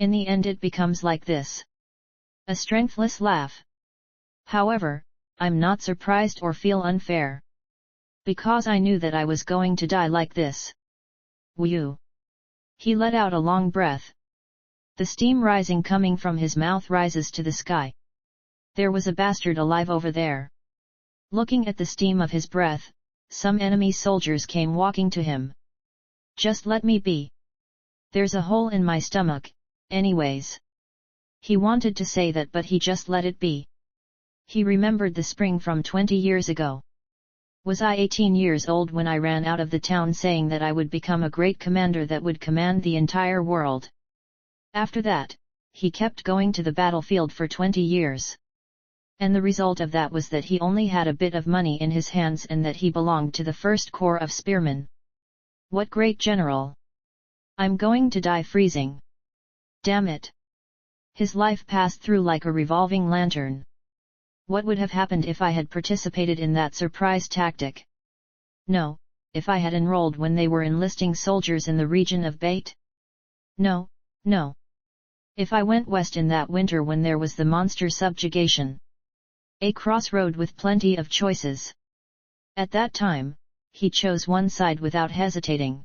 In the end it becomes like this. A strengthless laugh. However, I'm not surprised or feel unfair. Because I knew that I was going to die like this. Whew. He let out a long breath. The steam rising coming from his mouth rises to the sky. There was a bastard alive over there. Looking at the steam of his breath, some enemy soldiers came walking to him. Just let me be. There's a hole in my stomach, anyways. He wanted to say that but he just let it be. He remembered the spring from 20 years ago. Was I 18 years old when I ran out of the town saying that I would become a great commander that would command the entire world? After that, he kept going to the battlefield for 20 years. And the result of that was that he only had a bit of money in his hands and that he belonged to the first corps of spearmen. What great general! I'm going to die freezing. Damn it! His life passed through like a revolving lantern. What would have happened if I had participated in that surprise tactic? No, if I had enrolled when they were enlisting soldiers in the region of Bait? No, no. If I went west in that winter when there was the monster subjugation. A crossroad with plenty of choices. At that time, he chose one side without hesitating.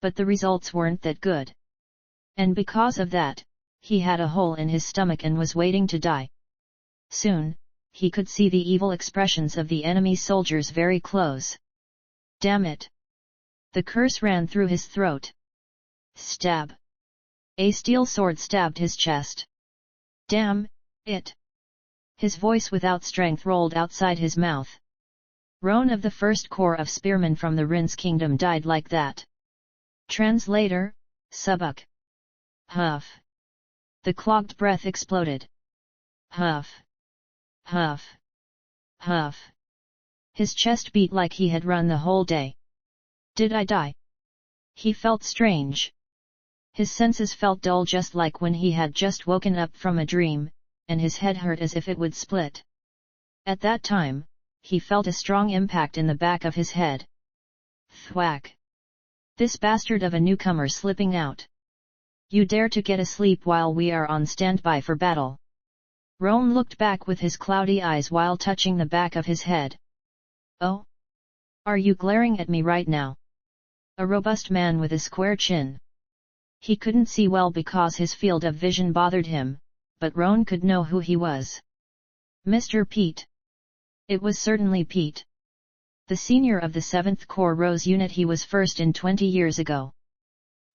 But the results weren't that good. And because of that, he had a hole in his stomach and was waiting to die. Soon, he could see the evil expressions of the enemy soldiers very close. Damn it! The curse ran through his throat. Stab! A steel sword stabbed his chest. Damn it! His voice without strength rolled outside his mouth. Roan of the First Corps of Spearmen from the Rin's kingdom died like that. Translator, Subuk. Huff. The clogged breath exploded. Huff. Huff. Huff. His chest beat like he had run the whole day. Did I die? He felt strange. His senses felt dull just like when he had just woken up from a dream, and his head hurt as if it would split. At that time, he felt a strong impact in the back of his head. Thwack! This bastard of a newcomer slipping out. You dare to get asleep while we are on standby for battle. Roan looked back with his cloudy eyes while touching the back of his head. Oh? Are you glaring at me right now? A robust man with a square chin. He couldn't see well because his field of vision bothered him, but Roan could know who he was. Mr. Pete. It was certainly Pete. The senior of the 7th Corps Rose unit. He was first in 20 years ago.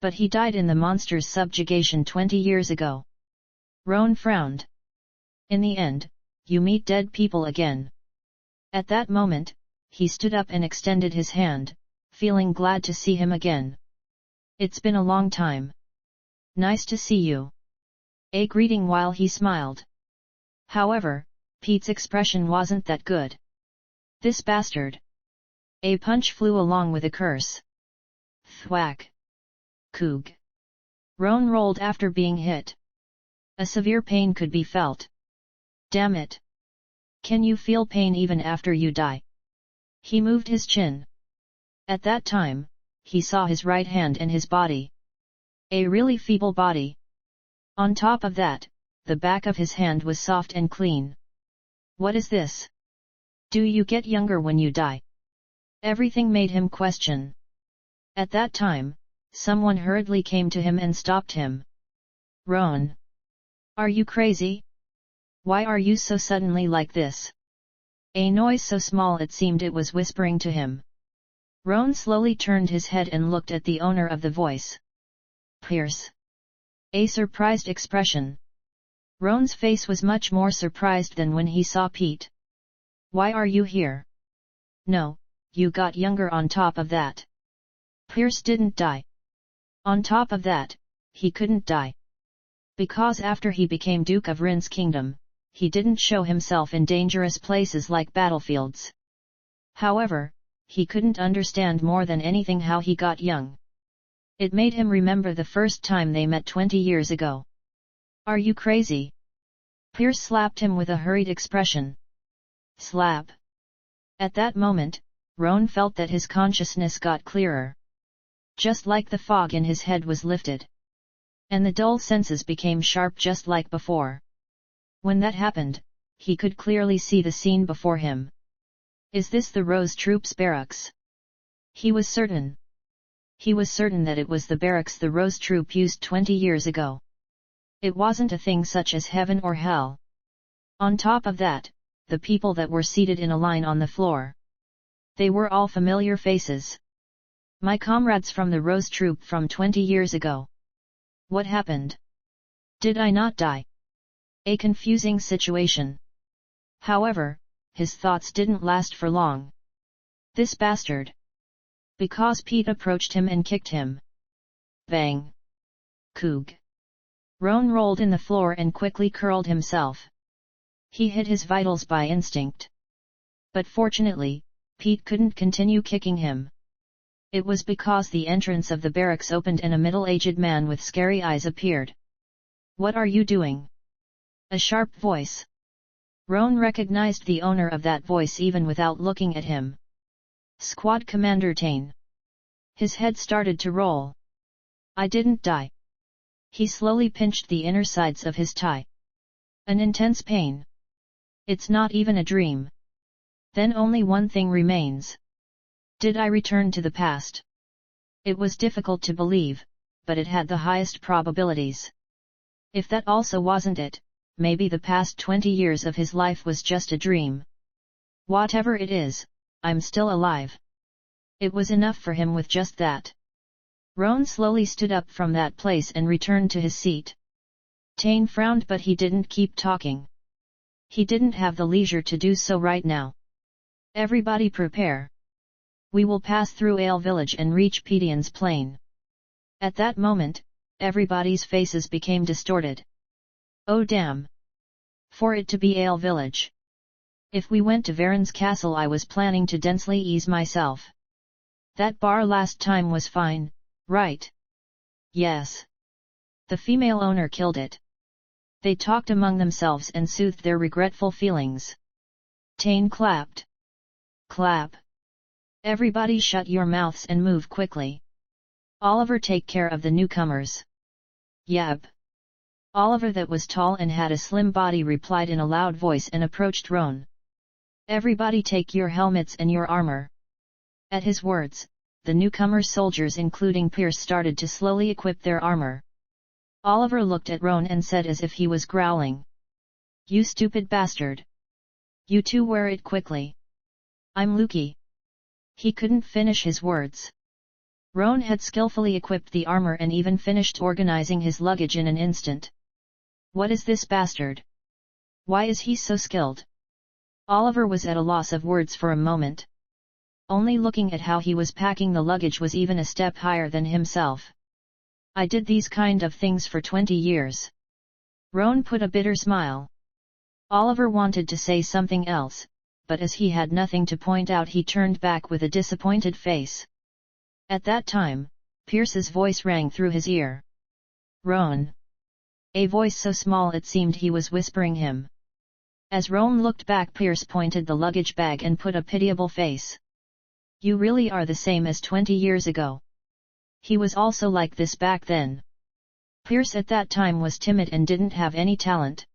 But he died in the monster's subjugation 20 years ago. Roan frowned. In the end, you meet dead people again. At that moment, he stood up and extended his hand, feeling glad to see him again. It's been a long time. Nice to see you. A greeting while he smiled. However, Pete's expression wasn't that good. This bastard. A punch flew along with a curse. Thwack. Coog. Roan rolled after being hit. A severe pain could be felt. Damn it! Can you feel pain even after you die? He moved his chin. At that time, he saw his right hand and his body. A really feeble body. On top of that, the back of his hand was soft and clean. What is this? Do you get younger when you die? Everything made him question. At that time, someone hurriedly came to him and stopped him. Roan. Are you crazy? Why are you so suddenly like this? A noise so small it seemed it was whispering to him. Roan slowly turned his head and looked at the owner of the voice. Pierce. A surprised expression. Roan's face was much more surprised than when he saw Pete. Why are you here? No, you got younger on top of that. Pierce didn't die. On top of that, he couldn't die. Because after he became Duke of Rin's kingdom, he didn't show himself in dangerous places like battlefields. However, he couldn't understand more than anything how he got young. It made him remember the first time they met 20 years ago. Are you crazy? Pierce slapped him with a hurried expression. Slap. At that moment, Roan felt that his consciousness got clearer. Just like the fog in his head was lifted. and the dull senses became sharp just like before. When that happened, he could clearly see the scene before him. Is this the Rose Troops barracks? He was certain. He was certain that it was the barracks the Rose Troop used 20 years ago. It wasn't a thing such as heaven or hell. On top of that, the people that were seated in a line on the floor. They were all familiar faces. My comrades from the Rose Troop from 20 years ago. What happened? Did I not die? A confusing situation. However, his thoughts didn't last for long. This bastard. Because Pete approached him and kicked him. Bang. Coog. Roan rolled in the floor and quickly curled himself. He hid his vitals by instinct. But fortunately, Pete couldn't continue kicking him. It was because the entrance of the barracks opened and a middle-aged man with scary eyes appeared. What are you doing? A sharp voice. Roan recognized the owner of that voice even without looking at him. Squad Commander Tane. His head started to roll. I didn't die. He slowly pinched the inner sides of his tie. An intense pain. It's not even a dream. Then only one thing remains. Did I return to the past? It was difficult to believe, but it had the highest probabilities. If that also wasn't it, maybe the past 20 years of his life was just a dream. Whatever it is, I'm still alive. It was enough for him with just that. Roan slowly stood up from that place and returned to his seat. Tane frowned, but he didn't keep talking. He didn't have the leisure to do so right now. Everybody prepare. We will pass through Ale Village and reach Pedian's Plain. At that moment, everybody's faces became distorted. Oh damn! For it to be Ale Village. If we went to Varen's castle, I was planning to densely ease myself. That bar last time was fine, right? Yes. The female owner killed it. They talked among themselves and soothed their regretful feelings. Tane clapped. Clap. Everybody shut your mouths and move quickly. Oliver, take care of the newcomers. Yep. Oliver, that was tall and had a slim body, replied in a loud voice and approached Roan. Everybody take your helmets and your armor. At his words, the newcomer soldiers including Pierce started to slowly equip their armor. Oliver looked at Roan and said as if he was growling. You stupid bastard. You two wear it quickly. I'm Lukey. He couldn't finish his words. Roan had skillfully equipped the armor and even finished organizing his luggage in an instant. What is this bastard? Why is he so skilled? Oliver was at a loss of words for a moment. Only looking at how he was packing the luggage was even a step higher than himself. I did these kind of things for 20 years. Roan put a bitter smile. Oliver wanted to say something else, but as he had nothing to point out, he turned back with a disappointed face. At that time, Pierce's voice rang through his ear. Roan. A voice so small it seemed he was whispering him. As Roan looked back, Pierce pointed the luggage bag and put a pitiable face. You really are the same as 20 years ago. He was also like this back then. Pierce at that time was timid and didn't have any talent.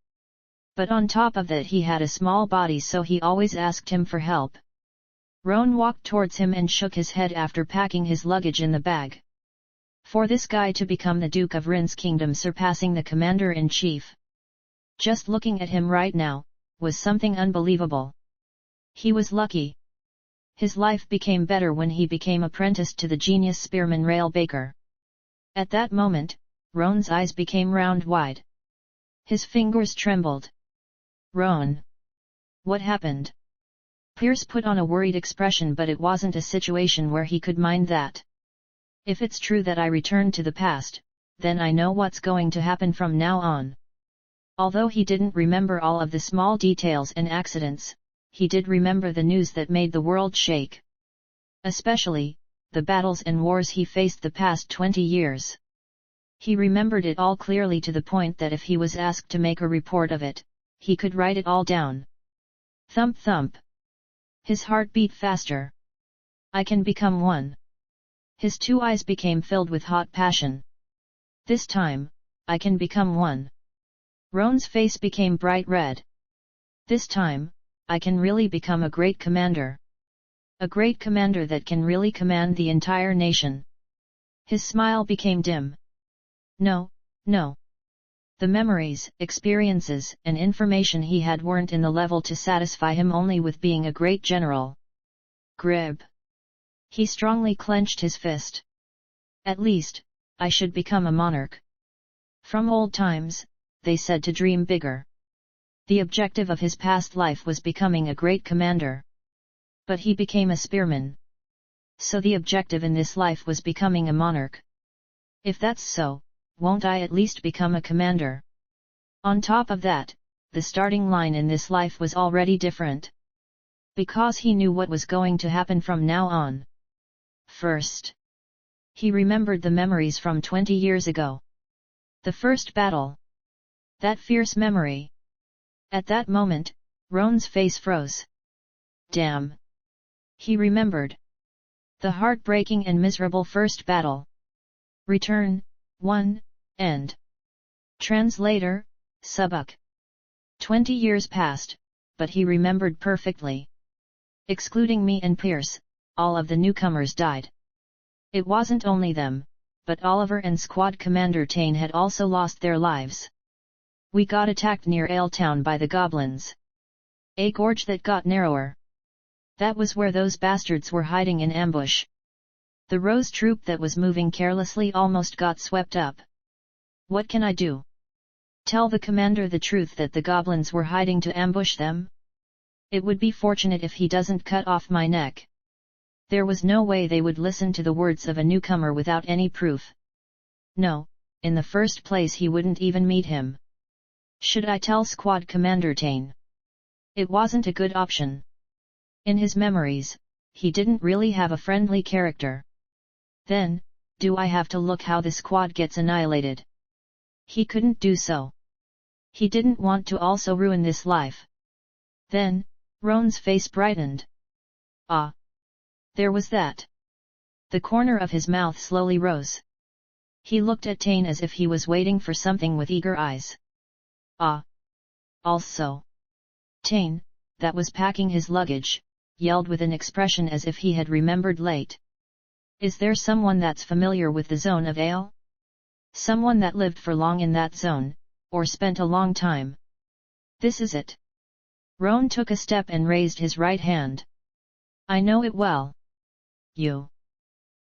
But on top of that, he had a small body, so he always asked him for help. Roan walked towards him and shook his head after packing his luggage in the bag. For this guy to become the Duke of Rin's kingdom, surpassing the commander-in-chief. Just looking at him right now, was something unbelievable. He was lucky. His life became better when he became apprenticed to the genius spearman Rail Baker. At that moment, Roan's eyes became round wide. His fingers trembled. Roan. What happened? Pierce put on a worried expression, but it wasn't a situation where he could mind that. If it's true that I returned to the past, then I know what's going to happen from now on. Although he didn't remember all of the small details and accidents, he did remember the news that made the world shake. Especially, the battles and wars he faced the past 20 years. He remembered it all clearly, to the point that if he was asked to make a report of it, he could write it all down. Thump thump. His heart beat faster. I can become one. His two eyes became filled with hot passion. This time, I can become one. Roan's face became bright red. This time, I can really become a great commander. A great commander that can really command the entire nation. His smile became dim. No, no. The memories, experiences, and information he had weren't in the level to satisfy him only with being a great general. Grib. He strongly clenched his fist. At least, I should become a monarch. From old times, they said to dream bigger. The objective of his past life was becoming a great commander. But he became a spearman. So the objective in this life was becoming a monarch. If that's so, won't I at least become a commander? On top of that, the starting line in this life was already different. Because he knew what was going to happen from now on. First, he remembered the memories from 20 years ago. The first battle. That fierce memory. At that moment, Roan's face froze. Damn. He remembered. The heartbreaking and miserable first battle. Return, 1, End. Translator, Subuk. 20 years passed, but he remembered perfectly. Excluding me and Pierce, all of the newcomers died. It wasn't only them, but Oliver and Squad Commander Tane had also lost their lives. We got attacked near Ale Town by the goblins. A gorge that got narrower. That was where those bastards were hiding in ambush. The Rose troop that was moving carelessly almost got swept up. What can I do? Tell the commander the truth that the goblins were hiding to ambush them? It would be fortunate if he doesn't cut off my neck. There was no way they would listen to the words of a newcomer without any proof. No, in the first place he wouldn't even meet him. Should I tell Squad Commander Tane? It wasn't a good option. In his memories, he didn't really have a friendly character. Then, do I have to look how the squad gets annihilated? He couldn't do so. He didn't want to also ruin this life. Then, Roan's face brightened. Ah! There was that. The corner of his mouth slowly rose. He looked at Tane as if he was waiting for something with eager eyes. Ah! Also. Tane, that was packing his luggage, yelled with an expression as if he had remembered late. Is there someone that's familiar with the zone of Ale? Someone that lived for long in that zone, or spent a long time? This is it. Roan took a step and raised his right hand. I know it well. You.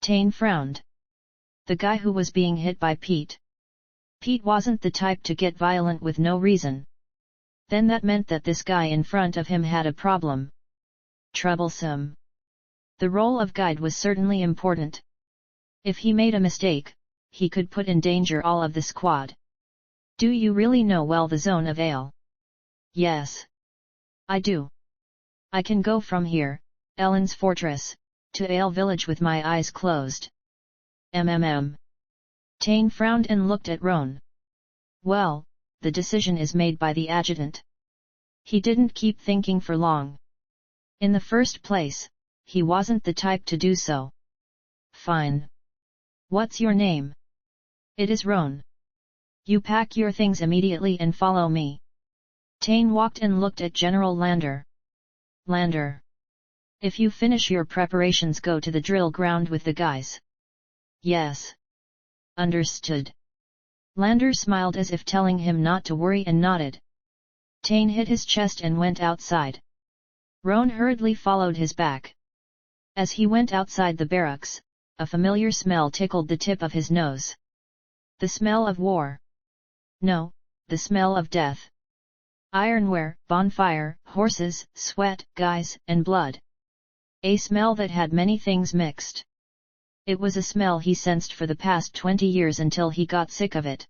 Tane frowned. The guy who was being hit by Pete. Pete wasn't the type to get violent with no reason. Then that meant that this guy in front of him had a problem. Troublesome. The role of guide was certainly important. If he made a mistake, he could put in danger all of the squad. Do you really know well the zone of Ale? Yes. I do. I can go from here, Ellen's fortress, to Ale village with my eyes closed. Tane frowned and looked at Roan. Well, the decision is made by the adjutant. He didn't keep thinking for long. In the first place, he wasn't the type to do so. Fine. What's your name? It is Roan. You pack your things immediately and follow me. Tane walked and looked at General Lander. Lander. If you finish your preparations, go to the drill ground with the guys. Yes. Understood. Lander smiled as if telling him not to worry and nodded. Tane hit his chest and went outside. Roan hurriedly followed his back. As he went outside the barracks, a familiar smell tickled the tip of his nose. The smell of war. No, the smell of death. Ironware, bonfire, horses, sweat, guys, and blood. A smell that had many things mixed. It was a smell he sensed for the past 20 years until he got sick of it.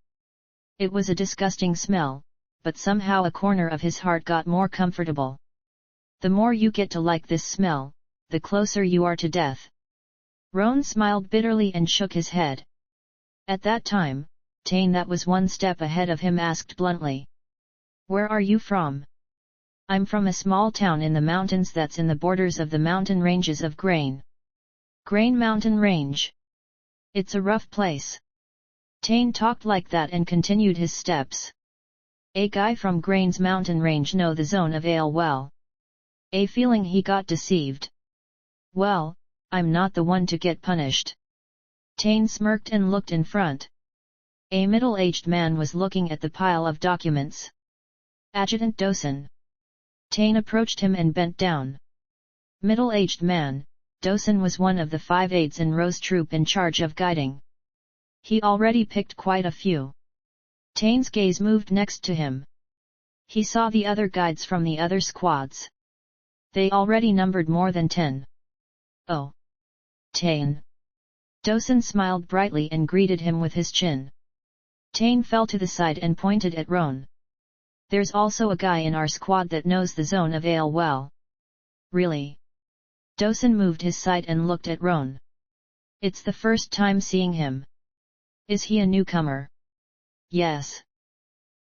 It was a disgusting smell, but somehow a corner of his heart got more comfortable. The more you get to like this smell, the closer you are to death. Roan smiled bitterly and shook his head. At that time, Tane, that was one step ahead of him, asked bluntly. Where are you from? I'm from a small town in the mountains that's in the borders of the mountain ranges of Grain. Grain Mountain Range. It's a rough place. Tane talked like that and continued his steps. A guy from Grain's mountain range know the zone of Ale well. A feeling he got deceived. Well, I'm not the one to get punished. Tane smirked and looked in front. A middle-aged man was looking at the pile of documents. Adjutant Dosen. Tane approached him and bent down. Middle-aged man, Dosen was one of the 5 aides in Roe's troop in charge of guiding. He already picked quite a few. Tane's gaze moved next to him. He saw the other guides from the other squads. They already numbered more than 10. Oh! Tane! Dosen smiled brightly and greeted him with his chin. Tane fell to the side and pointed at Roan. There's also a guy in our squad that knows the zone of Ale well. Really? Dosen moved his side and looked at Roan. It's the first time seeing him. Is he a newcomer? Yes.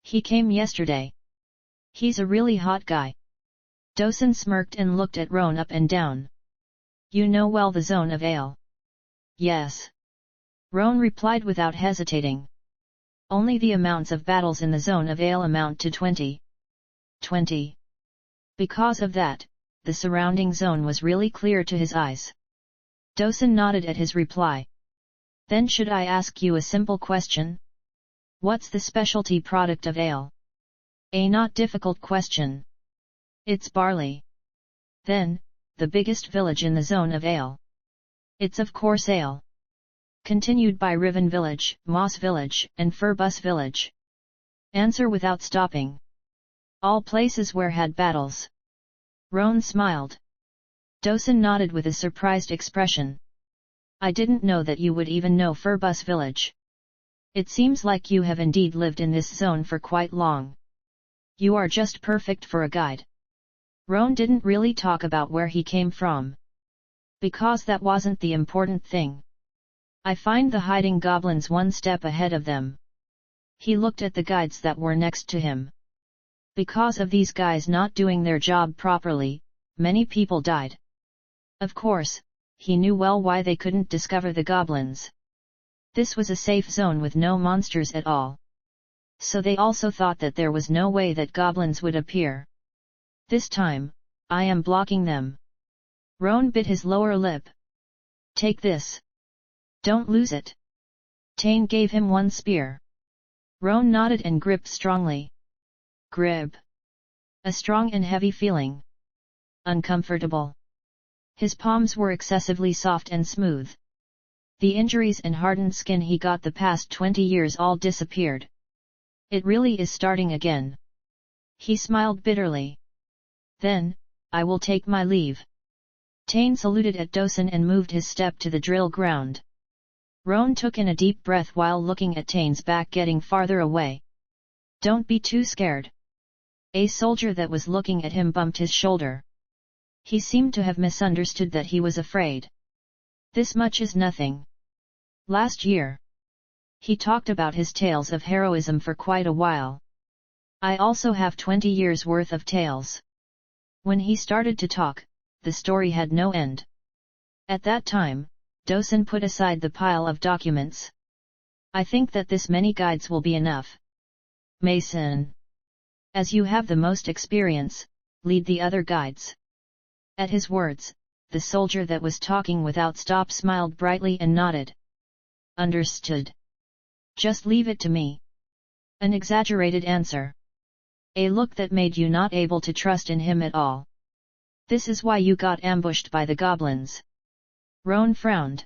He came yesterday. He's a really hot guy. Dosen smirked and looked at Roan up and down. You know well the zone of Ale. Yes. Roan replied without hesitating. Only the amounts of battles in the zone of Ale amount to 20. 20. Because of that, the surrounding zone was really clear to his eyes. Dosen nodded at his reply. Then should I ask you a simple question? What's the specialty product of Ale? A not difficult question. It's barley. Then, the biggest village in the zone of Ale. It's of course Ale. Continued by Riven Village, Moss Village, and Furbus Village. Answer without stopping. All places where had battles. Roan smiled. Dosen nodded with a surprised expression. I didn't know that you would even know Furbus Village. It seems like you have indeed lived in this zone for quite long. You are just perfect for a guide. Roan didn't really talk about where he came from. Because that wasn't the important thing. I find the hiding goblins one step ahead of them. He looked at the guides that were next to him. Because of these guys not doing their job properly, many people died. Of course, he knew well why they couldn't discover the goblins. This was a safe zone with no monsters at all. So they also thought that there was no way that goblins would appear. This time, I am blocking them. Roan bit his lower lip. Take this. Don't lose it. Tane gave him one spear. Roan nodded and gripped strongly. Grip. A strong and heavy feeling. Uncomfortable. His palms were excessively soft and smooth. The injuries and hardened skin he got the past 20 years all disappeared. It really is starting again. He smiled bitterly. Then, I will take my leave. Tane saluted at Dosen and moved his step to the drill ground. Roan took in a deep breath while looking at Tane's back getting farther away. Don't be too scared. A soldier that was looking at him bumped his shoulder. He seemed to have misunderstood that he was afraid. This much is nothing. Last year. He talked about his tales of heroism for quite a while. I also have 20 years worth of tales. When he started to talk, the story had no end. At that time, Dosen put aside the pile of documents. I think that this many guides will be enough. Mason. As you have the most experience, lead the other guides. At his words, the soldier that was talking without stop smiled brightly and nodded. Understood. Just leave it to me. An exaggerated answer. A look that made you not able to trust in him at all. This is why you got ambushed by the goblins. Roan frowned.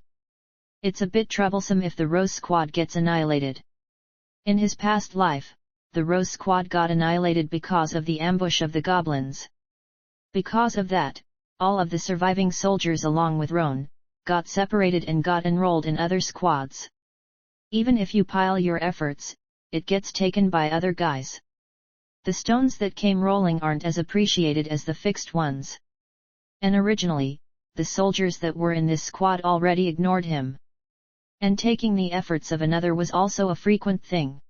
It's a bit troublesome if the Rose squad gets annihilated. In his past life, the Rose squad got annihilated because of the ambush of the goblins. Because of that, all of the surviving soldiers along with Roan, got separated and got enrolled in other squads. Even if you pile your efforts, it gets taken by other guys. The stones that came rolling aren't as appreciated as the fixed ones. And originally, the soldiers that were in this squad already ignored him. And taking the efforts of another was also a frequent thing.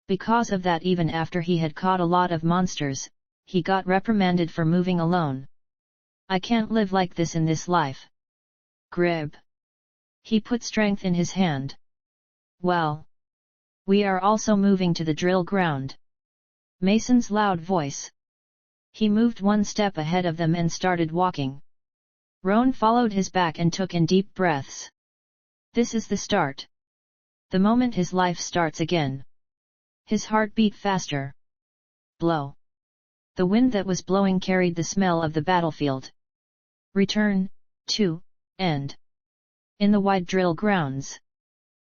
Because of that, even after he had caught a lot of monsters, he got reprimanded for moving alone. I can't live like this in this life. Grib. He put strength in his hand. Well. We are also moving to the drill ground. Mason's loud voice. He moved one step ahead of them and started walking. Roan followed his back and took in deep breaths. This is the start. The moment his life starts again. His heart beat faster. Blow. The wind that was blowing carried the smell of the battlefield. Return, to, end. In the wide drill grounds.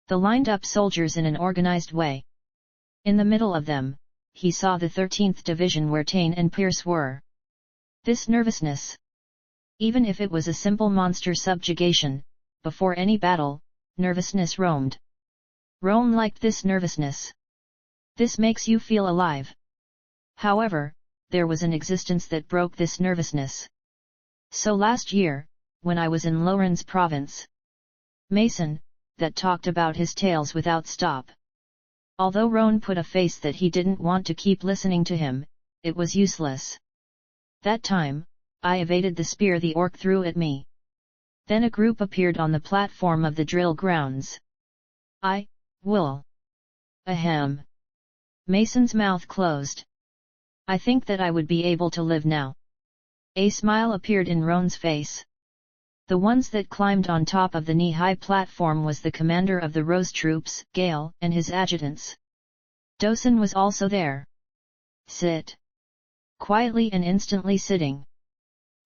The lined-up soldiers in an organized way. In the middle of them, he saw the 13th Division where Tane and Pierce were. This nervousness. Even if it was a simple monster subjugation, before any battle, nervousness roamed. Roan liked this nervousness. This makes you feel alive. However, there was an existence that broke this nervousness. So last year, when I was in Lorraine province. Mason, that talked about his tales without stop. Although Roan put a face that he didn't want to keep listening to him, it was useless. That time, I evaded the spear the orc threw at me. Then a group appeared on the platform of the drill grounds. Will. Ahem. Mason's mouth closed. I think that I would be able to live now. A smile appeared in Roan's face. The ones that climbed on top of the knee-high platform was the commander of the Rose troops, Gale, and his adjutants. Dosen was also there. Sit. Quietly and instantly sitting.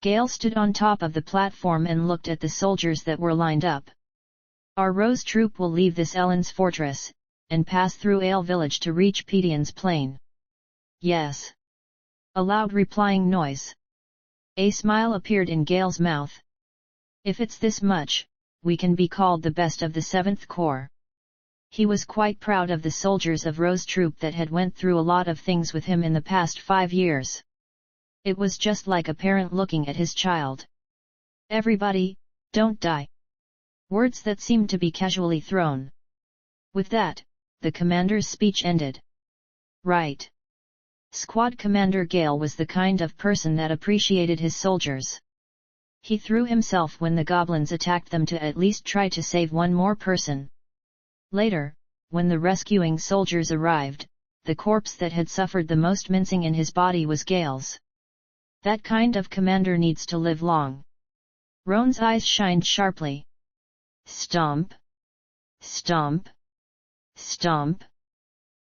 Gale stood on top of the platform and looked at the soldiers that were lined up. Our Rose troop will leave this Ellen's fortress, and pass through Ale village to reach Pedian's plain. Yes. A loud replying noise. A smile appeared in Gale's mouth. If it's this much, we can be called the best of the 7th Corps. He was quite proud of the soldiers of Rose troop that had went through a lot of things with him in the past 5 years. It was just like a parent looking at his child. Everybody, don't die. Words that seemed to be casually thrown. With that, the commander's speech ended. Right. Squad Commander Gale was the kind of person that appreciated his soldiers. He threw himself when the goblins attacked them to at least try to save one more person. Later, when the rescuing soldiers arrived, the corpse that had suffered the most mincing in his body was Gale's. That kind of commander needs to live long. Roan's eyes shined sharply. Stomp. Stomp. Stomp.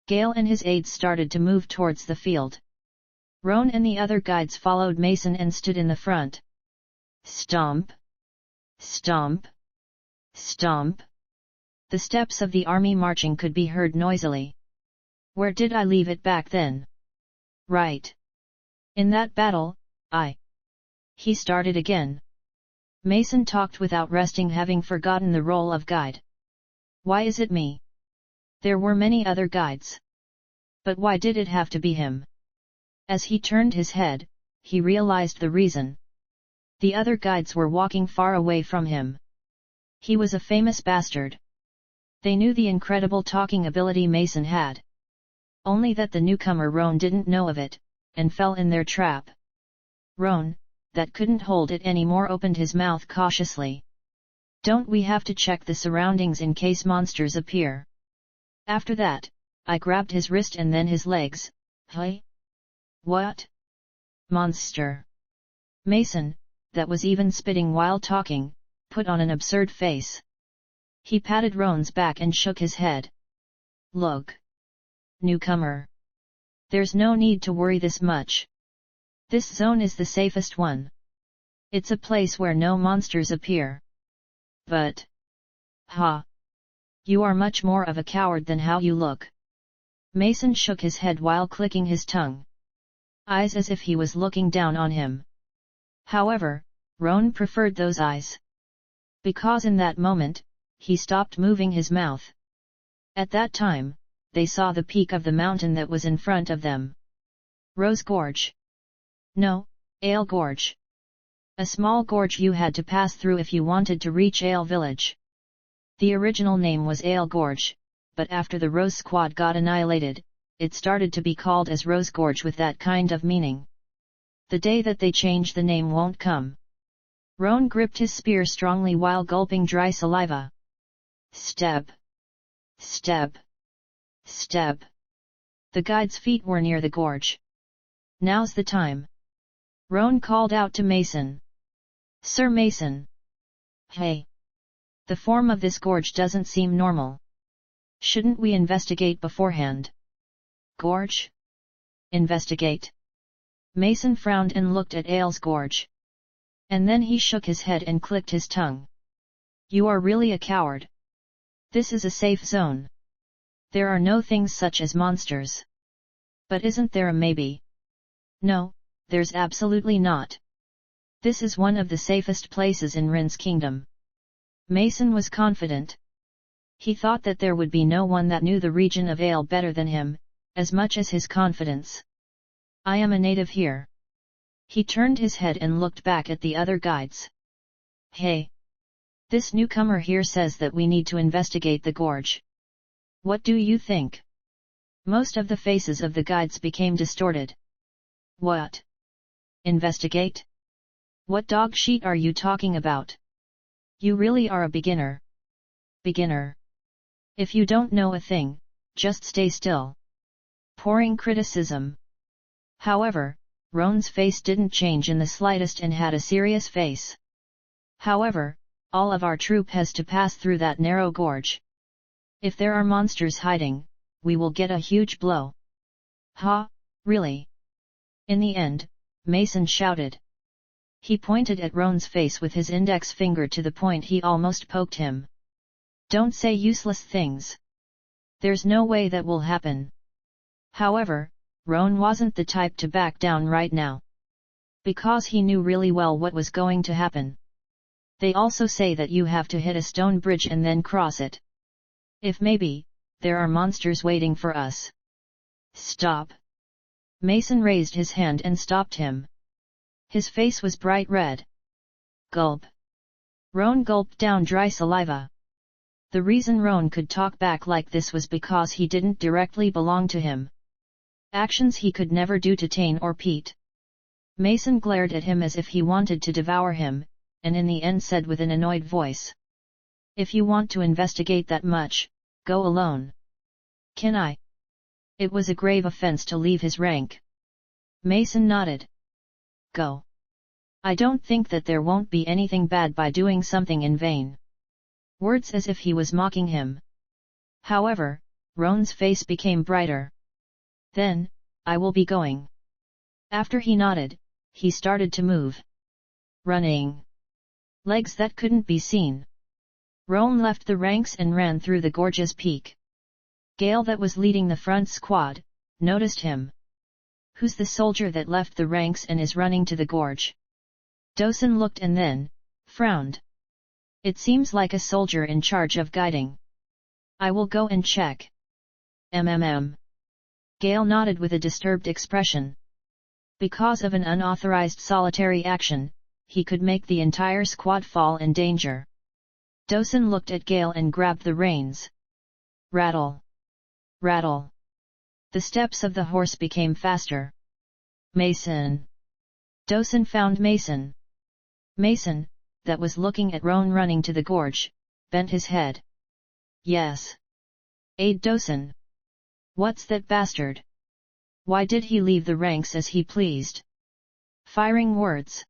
Gale and his aides started to move towards the field. Roan and the other guides followed Mason and stood in the front. Stomp. Stomp. Stomp. The steps of the army marching could be heard noisily. Where did I leave it back then? Right. In that battle, He started again. Mason talked without resting, having forgotten the role of guide. Why is it me? There were many other guides. But why did it have to be him? As he turned his head, he realized the reason. The other guides were walking far away from him. He was a famous bastard. They knew the incredible talking ability Mason had. Only that the newcomer Roan didn't know of it, and fell in their trap. Roan, that couldn't hold it anymore, opened his mouth cautiously. Don't we have to check the surroundings in case monsters appear? After that, I grabbed his wrist and then his legs. Hey? What? Monster. Mason, that was even spitting while talking, put on an absurd face. He patted Roan's back and shook his head. Look. Newcomer. There's no need to worry this much. This zone is the safest one. It's a place where no monsters appear. But... Ha! You are much more of a coward than how you look. Mason shook his head while clicking his tongue. Eyes as if he was looking down on him. However, Roan preferred those eyes. Because in that moment, he stopped moving his mouth. At that time, they saw the peak of the mountain that was in front of them. Rose Gorge. No, Ale Gorge. A small gorge you had to pass through if you wanted to reach Ale village. The original name was Ale Gorge, but after the Rose squad got annihilated, it started to be called as Rose Gorge with that kind of meaning. The day that they change the name won't come. Roan gripped his spear strongly while gulping dry saliva. Step. Step. Step. The guide's feet were near the gorge. Now's the time. Roan called out to Mason. Sir Mason. Hey. The form of this gorge doesn't seem normal. Shouldn't we investigate beforehand? Gorge? Investigate. Mason frowned and looked at Ale's gorge. And then he shook his head and clicked his tongue. You are really a coward. This is a safe zone. There are no things such as monsters. But isn't there a maybe? No, there's absolutely not. This is one of the safest places in Rin's kingdom. Mason was confident. He thought that there would be no one that knew the region of Ale better than him, as much as his confidence. I am a native here. He turned his head and looked back at the other guides. Hey! This newcomer here says that we need to investigate the gorge. What do you think? Most of the faces of the guides became distorted. What? Investigate? What dog shit are you talking about? You really are a beginner. Beginner. If you don't know a thing, just stay still. Pouring criticism. However, Roan's face didn't change in the slightest and had a serious face. However, all of our troop has to pass through that narrow gorge. If there are monsters hiding, we will get a huge blow. Ha, really? In the end, Mason shouted. He pointed at Roan's face with his index finger to the point he almost poked him. Don't say useless things. There's no way that will happen. However, Roan wasn't the type to back down right now. Because he knew really well what was going to happen. They also say that you have to hit a stone bridge and then cross it. If maybe, there are monsters waiting for us. Stop. Mason raised his hand and stopped him. His face was bright red. Gulp. Roan gulped down dry saliva. The reason Roan could talk back like this was because he didn't directly belong to him. Actions he could never do to Tane or Pete. Mason glared at him as if he wanted to devour him, and in the end said with an annoyed voice. If you want to investigate that much, go alone. Can I? It was a grave offense to leave his rank. Mason nodded. Go. I don't think that there won't be anything bad by doing something in vain. Words as if he was mocking him. However, Roan's face became brighter. Then, I will be going. After he nodded, he started to move. Running. Legs that couldn't be seen. Roan left the ranks and ran through the gorge's peak. Gale, that was leading the front squad, noticed him. Who's the soldier that left the ranks and is running to the gorge? Dosen looked and then frowned. It seems like a soldier in charge of guiding. I will go and check. Gale nodded with a disturbed expression. Because of an unauthorized solitary action, he could make the entire squad fall in danger. Dosen looked at Gale and grabbed the reins. Rattle. Rattle. The steps of the horse became faster. Mason. Dosen found Mason. Mason, that was looking at Roan running to the gorge, bent his head. Yes. Aid Dosen. What's that bastard? Why did he leave the ranks as he pleased? Firing words.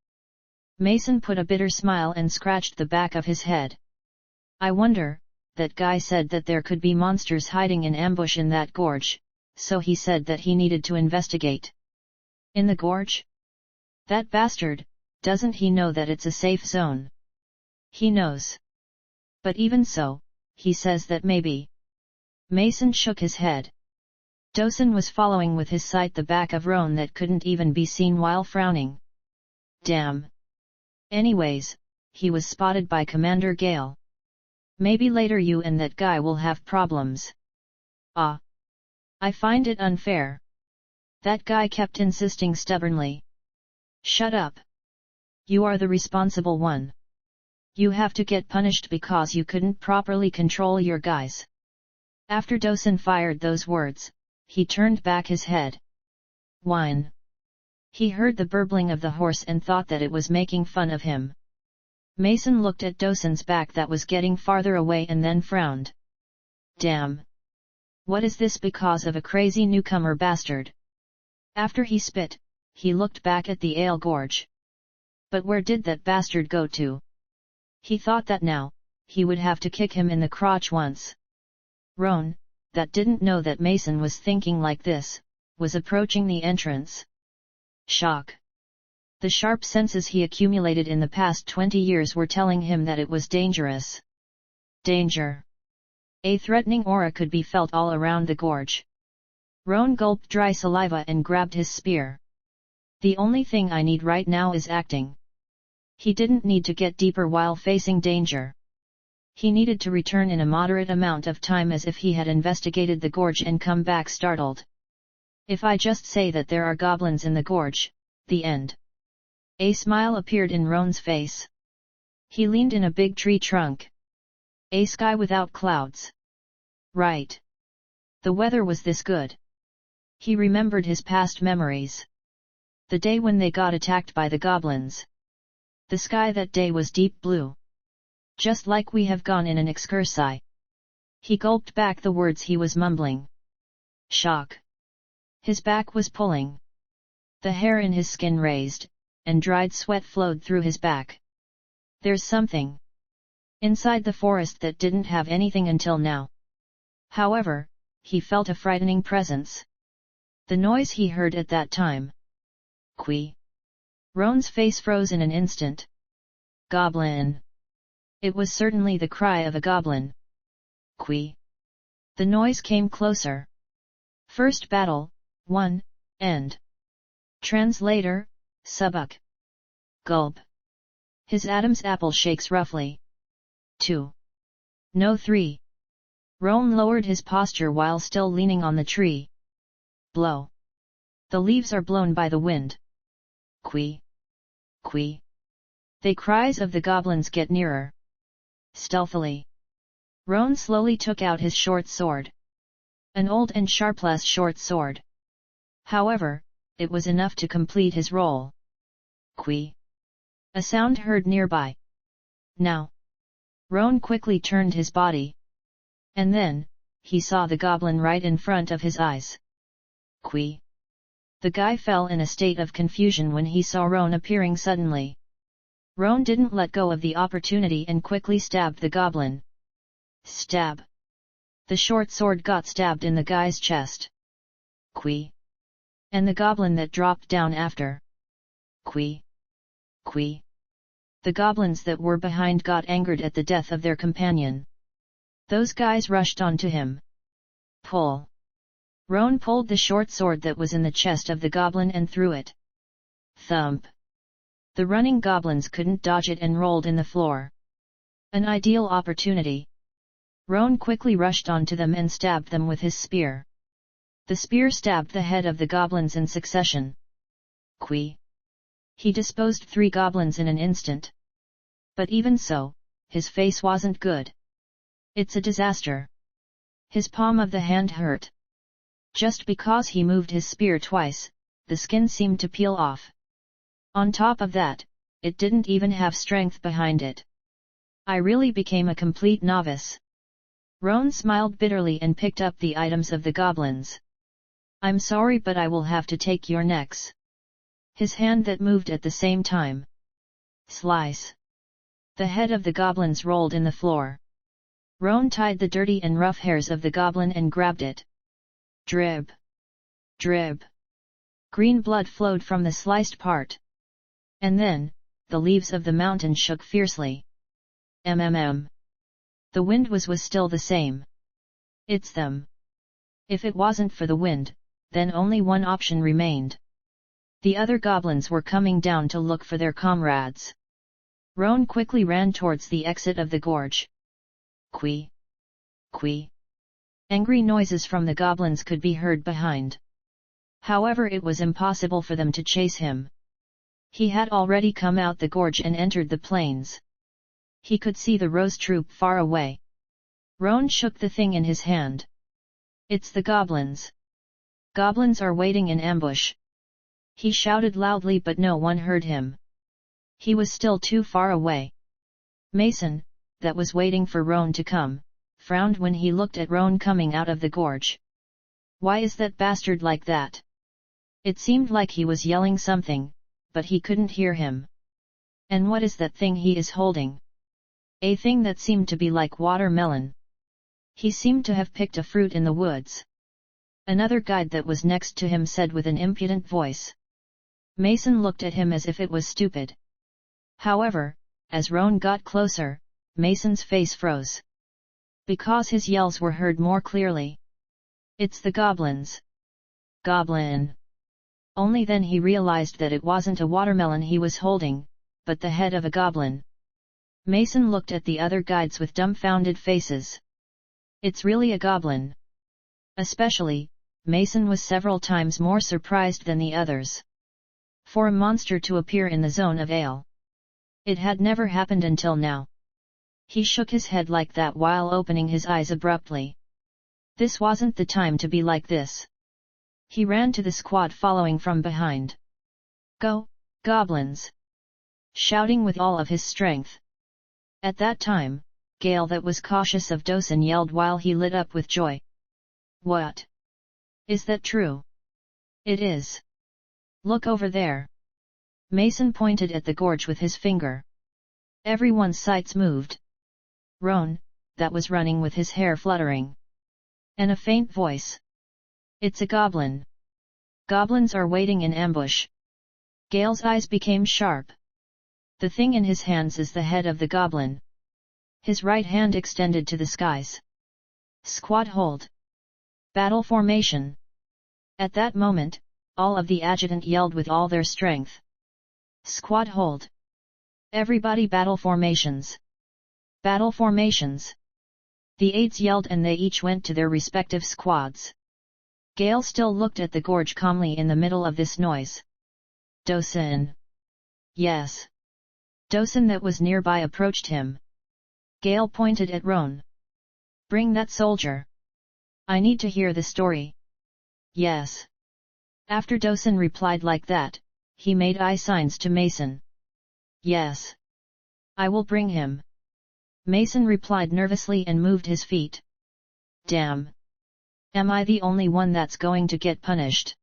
Mason put a bitter smile and scratched the back of his head. I wonder, that guy said that there could be monsters hiding in ambush in that gorge, so he said that he needed to investigate. In the gorge? That bastard, doesn't he know that it's a safe zone? He knows. But even so, he says that maybe. Mason shook his head. Dosen was following with his sight the back of Roan that couldn't even be seen while frowning. Damn. Anyways, he was spotted by Commander Gale. Maybe later you and that guy will have problems. Ah. I find it unfair. That guy kept insisting stubbornly. Shut up. You are the responsible one. You have to get punished because you couldn't properly control your guys. After Dosen fired those words, he turned back his head. Whine. He heard the burbling of the horse and thought that it was making fun of him. Mason looked at Dosen's back that was getting farther away and then frowned. Damn. What is this because of a crazy newcomer bastard? After he spit, he looked back at the ale gorge. But where did that bastard go to? He thought that now, he would have to kick him in the crotch once. Roan, that didn't know that Mason was thinking like this, was approaching the entrance. Shock. The sharp senses he accumulated in the past 20 years were telling him that it was dangerous. Danger. A threatening aura could be felt all around the gorge. Roan gulped dry saliva and grabbed his spear. The only thing I need right now is acting. He didn't need to get deeper while facing danger. He needed to return in a moderate amount of time as if he had investigated the gorge and come back startled. If I just say that there are goblins in the gorge, the end. A smile appeared in Roan's face. He leaned in a big tree trunk. A sky without clouds. Right. The weather was this good. He remembered his past memories. The day when they got attacked by the goblins. The sky that day was deep blue. Just like we have gone in an excursi. He gulped back the words he was mumbling. Shock. His back was pulling. The hair in his skin raised, and dried sweat flowed through his back. There's something inside the forest that didn't have anything until now. However, he felt a frightening presence. The noise he heard at that time. Quee. Roan's face froze in an instant. Goblin. It was certainly the cry of a goblin. Quee. The noise came closer. First battle, 1, end. Translator, Subuk. Gulp. His Adam's apple shakes roughly. 2. No 3. Roan lowered his posture while still leaning on the tree. Blow. The leaves are blown by the wind. Quee. Quee. The cries of the goblins get nearer. Stealthily. Roan slowly took out his short sword. An old and sharpless short sword. However, it was enough to complete his role. Quee. A sound heard nearby. Now. Roan quickly turned his body. And then, he saw the goblin right in front of his eyes. Quee. The guy fell in a state of confusion when he saw Roan appearing suddenly. Roan didn't let go of the opportunity and quickly stabbed the goblin. Stab. The short sword got stabbed in the guy's chest. Quee. And the goblin that dropped down after. Quee. Quee. The goblins that were behind got angered at the death of their companion. Those guys rushed onto him. Pull. Roan pulled the short sword that was in the chest of the goblin and threw it. Thump. The running goblins couldn't dodge it and rolled in the floor. An ideal opportunity. Roan quickly rushed onto them and stabbed them with his spear. The spear stabbed the head of the goblins in succession. Quee. He disposed 3 goblins in an instant. But even so, his face wasn't good. It's a disaster. His palm of the hand hurt. Just because he moved his spear twice, the skin seemed to peel off. On top of that, it didn't even have strength behind it. I really became a complete novice. Roan smiled bitterly and picked up the items of the goblins. I'm sorry, but I will have to take your necks. His hand that moved at the same time. Slice. The head of the goblins rolled in the floor. Roan tied the dirty and rough hairs of the goblin and grabbed it. Drib. Drib. Green blood flowed from the sliced part. And then, the leaves of the mountain shook fiercely. MMM. The wind was still the same. It's them. If it wasn't for the wind, then only one option remained. The other goblins were coming down to look for their comrades. Roan quickly ran towards the exit of the gorge. Quee. Quee. Angry noises from the goblins could be heard behind. However, it was impossible for them to chase him. He had already come out the gorge and entered the plains. He could see the rose troop far away. Roan shook the thing in his hand. It's the goblins. Goblins are waiting in ambush. He shouted loudly, but no one heard him. He was still too far away. Mason, that was waiting for Roan to come, frowned when he looked at Roan coming out of the gorge. Why is that bastard like that? It seemed like he was yelling something, but he couldn't hear him. And what is that thing he is holding? A thing that seemed to be like watermelon. He seemed to have picked a fruit in the woods. Another guide that was next to him said with an impudent voice. Mason looked at him as if it was stupid. However, as Roan got closer, Mason's face froze. Because his yells were heard more clearly. It's the goblins. Goblin. Only then he realized that it wasn't a watermelon he was holding, but the head of a goblin. Mason looked at the other guides with dumbfounded faces. It's really a goblin. Especially, Mason was several times more surprised than the others. For a monster to appear in the zone of ale. It had never happened until now. He shook his head like that while opening his eyes abruptly. This wasn't the time to be like this. He ran to the squad following from behind. Go, goblins! Shouting with all of his strength. At that time, Gale that was cautious of Dosen yelled while he lit up with joy. What? Is that true? It is. Look over there. Mason pointed at the gorge with his finger. Everyone's sights moved. Roan, that was running with his hair fluttering. And a faint voice. It's a goblin. Goblins are waiting in ambush. Gale's eyes became sharp. The thing in his hands is the head of the goblin. His right hand extended to the skies. Squad hold. Battle formation. At that moment, all of the adjutant yelled with all their strength. Squad hold. Everybody battle formations. Battle formations. The aides yelled and they each went to their respective squads. Gale still looked at the gorge calmly in the middle of this noise. Dosen. Yes. Dosen that was nearby approached him. Gale pointed at Roan. Bring that soldier. I need to hear the story. Yes. After Dosen replied like that, he made eye signs to Mason. Yes. I will bring him. Mason replied nervously and moved his feet. Damn. Am I the only one that's going to get punished?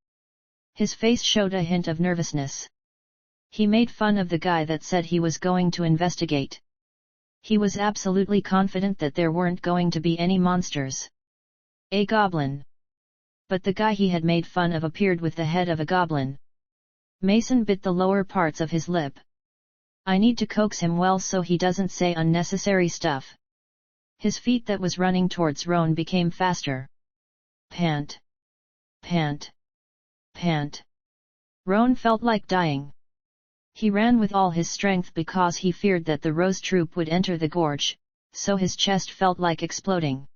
His face showed a hint of nervousness. He made fun of the guy that said he was going to investigate. He was absolutely confident that there weren't going to be any monsters. A goblin. But the guy he had made fun of appeared with the head of a goblin. Mason bit the lower parts of his lip. I need to coax him well so he doesn't say unnecessary stuff. His feet that was running towards Roan became faster. Pant. Pant. Pant. Roan felt like dying. He ran with all his strength because he feared that the Rose troop would enter the gorge, so his chest felt like exploding.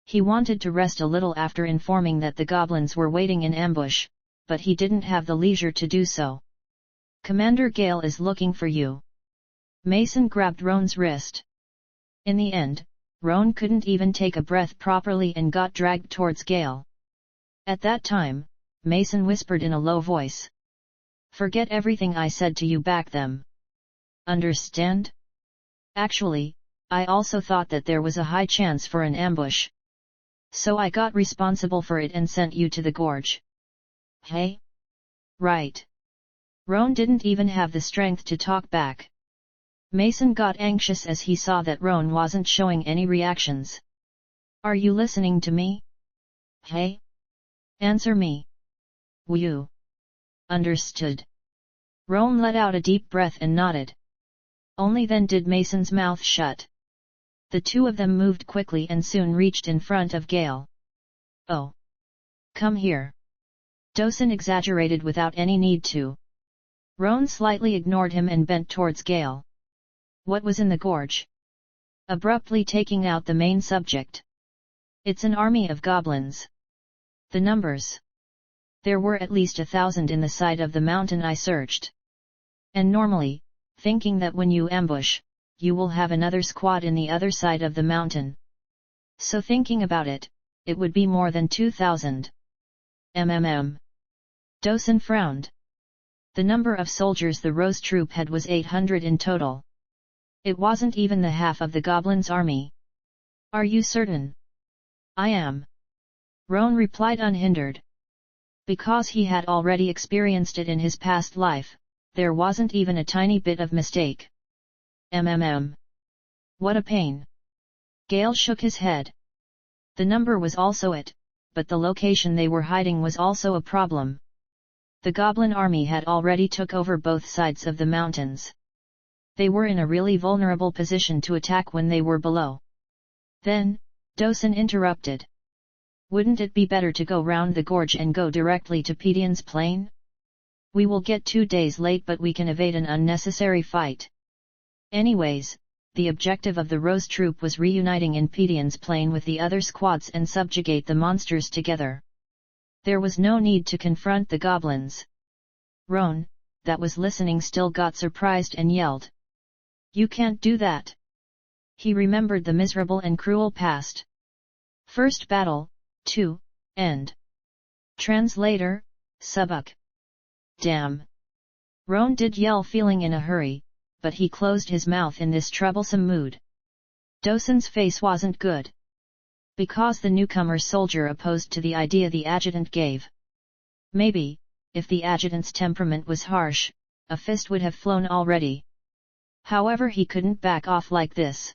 He wanted to rest a little after informing that the goblins were waiting in ambush, but he didn't have the leisure to do so. Commander Gale is looking for you. Mason grabbed Roan's wrist. In the end, Roan couldn't even take a breath properly and got dragged towards Gale. At that time, Mason whispered in a low voice. Forget everything I said to you back then. Understand? Actually, I also thought that there was a high chance for an ambush. So I got responsible for it and sent you to the gorge. Hey? Right. Roan didn't even have the strength to talk back. Mason got anxious as he saw that Roan wasn't showing any reactions. Are you listening to me? Hey? Answer me. You. Understood. Roan let out a deep breath and nodded. Only then did Mason's mouth shut. The two of them moved quickly and soon reached in front of Gale. Oh. Come here. Dosen exaggerated without any need to. Roan slightly ignored him and bent towards Gale. What was in the gorge? Abruptly taking out the main subject. It's an army of goblins. The numbers. There were at least 1,000 in the side of the mountain I searched. And normally, thinking that when you ambush, you will have another squad in the other side of the mountain. So thinking about it, it would be more than 2,000. Dosen frowned. The number of soldiers the Rose troop had was 800 in total. It wasn't even the half of the goblins' army. Are you certain? I am. Roan replied unhindered. Because he had already experienced it in his past life, there wasn't even a tiny bit of mistake. What a pain. Gale shook his head. The number was also it, but the location they were hiding was also a problem. The goblin army had already took over both sides of the mountains. They were in a really vulnerable position to attack when they were below. Then, Dosen interrupted. Wouldn't it be better to go round the gorge and go directly to Pedian's plain? We will get 2 days late, but we can evade an unnecessary fight. Anyways, the objective of the Rose troop was reuniting in Pedian's plain with the other squads and subjugate the monsters together. There was no need to confront the goblins. Roan, that was listening, still got surprised and yelled. You can't do that. He remembered the miserable and cruel past. First battle, to end. Translator, Subuk. Damn. Roan did yell, feeling in a hurry, but he closed his mouth in this troublesome mood. Dosen's face wasn't good. Because the newcomer soldier opposed to the idea the adjutant gave. Maybe, if the adjutant's temperament was harsh, a fist would have flown already. However, he couldn't back off like this.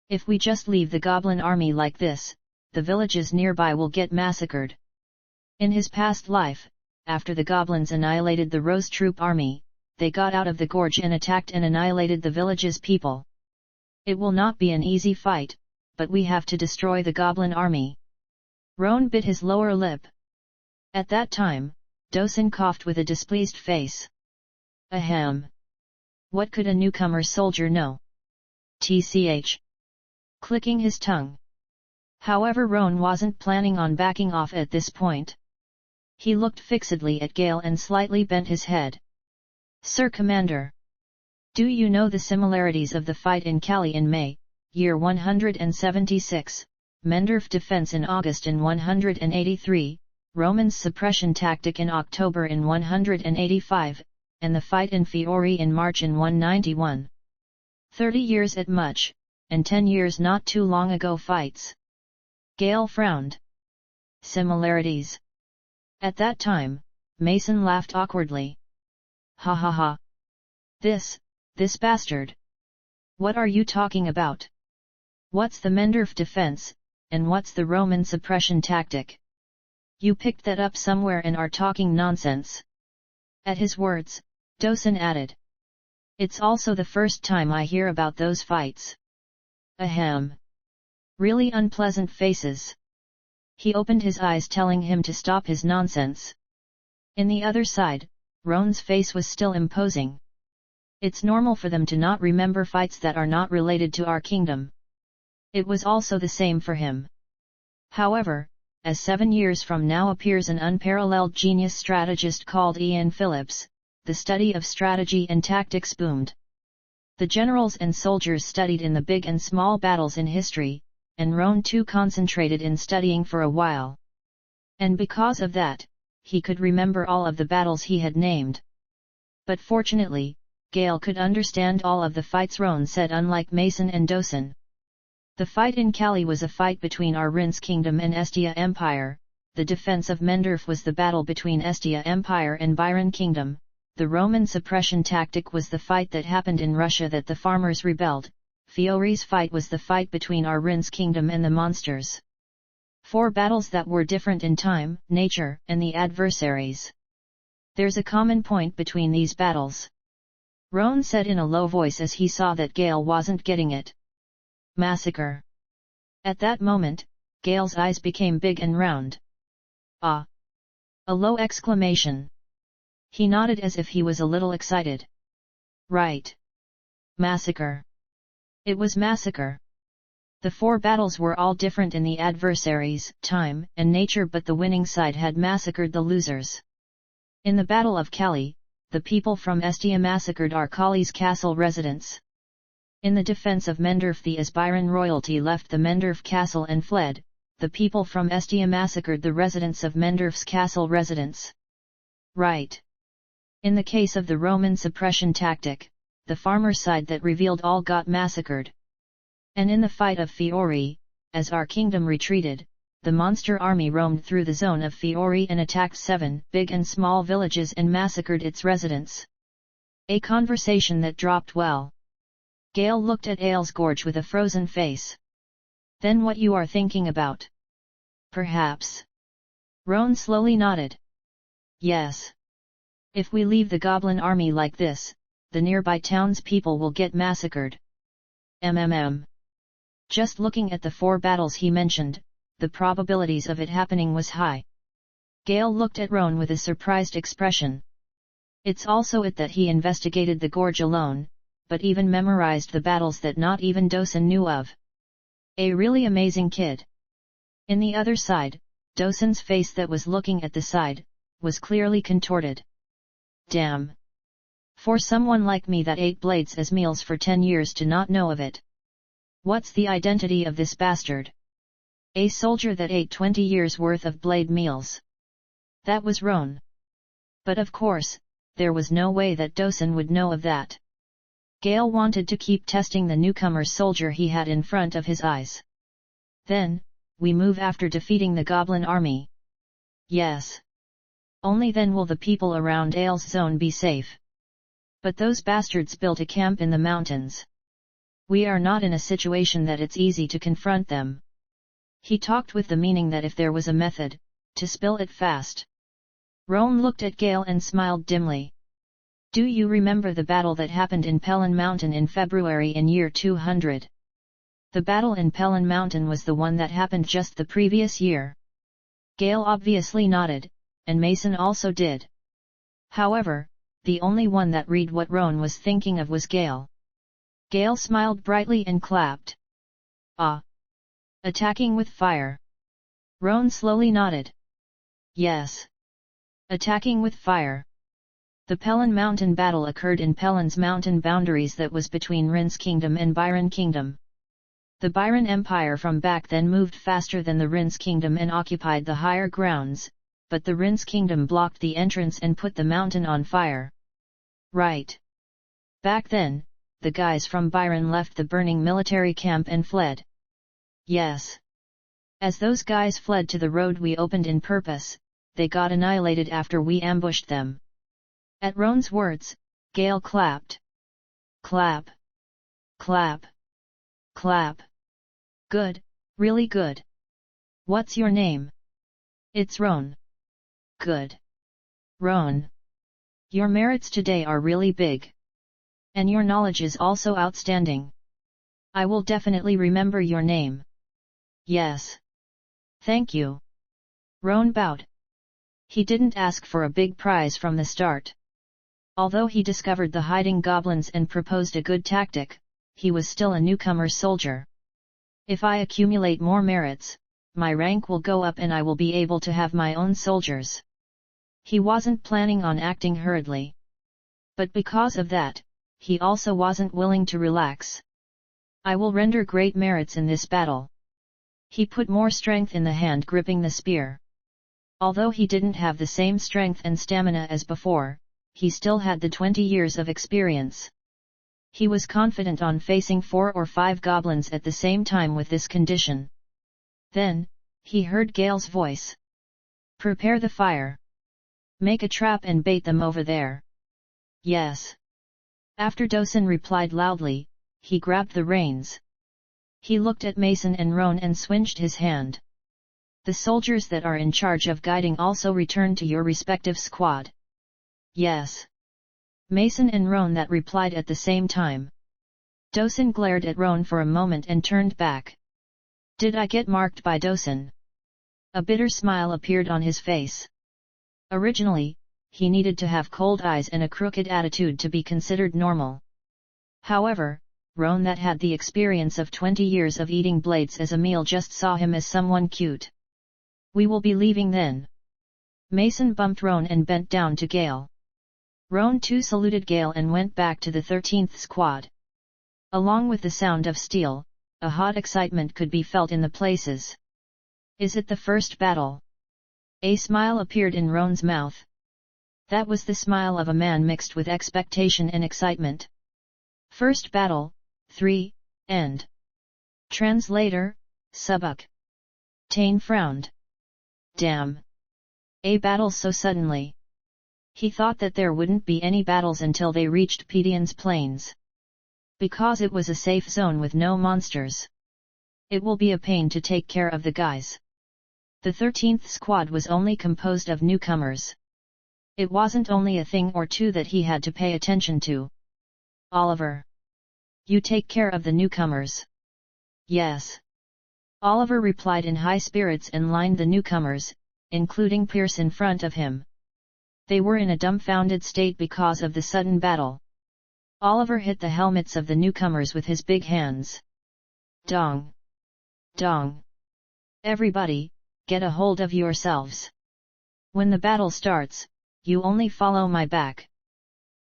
If we just leave the goblin army like this, the villages nearby will get massacred. In his past life, after the goblins annihilated the Rose troop army, they got out of the gorge and attacked and annihilated the village's people. It will not be an easy fight, but we have to destroy the goblin army. Roan bit his lower lip. At that time, Dosen coughed with a displeased face. Ahem. What could a newcomer soldier know? Tch. Clicking his tongue. However, Roan wasn't planning on backing off at this point. He looked fixedly at Gale and slightly bent his head. Sir Commander. Do you know the similarities of the fight in Cali in May, year 176, Mendorf defense in August in 183, Romans' suppression tactic in October in 185, and the fight in Fiori in March in 191? 30 years at much, and 10 years not too long ago fights. Gale frowned. Similarities. At that time, Mason laughed awkwardly. Ha ha ha. This bastard. What are you talking about? What's the Mendorf defense, and what's the Roman suppression tactic? You picked that up somewhere and are talking nonsense. At his words, Dosen added. It's also the first time I hear about those fights. Ahem. Really unpleasant faces. He opened his eyes, telling him to stop his nonsense. In the other side, Roan's face was still imposing. It's normal for them to not remember fights that are not related to our kingdom. It was also the same for him. However, as 7 years from now appears an unparalleled genius strategist called Ian Phillips, the study of strategy and tactics boomed. The generals and soldiers studied in the big and small battles in history, and Roan too concentrated in studying for a while. And because of that, he could remember all of the battles he had named. But fortunately, Gale could understand all of the fights Roan said, unlike Mason and Dosen. The fight in Cali was a fight between Arrin's kingdom and Estia Empire, the defense of Mendorf was the battle between Estia Empire and Byron kingdom, the Roman suppression tactic was the fight that happened in Russia that the farmers rebelled, Fiori's fight was the fight between Arrin's kingdom and the monsters. 4 battles that were different in time, nature, and the adversaries. There's a common point between these battles. Roan said in a low voice as he saw that Gale wasn't getting it. Massacre. At that moment, Gale's eyes became big and round. Ah! A low exclamation. He nodded as if he was a little excited. Right. Massacre. It was massacre. The 4 battles were all different in the adversaries, time, and nature, but the winning side had massacred the losers. In the Battle of Cali, the people from Estia massacred Arkali's castle residents. In the defense of Mendorf, the Asbyran royalty left the Mendorf castle and fled, the people from Estia massacred the residents of Mendorf's castle residents. Right. In the case of the Roman suppression tactic, the farmer side that revealed all got massacred. And in the fight of Fiori, as our kingdom retreated, the monster army roamed through the zone of Fiori and attacked 7 big and small villages and massacred its residents. A conversation that dropped well. Gale looked at Ale's gorge with a frozen face. Then what you are thinking about? Perhaps. Roan slowly nodded. Yes. If we leave the goblin army like this, the nearby townspeople will get massacred. Just looking at the 4 battles he mentioned, the probabilities of it happening was high. Gale looked at Roan with a surprised expression. It's also it that he investigated the gorge alone, but even memorized the battles that not even Dosen knew of. A really amazing kid. In the other side, Dosen's face that was looking at the side, was clearly contorted. Damn. For someone like me that ate blades as meals for 10 years to not know of it. What's the identity of this bastard? A soldier that ate 20 years worth of blade meals. That was Roan. But of course, there was no way that Dosen would know of that. Gale wanted to keep testing the newcomer soldier he had in front of his eyes. Then, we move after defeating the goblin army. Yes. Only then will the people around Ale's zone be safe. But those bastards built a camp in the mountains. We are not in a situation that it's easy to confront them. He talked with the meaning that if there was a method, to spill it fast. Roan looked at Gale and smiled dimly. Do you remember the battle that happened in Pelin Mountain in February in year 200? The battle in Pelin Mountain was the one that happened just the previous year. Gale obviously nodded, and Mason also did. However, the only one that read what Roan was thinking of was Gale. Gale smiled brightly and clapped. Ah! Attacking with fire. Roan slowly nodded. Yes. Attacking with fire. The Pelin Mountain battle occurred in Pelin's mountain boundaries that was between Rin's kingdom and Byron kingdom. The Byron Empire from back then moved faster than the Rin's kingdom and occupied the higher grounds, but the Rin's kingdom blocked the entrance and put the mountain on fire. Right. Back then, the guys from Byron left the burning military camp and fled. Yes. As those guys fled to the road we opened in purpose, they got annihilated after we ambushed them. At Roan's words, Gale clapped. Clap. Clap. Clap. Good, really good. What's your name? It's Roan. Good. Roan. Your merits today are really big. And your knowledge is also outstanding. I will definitely remember your name. Yes. Thank you. Roan bowed. He didn't ask for a big prize from the start. Although he discovered the hiding goblins and proposed a good tactic, he was still a newcomer soldier. If I accumulate more merits, my rank will go up and I will be able to have my own soldiers. He wasn't planning on acting hurriedly. But because of that, he also wasn't willing to relax. I will render great merits in this battle. He put more strength in the hand gripping the spear. Although he didn't have the same strength and stamina as before, he still had the 20 years of experience. He was confident on facing 4 or 5 goblins at the same time with this condition. Then, he heard Gale's voice. Prepare the fire. Make a trap and bait them over there. Yes. After Dosen replied loudly, he grabbed the reins. He looked at Mason and Roan and swinged his hand. The soldiers that are in charge of guiding also return to your respective squad. Yes. Mason and Roan that replied at the same time. Dosen glared at Roan for a moment and turned back. Did I get marked by Dosen? A bitter smile appeared on his face. Originally, he needed to have cold eyes and a crooked attitude to be considered normal. However, Roan that had the experience of 20 years of eating blades as a meal just saw him as someone cute. We will be leaving then. Mason bumped Roan and bent down to Gale. Roan too saluted Gale and went back to the 13th squad. Along with the sound of steel, a hot excitement could be felt in the places. Is it the first battle? A smile appeared in Roan's mouth. That was the smile of a man mixed with expectation and excitement. First battle, 3, end. Translator, Subbuck. Tane frowned. Damn. A battle so suddenly. He thought that there wouldn't be any battles until they reached Pedion's plains. Because it was a safe zone with no monsters. It will be a pain to take care of the guys. The 13th squad was only composed of newcomers. It wasn't only a thing or two that he had to pay attention to. Oliver. You take care of the newcomers. Yes. Oliver replied in high spirits and lined the newcomers, including Pierce in front of him. They were in a dumbfounded state because of the sudden battle. Oliver hit the helmets of the newcomers with his big hands. Dong! Dong! Everybody, get a hold of yourselves. When the battle starts, you only follow my back.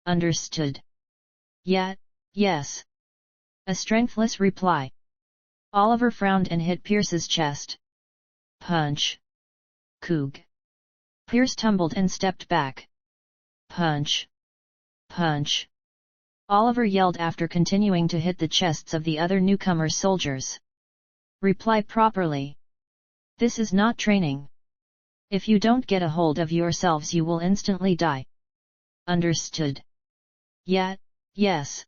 Understood? Yeah, yes. A strengthless reply. Oliver frowned and hit Pierce's chest. Punch. Coog. Pierce tumbled and stepped back. Punch. Punch. Oliver yelled after continuing to hit the chests of the other newcomer soldiers. Reply properly. This is not training. If you don't get a hold of yourselves you will instantly die. Understood? Yeah, yes.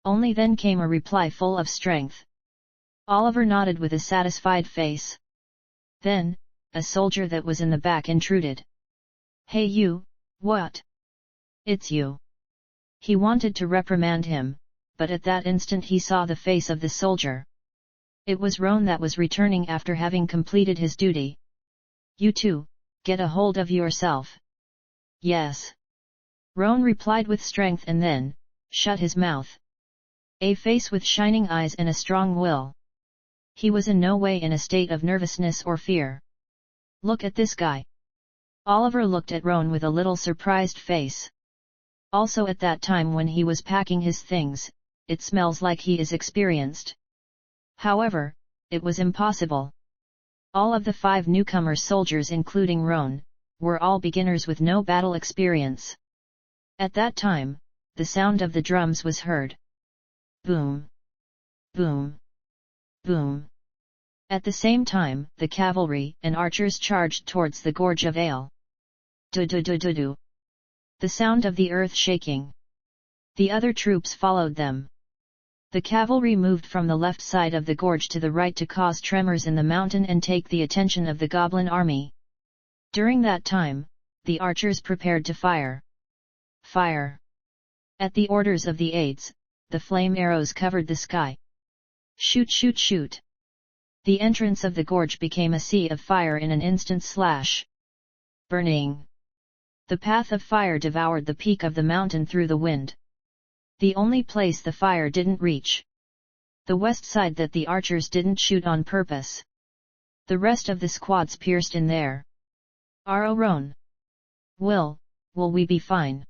Only then came a reply full of strength. Oliver nodded with a satisfied face. Then, a soldier that was in the back intruded. Hey you, what? It's you. He wanted to reprimand him, but at that instant he saw the face of the soldier. It was Roan that was returning after having completed his duty. You too, get a hold of yourself. Yes. Roan replied with strength and then, shut his mouth. A face with shining eyes and a strong will. He was in no way in a state of nervousness or fear. Look at this guy. Oliver looked at Roan with a little surprised face. Also at that time when he was packing his things, it smells like he is experienced. However, it was impossible. All of the 5 newcomer soldiers including Roan, were all beginners with no battle experience. At that time, the sound of the drums was heard. Boom! Boom! Boom! At the same time, the cavalry and archers charged towards the gorge of Ale. Do-do-do-do-do. The sound of the earth shaking. The other troops followed them. The cavalry moved from the left side of the gorge to the right to cause tremors in the mountain and take the attention of the goblin army. During that time, the archers prepared to fire. Fire! At the orders of the aides, the flame arrows covered the sky. Shoot, shoot, shoot! The entrance of the gorge became a sea of fire in an instant. Slash! Burning! The path of fire devoured the peak of the mountain through the wind. The only place the fire didn't reach. The west side that the archers didn't shoot on purpose. The rest of the squads pierced in there. Roan. Will we be fine?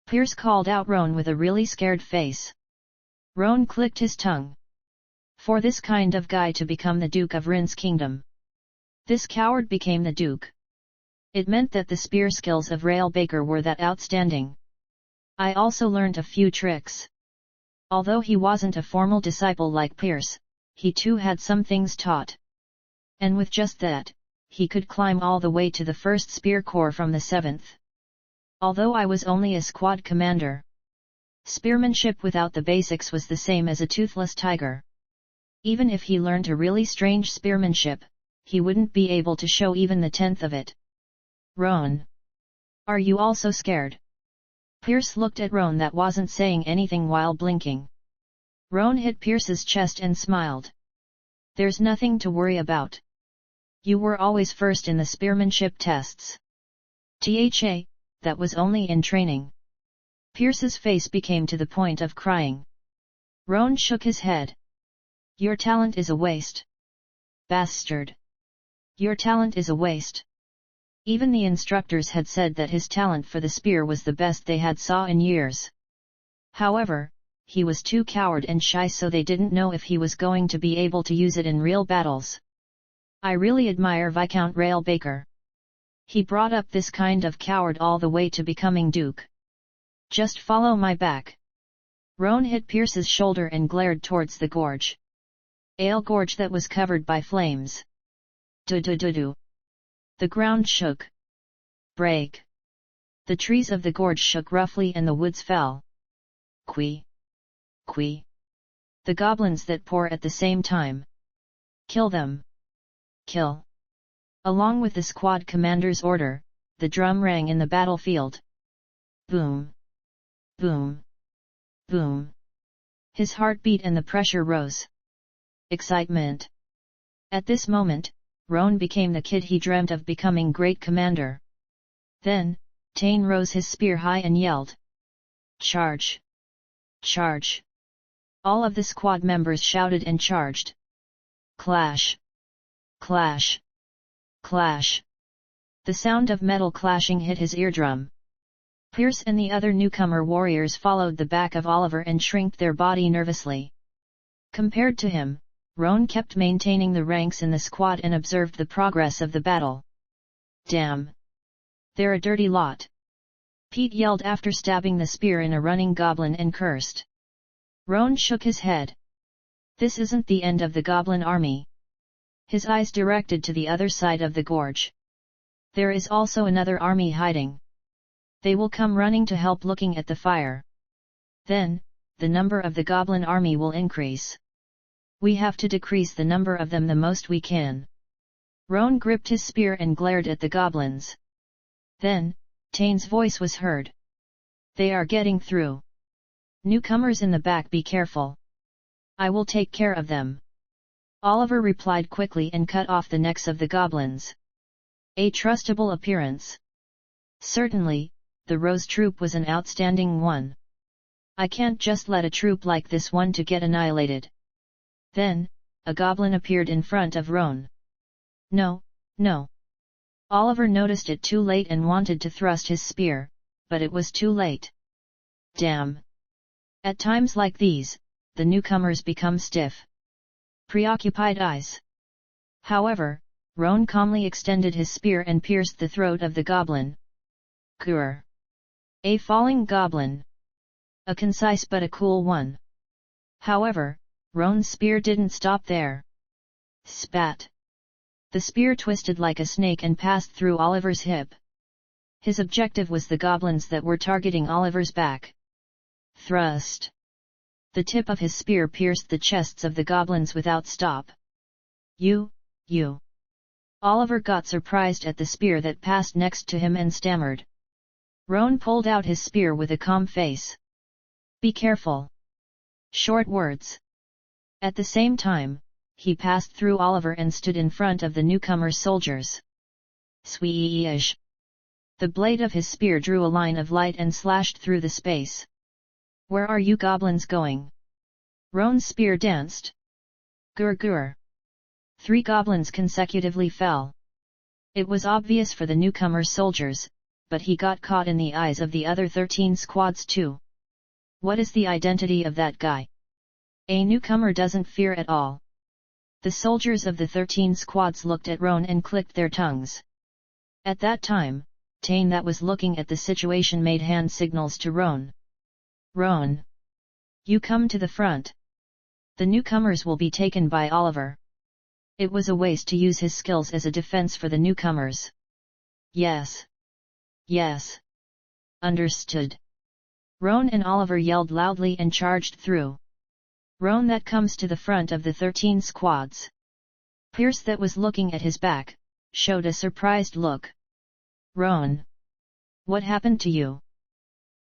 Pierce called out Roan with a really scared face. Roan clicked his tongue. For this kind of guy to become the Duke of Rin's kingdom. This coward became the Duke. It meant that the spear skills of Rail Baker were that outstanding. I also learned a few tricks. Although he wasn't a formal disciple like Pierce, he too had some things taught. And with just that, he could climb all the way to the 1st Spear Corps from the 7th. Although I was only a squad commander. Spearmanship without the basics was the same as a toothless tiger. Even if he learned a really strange spearmanship, he wouldn't be able to show even the 10th of it. Roan. Are you also scared? Pierce looked at Roan that wasn't saying anything while blinking. Roan hit Pierce's chest and smiled. There's nothing to worry about. You were always first in the spearmanship tests. That was only in training. Pierce's face became to the point of crying. Roan shook his head. Your talent is a waste. Bastard. Your talent is a waste. Even the instructors had said that his talent for the spear was the best they had saw in years. However, he was too coward and shy, so they didn't know if he was going to be able to use it in real battles. I really admire Viscount Rail Baker. He brought up this kind of coward all the way to becoming Duke. Just follow my back. Roan hit Pierce's shoulder and glared towards the gorge. A gorge that was covered by flames. Do-do-do-do. The ground shook. Break. The trees of the gorge shook roughly and the woods fell. Qui. Qui. The goblins that pour at the same time. Kill them. Kill. Along with the squad commander's order, the drum rang in the battlefield. Boom. Boom. Boom. His heart beat and the pressure rose. Excitement. At this moment, Roan became the kid he dreamt of becoming great commander. Then, Tain rose his spear high and yelled. Charge! Charge! All of the squad members shouted and charged. Clash! Clash! Clash! The sound of metal clashing hit his eardrum. Pierce and the other newcomer warriors followed the back of Oliver and shrinked their body nervously. Compared to him, Roan kept maintaining the ranks in the squad and observed the progress of the battle. Damn! They're a dirty lot! Pete yelled after stabbing the spear in a running goblin and cursed. Roan shook his head. This isn't the end of the goblin army. His eyes directed to the other side of the gorge. There is also another army hiding. They will come running to help looking at the fire. Then, the number of the goblin army will increase. We have to decrease the number of them the most we can. Roan gripped his spear and glared at the goblins. Then, Tain's voice was heard. They are getting through. Newcomers in the back, be careful. I will take care of them. Oliver replied quickly and cut off the necks of the goblins. A trustable appearance. Certainly, the Rose troop was an outstanding one. I can't just let a troop like this one to get annihilated. Then, a goblin appeared in front of Roan. No, no. Oliver noticed it too late and wanted to thrust his spear, but it was too late. Damn! At times like these, the newcomers become stiff. Preoccupied eyes. However, Roan calmly extended his spear and pierced the throat of the goblin. Grr! A falling goblin. A concise but a cool one. However, Roan's spear didn't stop there. Spat! The spear twisted like a snake and passed through Oliver's hip. His objective was the goblins that were targeting Oliver's back. Thrust! The tip of his spear pierced the chests of the goblins without stop. You! Oliver got surprised at the spear that passed next to him and stammered. Roan pulled out his spear with a calm face. Be careful! Short words. At the same time, he passed through Oliver and stood in front of the newcomer soldiers. Sweesh! The blade of his spear drew a line of light and slashed through the space. Where are you goblins going? Roan's spear danced. Gur. 3 goblins consecutively fell. It was obvious for the newcomer soldiers, but he got caught in the eyes of the other 13 squads too. What is the identity of that guy? A newcomer doesn't fear at all. The soldiers of the 13 squads looked at Roan and clicked their tongues. At that time, Tain that was looking at the situation made hand signals to Roan. Roan! You come to the front. The newcomers will be taken by Oliver. It was a waste to use his skills as a defense for the newcomers. Yes. Yes. Understood. Roan and Oliver yelled loudly and charged through. Roan that comes to the front of the 13 squads. Pierce that was looking at his back, showed a surprised look. Roan! What happened to you?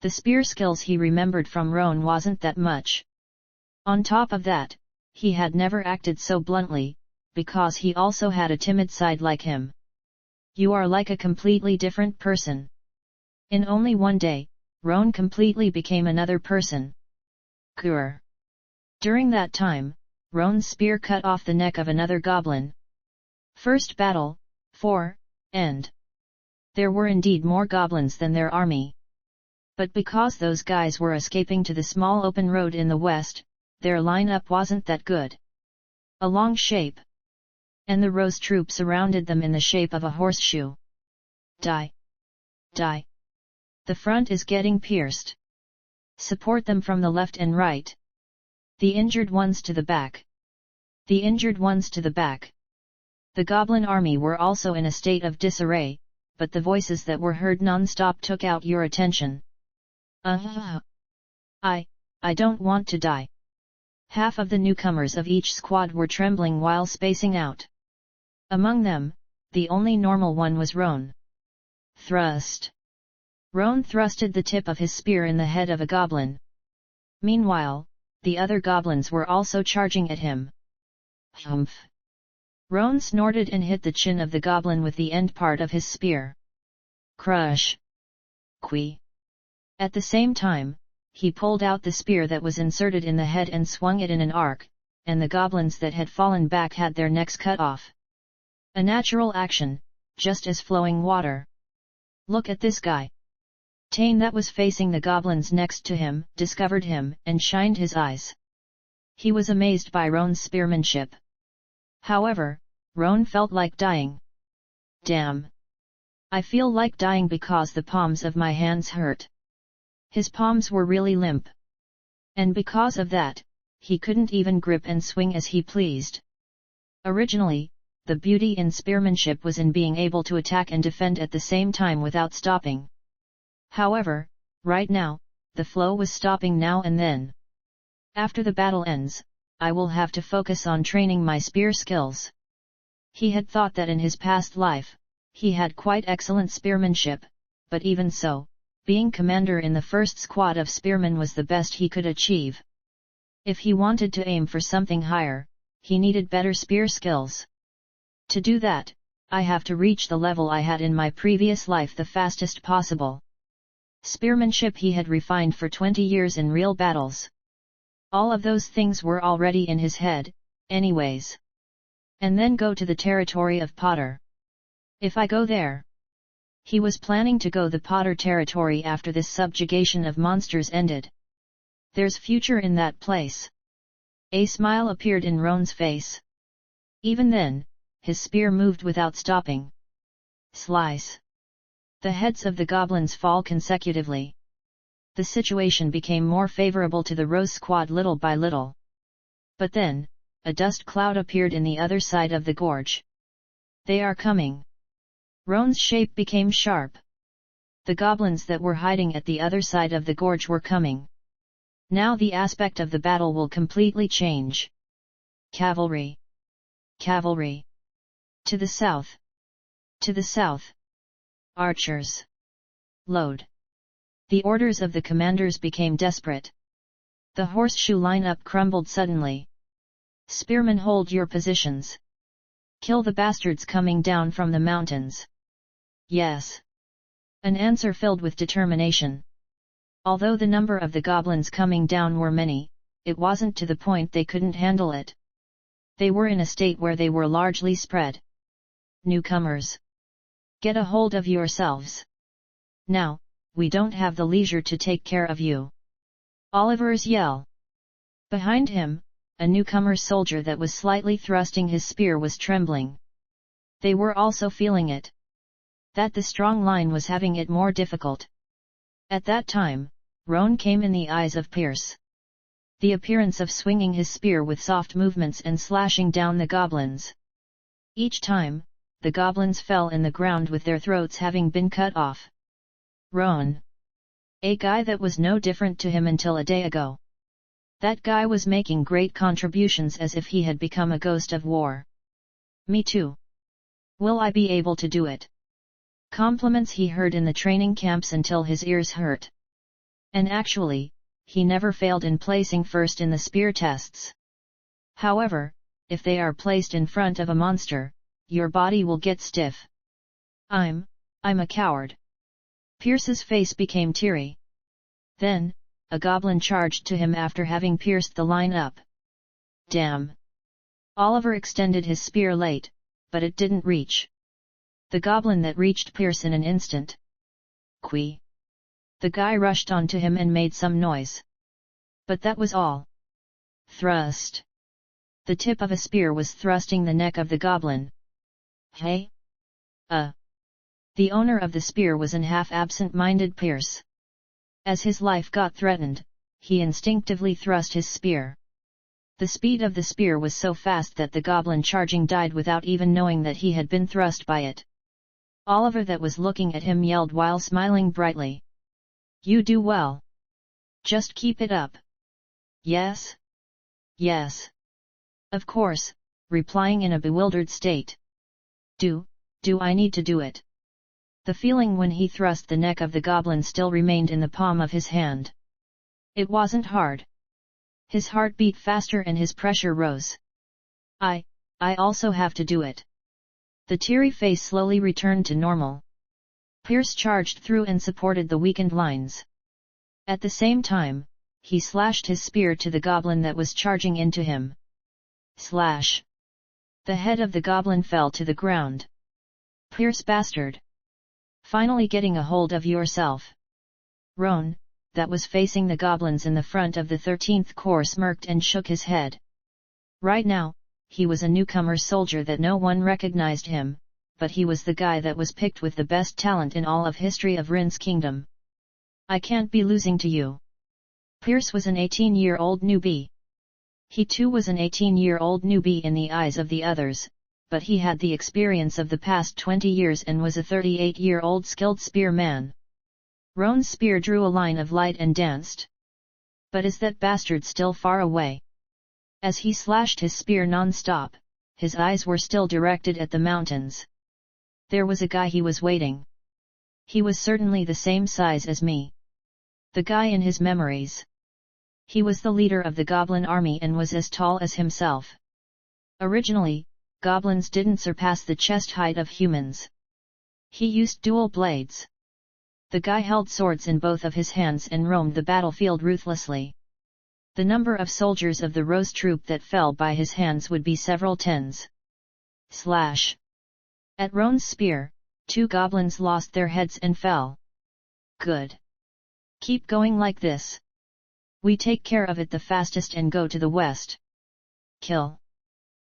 The spear skills he remembered from Roan wasn't that much. On top of that, he had never acted so bluntly, because he also had a timid side like him. You are like a completely different person. In only one day, Roan completely became another person. Grr! During that time, Roan's spear cut off the neck of another goblin. First battle, 4, end. There were indeed more goblins than their army. But because those guys were escaping to the small open road in the west, their lineup wasn't that good. A long shape. And the Rose troop surrounded them in the shape of a horseshoe. Die! Die! The front is getting pierced. Support them from the left and right. The injured ones to the back. the injured ones to the back. The goblin army were also in a state of disarray, but the voices that were heard non-stop took out your attention. I don't want to die. Half of the newcomers of each squad were trembling while spacing out. Among them, the only normal one was Roan. Thrust. Roan thrusted the tip of his spear in the head of a goblin. Meanwhile, the other goblins were also charging at him. Humph! Roan snorted and hit the chin of the goblin with the end part of his spear. Crush! Qui! At the same time, he pulled out the spear that was inserted in the head and swung it in an arc, and the goblins that had fallen back had their necks cut off. A natural action, just as flowing water. Look at this guy. Tane, that was facing the goblins next to him, discovered him, and shined his eyes. He was amazed by Roan's spearmanship. However, Roan felt like dying. Damn! I feel like dying because the palms of my hands hurt. His palms were really limp. And because of that, he couldn't even grip and swing as he pleased. Originally, the beauty in spearmanship was in being able to attack and defend at the same time without stopping. However, right now, the flow was stopping now and then. After the battle ends, I will have to focus on training my spear skills. He had thought that in his past life, he had quite excellent spearmanship, but even so, being commander in the first squad of spearmen was the best he could achieve. If he wanted to aim for something higher, he needed better spear skills. To do that, I have to reach the level I had in my previous life the fastest possible. Spearmanship he had refined for 20 years in real battles. All of those things were already in his head, anyways. And then go to the territory of Potter. If I go there. He was planning to go the Potter territory after this subjugation of monsters ended. There's future in that place. A smile appeared in Roan's face. Even then, his spear moved without stopping. Slice. The heads of the goblins fall consecutively. The situation became more favorable to the Rose Squad little by little. But then, a dust cloud appeared in the other side of the gorge. They are coming. Roan's shape became sharp. The goblins that were hiding at the other side of the gorge were coming. Now the aspect of the battle will completely change. Cavalry. Cavalry. To the south. To the south. Archers. Load. The orders of the commanders became desperate. The horseshoe lineup crumbled suddenly. Spearmen, hold your positions. Kill the bastards coming down from the mountains. Yes. An answer filled with determination. Although the number of the goblins coming down were many, it wasn't to the point they couldn't handle it. They were in a state where they were largely spread. Newcomers. Get a hold of yourselves. Now, we don't have the leisure to take care of you. Oliver's yell. Behind him, a newcomer soldier that was slightly thrusting his spear was trembling. They were also feeling it. That the strong line was having it more difficult. At that time, Roan came in the eyes of Pierce. The appearance of swinging his spear with soft movements and slashing down the goblins. Each time, the goblins fell in the ground with their throats having been cut off. Roan. A guy that was no different to him until a day ago. That guy was making great contributions as if he had become a ghost of war. Me too. Will I be able to do it? Compliments he heard in the training camps until his ears hurt. And actually, he never failed in placing first in the spear tests. However, if they are placed in front of a monster, your body will get stiff. I'm a coward. Pierce's face became teary. Then, a goblin charged to him after having pierced the line up. Damn! Oliver extended his spear late, but it didn't reach. The goblin that reached Pierce in an instant. Qui. The guy rushed onto him and made some noise. But that was all. Thrust. The tip of a spear was thrusting the neck of the goblin. Hey? The owner of the spear was an half absent-minded Pierce. As his life got threatened, he instinctively thrust his spear. The speed of the spear was so fast that the goblin charging died without even knowing that he had been thrust by it. Oliver that was looking at him yelled while smiling brightly. "You do well. Just keep it up." "Yes? Yes. Of course," replying in a bewildered state. Do I need to do it?" The feeling when he thrust the neck of the goblin still remained in the palm of his hand. It wasn't hard. His heart beat faster and his pressure rose. I also have to do it." The teary face slowly returned to normal. Pierce charged through and supported the weakened lines. At the same time, he slashed his spear to the goblin that was charging into him. Slash! The head of the goblin fell to the ground. "Pierce bastard! Finally getting a hold of yourself." Roan, that was facing the goblins in the front of the 13th Corps, smirked and shook his head. Right now, he was a newcomer soldier that no one recognized him, but he was the guy that was picked with the best talent in all of history of Rin's kingdom. "I can't be losing to you." Pierce was an 18-year-old newbie. He too was an 18-year-old newbie in the eyes of the others, but he had the experience of the past 20 years and was a 38-year-old skilled spearman. Roan's spear drew a line of light and danced. But is that bastard still far away? As he slashed his spear non-stop, his eyes were still directed at the mountains. There was a guy he was waiting. He was certainly the same size as me. The guy in his memories. He was the leader of the goblin army and was as tall as himself. Originally, goblins didn't surpass the chest height of humans. He used dual blades. The guy held swords in both of his hands and roamed the battlefield ruthlessly. The number of soldiers of the Rose troop that fell by his hands would be several tens. Slash! At Roan's spear, 2 goblins lost their heads and fell. Good. Keep going like this. We take care of it the fastest and go to the west. Kill!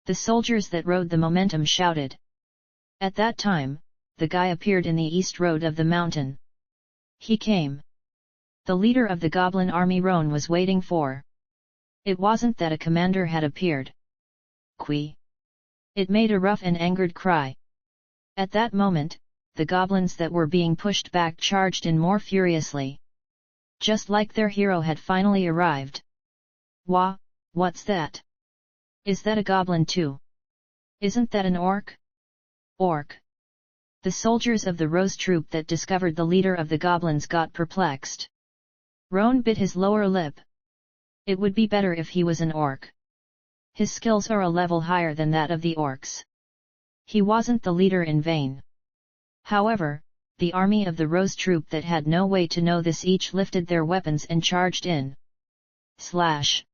The soldiers that rode the momentum shouted. At that time, the guy appeared in the east road of the mountain. He came. The leader of the goblin army Roan was waiting for. It wasn't that a commander had appeared. Quee! It made a rough and angered cry. At that moment, the goblins that were being pushed back charged in more furiously. Just like their hero had finally arrived. Wah, what's that? Is that a goblin too? Isn't that an orc? Orc! The soldiers of the Rose troop that discovered the leader of the goblins got perplexed. Roan bit his lower lip. It would be better if he was an orc. His skills are a level higher than that of the orcs. He wasn't the leader in vain. However, the army of the Rose troop that had no way to know this each lifted their weapons and charged in. Slash!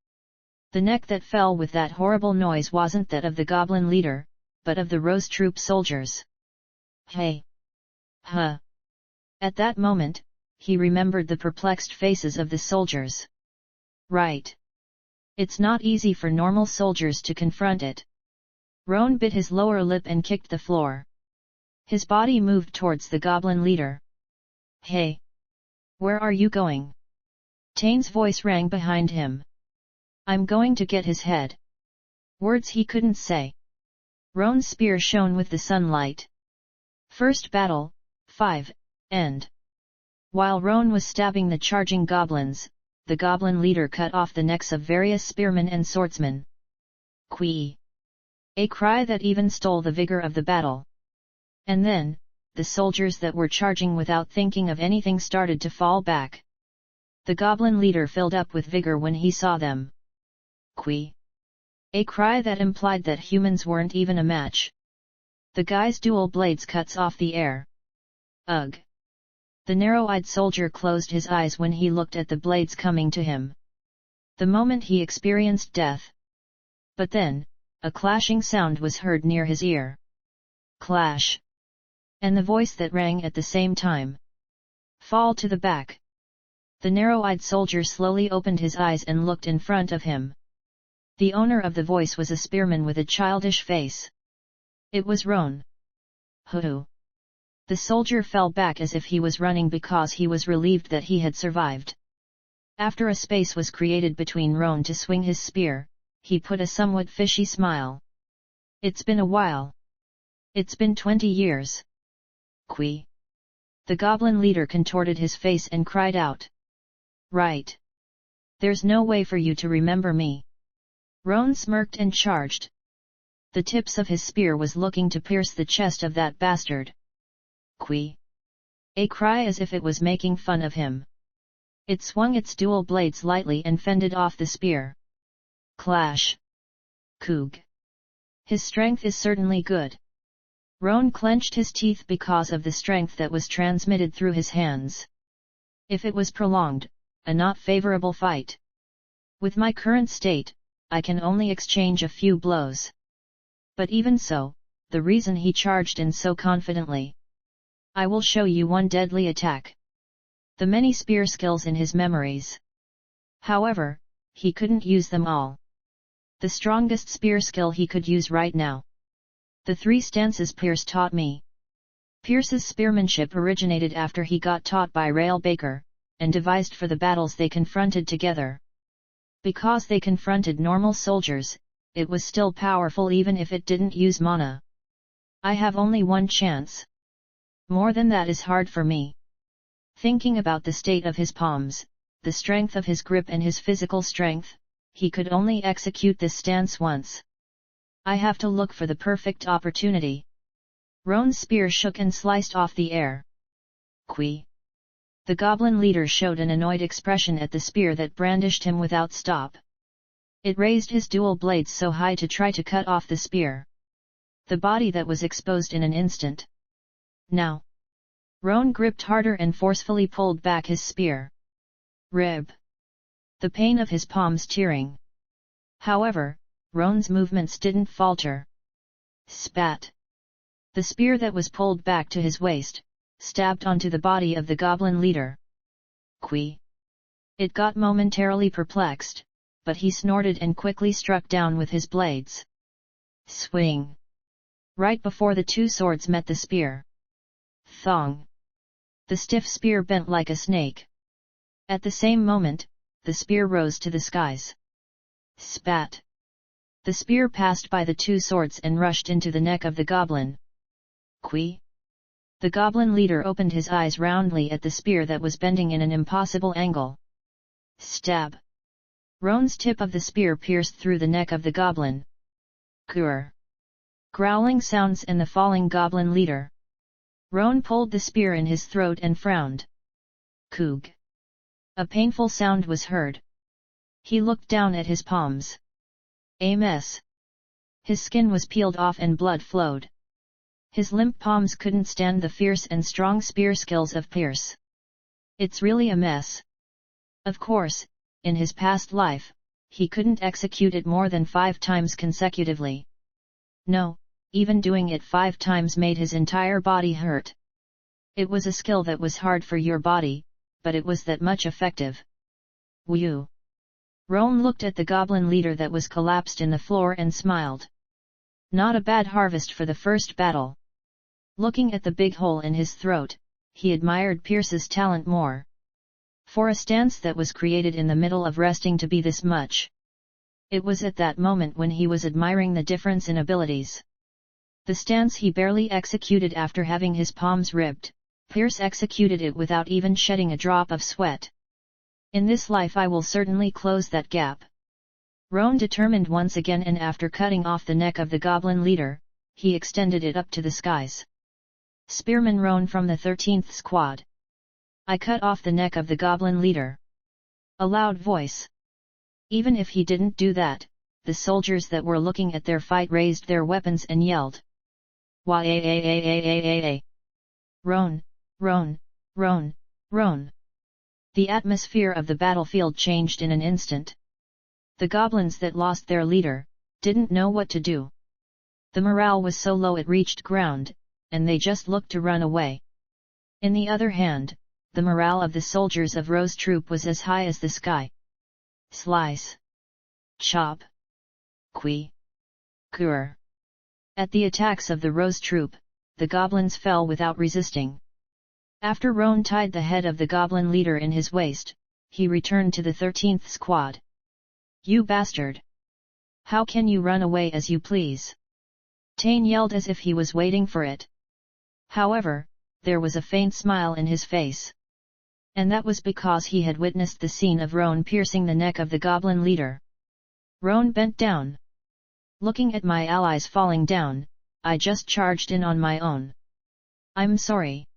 The neck that fell with that horrible noise wasn't that of the goblin leader, but of the Rose troop soldiers. Hey! Huh! At that moment, he remembered the perplexed faces of the soldiers. Right. It's not easy for normal soldiers to confront it. Roan bit his lower lip and kicked the floor. His body moved towards the goblin leader. Hey! Where are you going? Tane's voice rang behind him. I'm going to get his head. Words he couldn't say. Roan's spear shone with the sunlight. First battle, 5, end. While Roan was stabbing the charging goblins, the goblin leader cut off the necks of various spearmen and swordsmen. Quee! A cry that even stole the vigor of the battle. And then, the soldiers that were charging without thinking of anything started to fall back. The goblin leader filled up with vigor when he saw them. Quee! A cry that implied that humans weren't even a match. The guy's dual blades cuts off the air. Ugh! The narrow-eyed soldier closed his eyes when he looked at the blades coming to him. The moment he experienced death. But then, a clashing sound was heard near his ear. Clash! And the voice that rang at the same time. Fall to the back! The narrow-eyed soldier slowly opened his eyes and looked in front of him. The owner of the voice was a spearman with a childish face. It was Roan. Hoo! The soldier fell back as if he was running because he was relieved that he had survived. After a space was created between Roan to swing his spear, he put a somewhat fishy smile. It's been a while. It's been 20 years. Qui. The goblin leader contorted his face and cried out. Right. There's no way for you to remember me. Roan smirked and charged. The tips of his spear was looking to pierce the chest of that bastard. Qui. A cry as if it was making fun of him. It swung its dual blades lightly and fended off the spear. Clash. Coog. His strength is certainly good. Roan clenched his teeth because of the strength that was transmitted through his hands. If it was prolonged, a not favorable fight. With my current state, I can only exchange a few blows. But even so, the reason he charged in so confidently. I will show you one deadly attack. The many spear skills in his memories. However, he couldn't use them all. The strongest spear skill he could use right now. The 3 stances Pierce taught me. Pierce's spearmanship originated after he got taught by Rail Baker, and devised for the battles they confronted together. Because they confronted normal soldiers, it was still powerful even if it didn't use mana. I have only one chance. More than that is hard for me. Thinking about the state of his palms, the strength of his grip and his physical strength, he could only execute this stance once. I have to look for the perfect opportunity. Roan's spear shook and sliced off the air. Qui. The goblin leader showed an annoyed expression at the spear that brandished him without stop. It raised his dual blades so high to try to cut off the spear. The body that was exposed in an instant. Now. Roan gripped harder and forcefully pulled back his spear. Rib. The pain of his palms tearing. However, Roan's movements didn't falter. Spat. The spear that was pulled back to his waist, stabbed onto the body of the goblin leader. Qui. It got momentarily perplexed, but he snorted and quickly struck down with his blades. Swing. Right before the 2 swords met the spear. Thong. The stiff spear bent like a snake. At the same moment, the spear rose to the skies. Spat. The spear passed by the 2 swords and rushed into the neck of the goblin. Qui. The goblin leader opened his eyes roundly at the spear that was bending in an impossible angle. Stab. Roan's tip of the spear pierced through the neck of the goblin. Grr. Growling sounds and the falling goblin leader. Roan pulled the spear in his throat and frowned. Coog. A painful sound was heard. He looked down at his palms. A mess. His skin was peeled off and blood flowed. His limp palms couldn't stand the fierce and strong spear skills of Pierce. It's really a mess. Of course, in his past life, he couldn't execute it more than 5 times consecutively. No, even doing it 5 times made his entire body hurt. It was a skill that was hard for your body, but it was that much effective. Whew. Roan looked at the goblin leader that was collapsed in the floor and smiled. Not a bad harvest for the first battle. Looking at the big hole in his throat, he admired Pierce's talent more. For a stance that was created in the middle of resting to be this much. It was at that moment when he was admiring the difference in abilities. The stance he barely executed after having his palms ripped, Pierce executed it without even shedding a drop of sweat. In this life I will certainly close that gap. Roan determined once again, and after cutting off the neck of the goblin leader, he extended it up to the skies. Spearman Roan from the 13th Squad. I cut off the neck of the goblin leader. A loud voice. Even if he didn't do that, the soldiers that were looking at their fight raised their weapons and yelled. Wah-a-a-a-a-a-a-a. Roan, Roan, Roan, Roan. The atmosphere of the battlefield changed in an instant. The goblins that lost their leader didn't know what to do. The morale was so low it reached ground, and they just looked to run away. In the other hand, the morale of the soldiers of Roe's troop was as high as the sky. Slice. Chop. Qui. Grr. At the attacks of the Roe's troop, the goblins fell without resisting. After Roan tied the head of the goblin leader in his waist, he returned to the 13th Squad. You bastard! How can you run away as you please? Tain yelled as if he was waiting for it. However, there was a faint smile in his face. And that was because he had witnessed the scene of Roan piercing the neck of the goblin leader. Roan bent down. Looking at my allies falling down, I just charged in on my own. I'm sorry.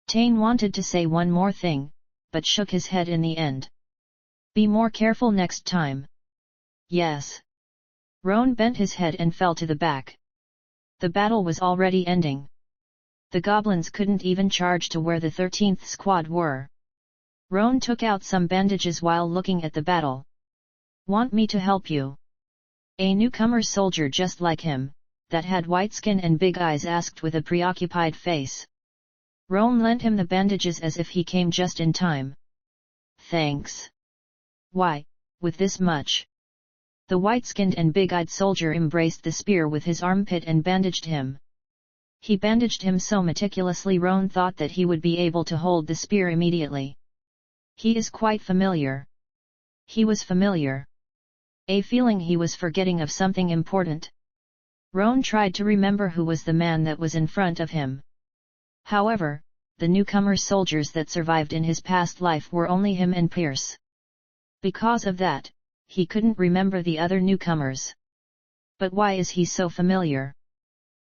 Tain wanted to say one more thing, but shook his head in the end. Be more careful next time. Yes. Roan bent his head and fell to the back. The battle was already ending. The goblins couldn't even charge to where the 13th squad were. Roan took out some bandages while looking at the battle. Want me to help you? A newcomer soldier just like him, that had white skin and big eyes, asked with a preoccupied face. Roan lent him the bandages as if he came just in time. Thanks. Why, with this much? The white-skinned and big-eyed soldier embraced the spear with his armpit and bandaged him. He bandaged him so meticulously Roan thought that he would be able to hold the spear immediately. He is quite familiar. He was familiar. A feeling he was forgetting of something important. Roan tried to remember who was the man that was in front of him. However, the newcomer soldiers that survived in his past life were only him and Pierce. Because of that, he couldn't remember the other newcomers. But why is he so familiar?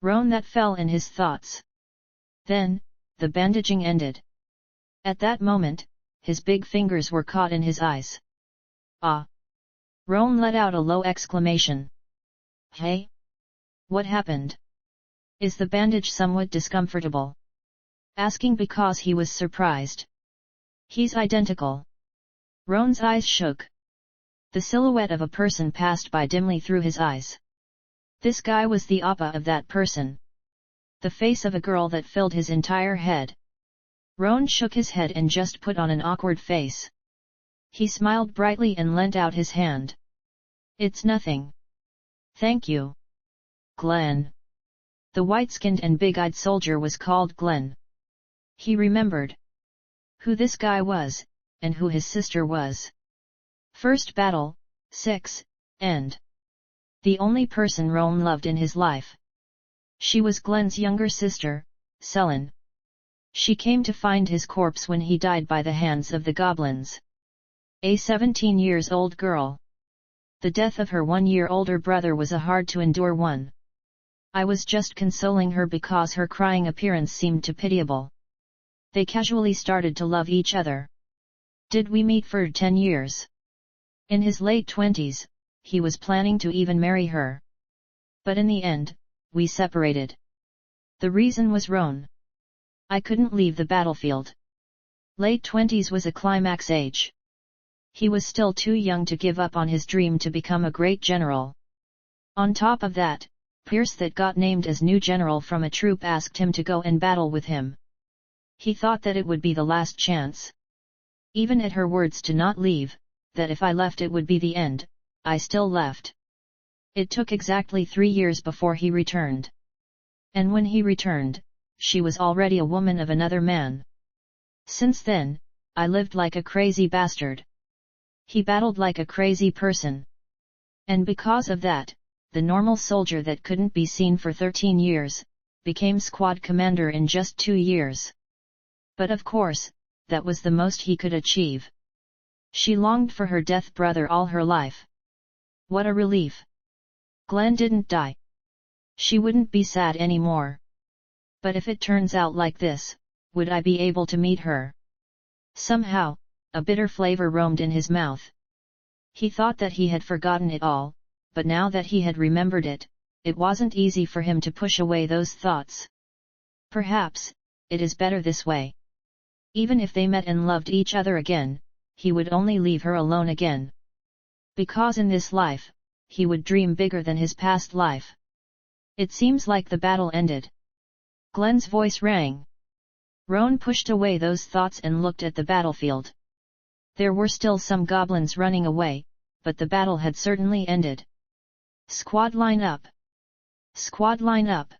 Roan that fell in his thoughts. Then, the bandaging ended. At that moment, his big fingers were caught in his eyes. Ah! Roan let out a low exclamation. Hey? What happened? Is the bandage somewhat discomfortable? Asking because he was surprised. He's identical. Roan's eyes shook. The silhouette of a person passed by dimly through his eyes. This guy was the oppa of that person. The face of a girl that filled his entire head. Roan shook his head and just put on an awkward face. He smiled brightly and lent out his hand. It's nothing. Thank you. Glenn. The white-skinned and big-eyed soldier was called Glenn. He remembered who this guy was, and who his sister was. First battle, 6, end. The only person Roan loved in his life. She was Glenn's younger sister, Selin. She came to find his corpse when he died by the hands of the goblins. A 17-year-old girl. The death of her 1-year-older brother was a hard-to-endure one. I was just consoling her because her crying appearance seemed too pitiable. They casually started to love each other. Did we meet for 10 years? In his late 20s, he was planning to even marry her. But in the end, we separated. The reason was Roan. I couldn't leave the battlefield. Late 20s was a climax age. He was still too young to give up on his dream to become a great general. On top of that, Pierce that got named as new general from a troop asked him to go and battle with him. He thought that it would be the last chance. Even at her words to not leave, that if I left it would be the end, I still left. It took exactly 3 years before he returned. And when he returned, she was already a woman of another man. Since then, I lived like a crazy bastard. He battled like a crazy person. And because of that, the normal soldier that couldn't be seen for 13 years, became squad commander in just 2 years. But of course, that was the most he could achieve. She longed for her death brother all her life. What a relief! Glenn didn't die. She wouldn't be sad anymore. But if it turns out like this, would I be able to meet her? Somehow, a bitter flavor roamed in his mouth. He thought that he had forgotten it all, but now that he had remembered it, it wasn't easy for him to push away those thoughts. Perhaps, it is better this way. Even if they met and loved each other again, he would only leave her alone again. Because in this life, he would dream bigger than his past life. It seems like the battle ended. Glenn's voice rang. Roan pushed away those thoughts and looked at the battlefield. There were still some goblins running away, but the battle had certainly ended. Squad line up! Squad line up!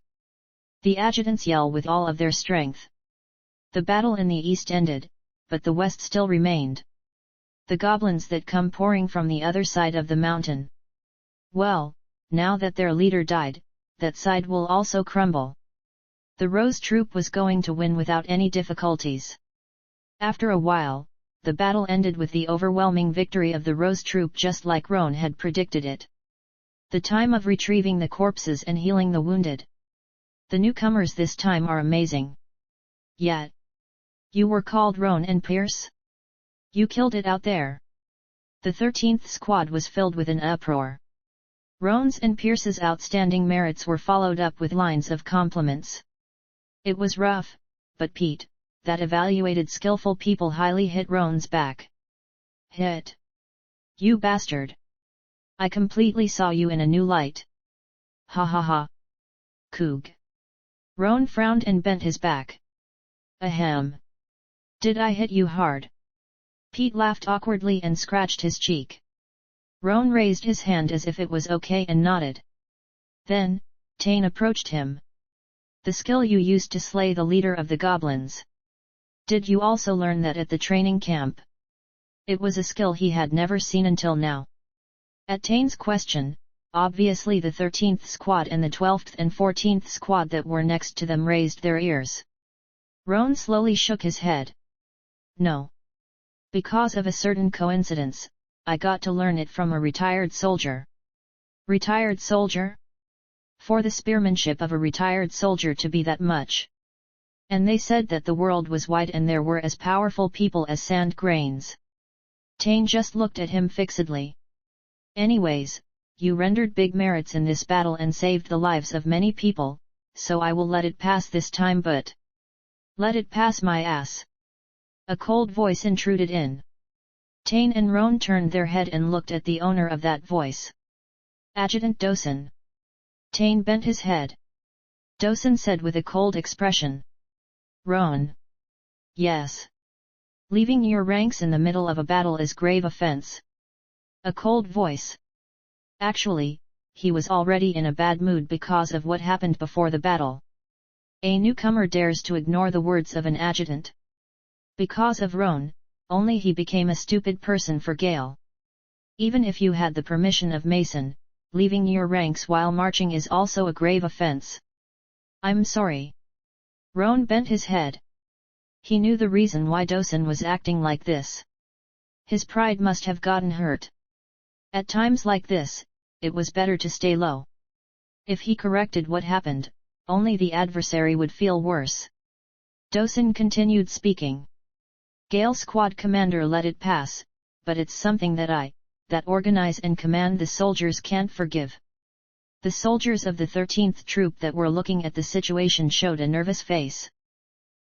The adjutants yell with all of their strength. The battle in the east ended, but the west still remained. The goblins that come pouring from the other side of the mountain. Well, now that their leader died, that side will also crumble. The Rose troop was going to win without any difficulties. After a while, the battle ended with the overwhelming victory of the Rose troop, just like Roan had predicted it. The time of retrieving the corpses and healing the wounded. The newcomers this time are amazing. Yet, you were called Roan and Pierce? You killed it out there. The 13th squad was filled with an uproar. Roan's and Pierce's outstanding merits were followed up with lines of compliments. It was rough, but Pete, that evaluated skillful people, highly hit Roan's back. Hit? You bastard! I completely saw you in a new light. Ha ha ha. Coog. Roan frowned and bent his back. Ahem. Did I hit you hard? Pete laughed awkwardly and scratched his cheek. Roan raised his hand as if it was okay and nodded. Then, Tane approached him. The skill you used to slay the leader of the goblins. Did you also learn that at the training camp? It was a skill he had never seen until now. At Tane's question, obviously the 13th squad and the 12th and 14th squad that were next to them raised their ears. Roan slowly shook his head. No. Because of a certain coincidence, I got to learn it from a retired soldier. Retired soldier? For the spearmanship of a retired soldier to be that much. And they said that the world was wide and there were as powerful people as sand grains. Tane just looked at him fixedly. Anyways, you rendered big merits in this battle and saved the lives of many people, so I will let it pass this time, but... Let it pass my ass. A cold voice intruded in. Tane and Roan turned their head and looked at the owner of that voice. Adjutant Dosen. Tane bent his head. Dosen said with a cold expression. Roan. Yes. Leaving your ranks in the middle of a battle is grave offense. A cold voice. Actually, he was already in a bad mood because of what happened before the battle. A newcomer dares to ignore the words of an adjutant. Because of Roan, only he became a stupid person for Gale. Even if you had the permission of Mason, leaving your ranks while marching is also a grave offense. I'm sorry. Roan bent his head. He knew the reason why Dosen was acting like this. His pride must have gotten hurt. At times like this, it was better to stay low. If he corrected what happened, only the adversary would feel worse. Dosen continued speaking. Gale squad commander let it pass, but it's something that organize and command the soldiers can't forgive. The soldiers of the 13th troop that were looking at the situation showed a nervous face.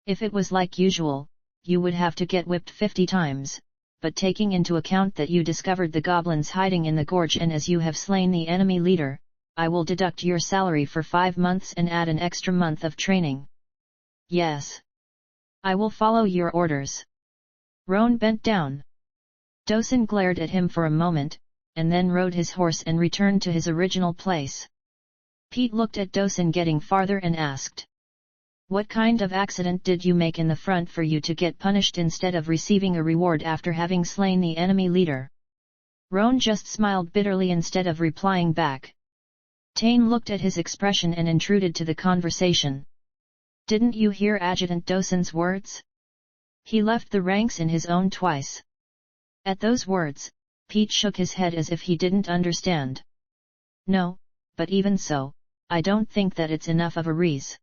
If it was like usual, you would have to get whipped 50 times, but taking into account that you discovered the goblins hiding in the gorge and as you have slain the enemy leader, I will deduct your salary for 5 months and add an extra month of training. Yes. I will follow your orders. Roan bent down. Dosen glared at him for a moment, and then rode his horse and returned to his original place. Pete looked at Dosen getting farther and asked. What kind of accident did you make in the front for you to get punished instead of receiving a reward after having slain the enemy leader? Roan just smiled bitterly instead of replying back. Tane looked at his expression and intruded to the conversation. Didn't you hear Adjutant Dosen's words? He left the ranks in his own twice. At those words, Pete shook his head as if he didn't understand. No, but even so, I don't think that it's enough of a reason.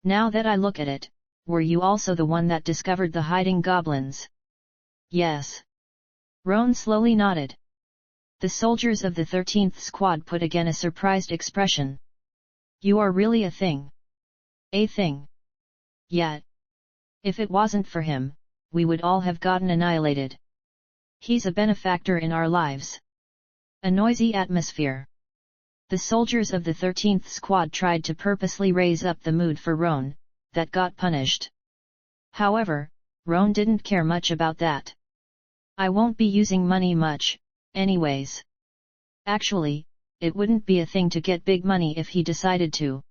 Now that I look at it, were you also the one that discovered the hiding goblins? Yes. Roan slowly nodded. The soldiers of the 13th squad put again a surprised expression. You are really a thing. A thing. Yet. If it wasn't for him, we would all have gotten annihilated. He's a benefactor in our lives. A noisy atmosphere. The soldiers of the 13th squad tried to purposely raise up the mood for Roan, that got punished. However, Roan didn't care much about that. I won't be using money much, anyways. Actually, it wouldn't be a thing to get big money if he decided to.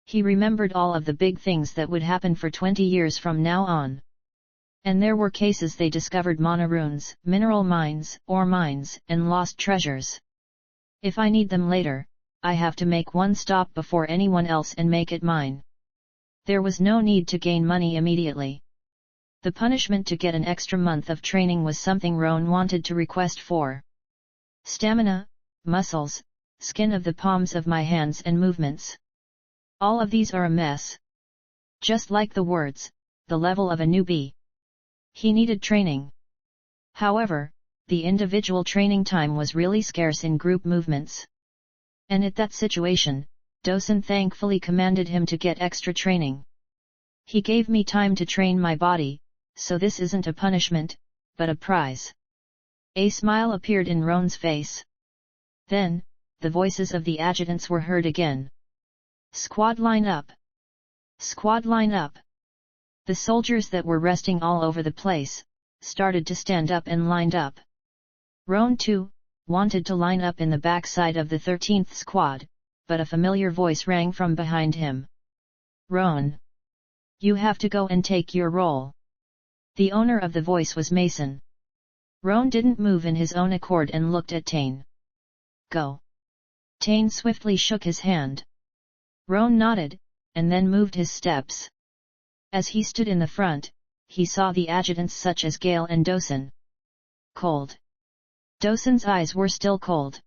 He remembered all of the big things that would happen for 20 years from now on. And there were cases they discovered mana runes, mineral mines, ore mines, and lost treasures. If I need them later, I have to make one stop before anyone else and make it mine. There was no need to gain money immediately. The punishment to get an extra month of training was something Roan wanted to request for. Stamina, muscles, skin of the palms of my hands and movements. All of these are a mess. Just like the words, the level of a newbie. He needed training. However, the individual training time was really scarce in group movements. And at that situation, Dosen thankfully commanded him to get extra training. He gave me time to train my body, so this isn't a punishment, but a prize. A smile appeared in Roan's face. Then, the voices of the adjutants were heard again. Squad line up! Squad line up! The soldiers that were resting all over the place, started to stand up and lined up. Roan too, wanted to line up in the backside of the 13th squad, but a familiar voice rang from behind him. Roan! You have to go and take your role. The owner of the voice was Mason. Roan didn't move in his own accord and looked at Tain. Go! Tain swiftly shook his hand. Roan nodded, and then moved his steps. As he stood in the front, he saw the adjutants such as Gale and Dosen. Cold. Dosen's eyes were still cold.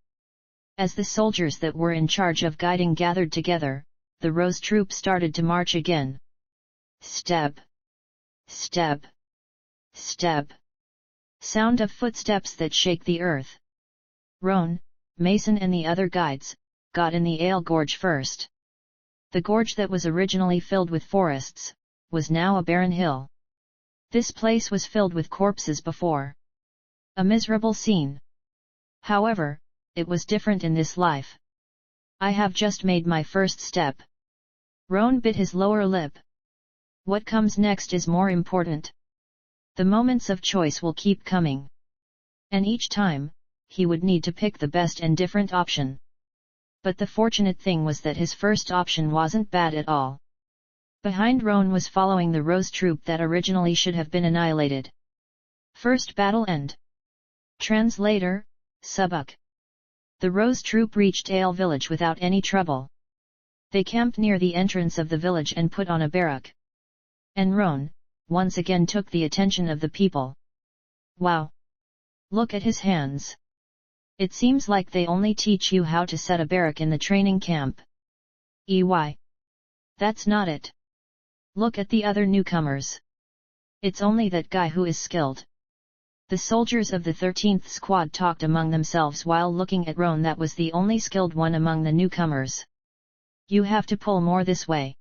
As the soldiers that were in charge of guiding gathered together, the Rose troop started to march again. Step. Step. Step. Sound of footsteps that shake the earth. Roan, Mason and the other guides, got in the Ale Gorge first. The gorge that was originally filled with forests, was now a barren hill. This place was filled with corpses before. A miserable scene. However, it was different in this life. I have just made my first step. Roan bit his lower lip. What comes next is more important. The moments of choice will keep coming. And each time, he would need to pick the best and different option. But the fortunate thing was that his first option wasn't bad at all. Behind Roan was following the Rose troop that originally should have been annihilated. First battle end. Translator, Subuk. The Rose troop reached Ale village without any trouble. They camped near the entrance of the village and put on a barrack. And Roan, once again took the attention of the people. Wow! Look at his hands. It seems like they only teach you how to set a barrack in the training camp. EY. That's not it. Look at the other newcomers. It's only that guy who is skilled. The soldiers of the 13th squad talked among themselves while looking at Roan, that was the only skilled one among the newcomers. You have to pull more this way.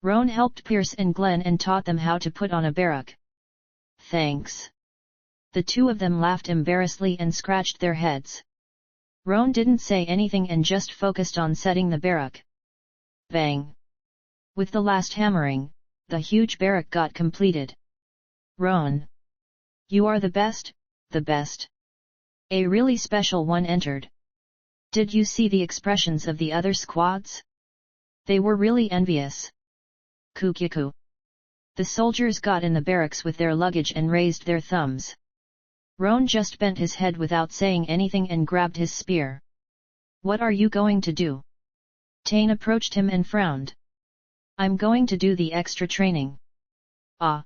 Roan helped Pierce and Glenn and taught them how to put on a barrack. Thanks. The two of them laughed embarrassedly and scratched their heads. Roan didn't say anything and just focused on setting the barrack. Bang! With the last hammering, the huge barrack got completed. Roan! You are the best, the best. A really special one entered. Did you see the expressions of the other squads? They were really envious. Kukiku. The soldiers got in the barracks with their luggage and raised their thumbs. Roan just bent his head without saying anything and grabbed his spear. What are you going to do? Tain approached him and frowned. I'm going to do the extra training. Ah!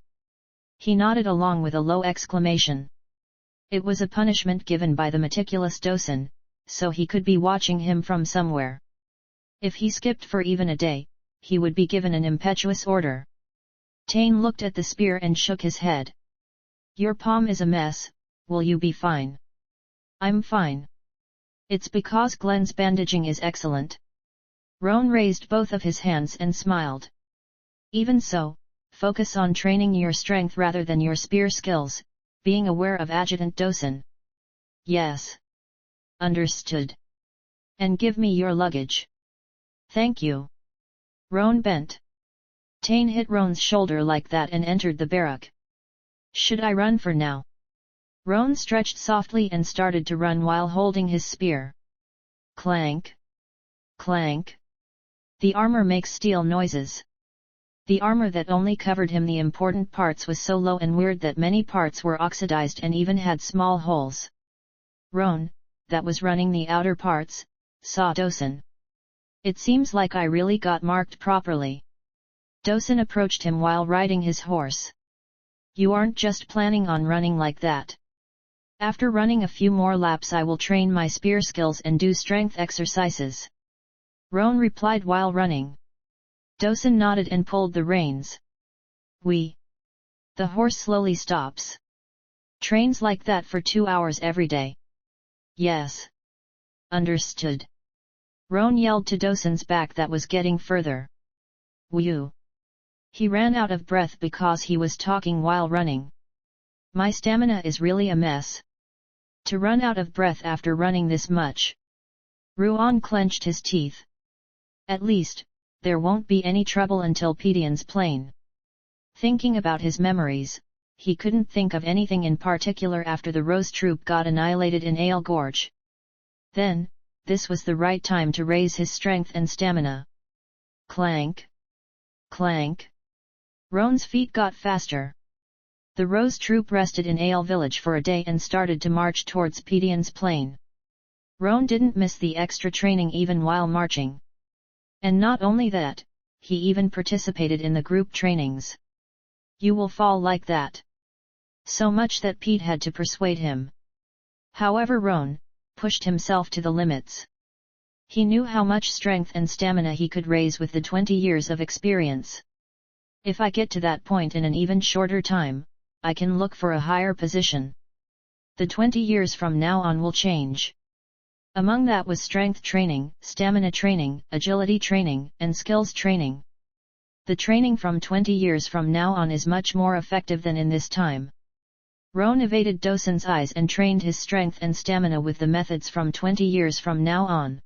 He nodded along with a low exclamation. It was a punishment given by the meticulous Dosen, so he could be watching him from somewhere. If he skipped for even a day, he would be given an impetuous order. Tain looked at the spear and shook his head. Your palm is a mess, will you be fine? I'm fine. It's because Glenn's bandaging is excellent. Roan raised both of his hands and smiled. Even so, focus on training your strength rather than your spear skills, being aware of Adjutant Dosen. Yes. Understood. And give me your luggage. Thank you. Roan bent. Tain hit Roan's shoulder like that and entered the barrack. Should I run for now? Roan stretched softly and started to run while holding his spear. Clank. Clank. The armor makes steel noises. The armor that only covered him the important parts was so low and weird that many parts were oxidized and even had small holes. Roan, that was running the outer parts, saw Dosen. It seems like I really got marked properly. Dosen approached him while riding his horse. You aren't just planning on running like that. After running a few more laps I will train my spear skills and do strength exercises. Roan replied while running. Dosen nodded and pulled the reins. The horse slowly stops. Trains like that for 2 hours every day. Yes. Understood. Roan yelled to Dosen's back that was getting further. Whew. He ran out of breath because he was talking while running. My stamina is really a mess. To run out of breath after running this much. Roan clenched his teeth. At least, there won't be any trouble until Pedion's Plain. Thinking about his memories, he couldn't think of anything in particular after the Rose troop got annihilated in Ale Gorge. Then, this was the right time to raise his strength and stamina. Clank! Clank! Roan's feet got faster. The Rose troop rested in Ale village for a day and started to march towards Pedion's Plain. Roan didn't miss the extra training even while marching. And not only that, he even participated in the group trainings. You will fall like that. So much that Pete had to persuade him. However, Roan pushed himself to the limits. He knew how much strength and stamina he could raise with the 20 years of experience. If I get to that point in an even shorter time, I can look for a higher position. The 20 years from now on will change. Among that was strength training, stamina training, agility training, and skills training. The training from 20 years from now on is much more effective than in this time. Roan evaded Dosen's eyes and trained his strength and stamina with the methods from 20 years from now on.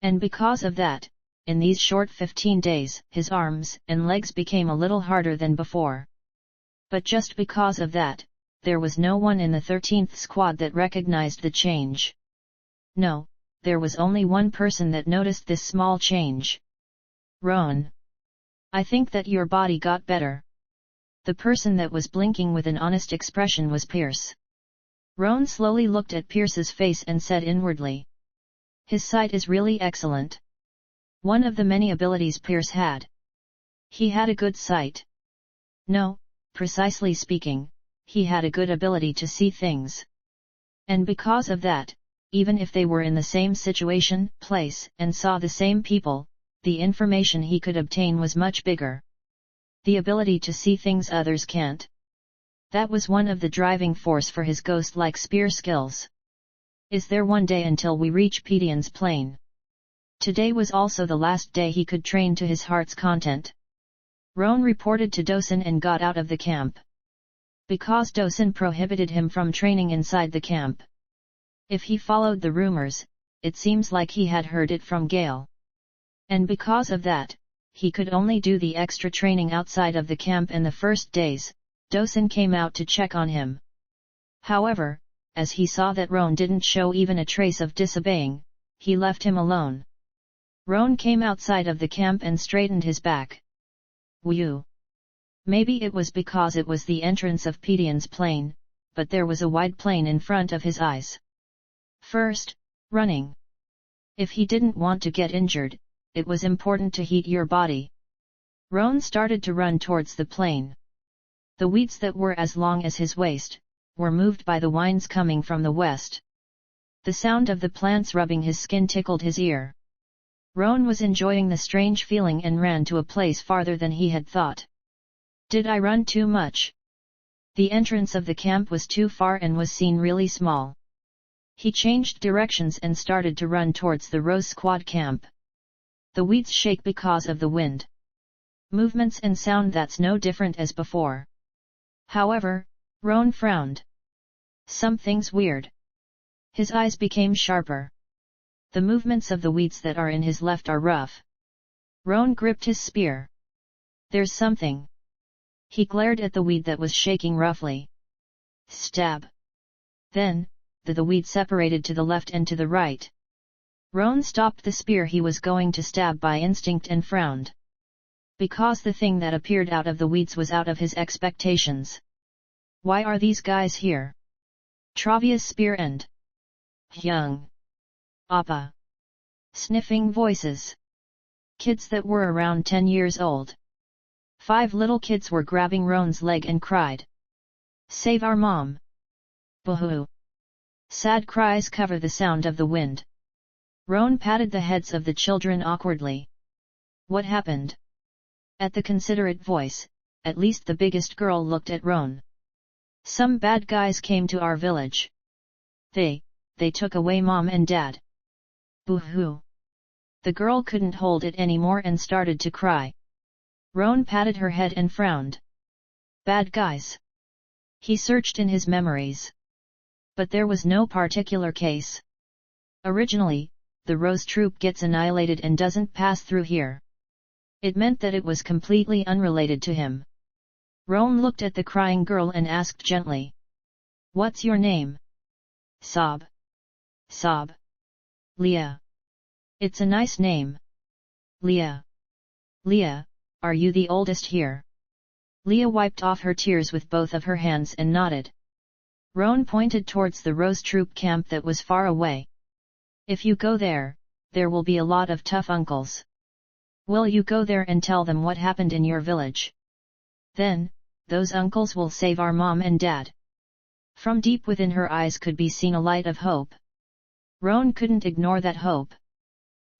And because of that, in these short 15 days, his arms and legs became a little harder than before. But just because of that, there was no one in the 13th squad that recognized the change. No, there was only one person that noticed this small change. Roan. I think that your body got better. The person that was blinking with an honest expression was Pierce. Roan slowly looked at Pierce's face and said inwardly. His sight is really excellent. One of the many abilities Pierce had. He had a good sight. No, precisely speaking, he had a good ability to see things. And because of that, even if they were in the same situation, place, and saw the same people, the information he could obtain was much bigger. The ability to see things others can't. That was one of the driving force for his ghost-like spear skills. Is there one day until we reach Pedion's Plain? Today was also the last day he could train to his heart's content. Roan reported to Dosen and got out of the camp. Because Dosen prohibited him from training inside the camp. If he followed the rumors, it seems like he had heard it from Gale. And because of that, he could only do the extra training outside of the camp in the first days. Dosen came out to check on him. However, as he saw that Roan didn't show even a trace of disobeying, he left him alone. Roan came outside of the camp and straightened his back. Whew! Maybe it was because it was the entrance of Pedion's Plain, but there was a wide plain in front of his eyes. First, running. If he didn't want to get injured, it was important to heat your body. Roan started to run towards the plain. The weeds that were as long as his waist, were moved by the winds coming from the west. The sound of the plants rubbing his skin tickled his ear. Roan was enjoying the strange feeling and ran to a place farther than he had thought. Did I run too much? The entrance of the camp was too far and was seen really small. He changed directions and started to run towards the Rose Squad camp. The weeds shake because of the wind. Movements and sound that's no different as before. However, Roan frowned. Something's weird. His eyes became sharper. The movements of the weeds that are in his left are rough. Roan gripped his spear. There's something. He glared at the weed that was shaking roughly. Stab. Then, the weed separated to the left and to the right. Roan stopped the spear he was going to stab by instinct and frowned. Because the thing that appeared out of the weeds was out of his expectations. Why are these guys here? Travia's spear end. Young. Appa. Sniffing voices. Kids that were around 10 years old. 5 little kids were grabbing Roan's leg and cried. Save our mom! Boo-hoo! Sad cries cover the sound of the wind. Roan patted the heads of the children awkwardly. What happened? At the considerate voice, at least the biggest girl looked at Roan. Some bad guys came to our village. They took away mom and dad. Boo-hoo! The girl couldn't hold it anymore and started to cry. Roan patted her head and frowned. Bad guys. He searched in his memories. But there was no particular case. Originally, the Rose troop gets annihilated and doesn't pass through here. It meant that it was completely unrelated to him. Roan looked at the crying girl and asked gently. What's your name? Sob. Sob. Leah. It's a nice name. Leah. Leah, are you the oldest here? Leah wiped off her tears with both of her hands and nodded. Roan pointed towards the Rose troop camp that was far away. If you go there, there will be a lot of tough uncles. Will you go there and tell them what happened in your village? Then, those uncles will save our mom and dad. From deep within her eyes could be seen a light of hope. Roan couldn't ignore that hope.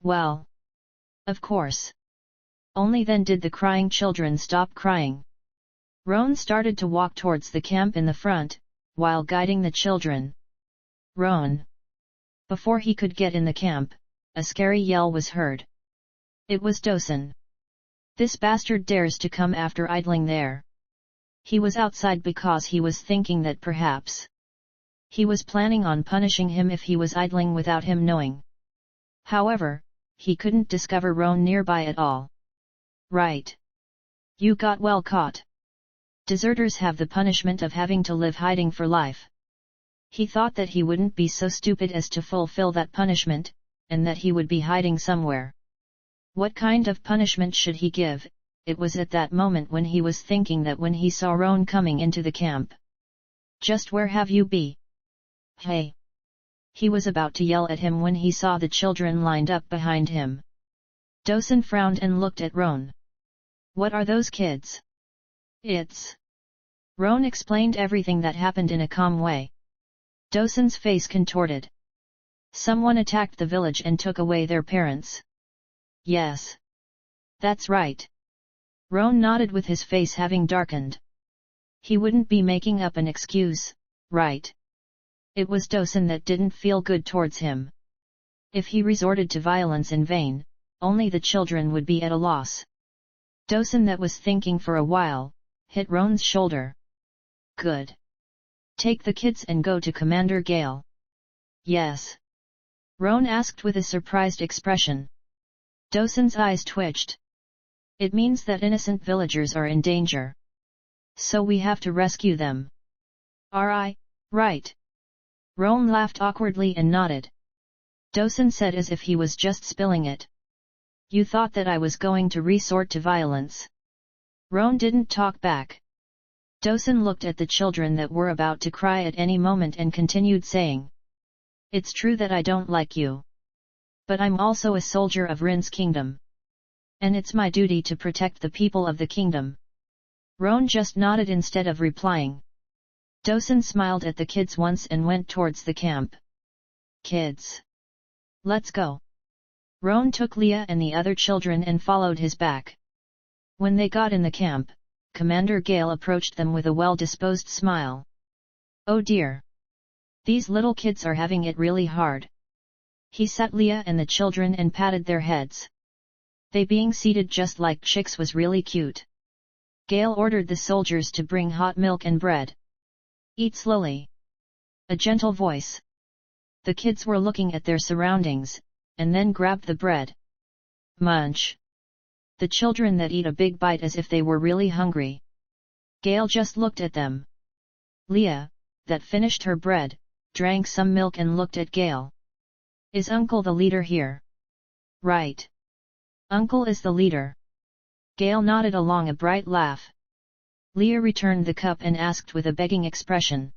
Well. Of course. Only then did the crying children stop crying. Roan started to walk towards the camp in the front, while guiding the children. Roan. Before he could get in the camp, a scary yell was heard. It was Dosen. This bastard dares to come after idling there. He was outside because he was thinking that perhaps he was planning on punishing him if he was idling without him knowing. However, he couldn't discover Roan nearby at all. Right. You got well caught. Deserters have the punishment of having to live hiding for life. He thought that he wouldn't be so stupid as to fulfill that punishment, and that he would be hiding somewhere. What kind of punishment should he give? It was at that moment when he was thinking that when he saw Roan coming into the camp. Just where have you be? Hey! He was about to yell at him when he saw the children lined up behind him. Dosen frowned and looked at Roan. What are those kids? It's... Roan explained everything that happened in a calm way. Dosen's face contorted. Someone attacked the village and took away their parents. Yes. That's right. Roan nodded with his face having darkened. He wouldn't be making up an excuse, right? It was Dosen that didn't feel good towards him. If he resorted to violence in vain, only the children would be at a loss. Dosen, that was thinking for a while, hit Roan's shoulder. Good. Take the kids and go to Commander Gale. Yes. Roan asked with a surprised expression. Dosen's eyes twitched. It means that innocent villagers are in danger. So we have to rescue them. Right. Roan laughed awkwardly and nodded. Dosen said as if he was just spilling it. You thought that I was going to resort to violence. Roan didn't talk back. Dosen looked at the children that were about to cry at any moment and continued saying. It's true that I don't like you. But I'm also a soldier of Rin's kingdom. And it's my duty to protect the people of the kingdom. Roan just nodded instead of replying. Dosen smiled at the kids once and went towards the camp. Kids. Let's go. Roan took Leah and the other children and followed his back. When they got in the camp, Commander Gale approached them with a well-disposed smile. Oh dear. These little kids are having it really hard. He sat Leah and the children and patted their heads. They being seated just like chicks was really cute. Gale ordered the soldiers to bring hot milk and bread. Eat slowly. A gentle voice. The kids were looking at their surroundings, and then grabbed the bread. Munch. The children that eat a big bite as if they were really hungry. Gale just looked at them. Leah, that finished her bread, drank some milk and looked at Gale. Is Uncle the leader here? Right. Uncle is the leader. Gale nodded along a bright laugh. Leah returned the cup and asked with a begging expression.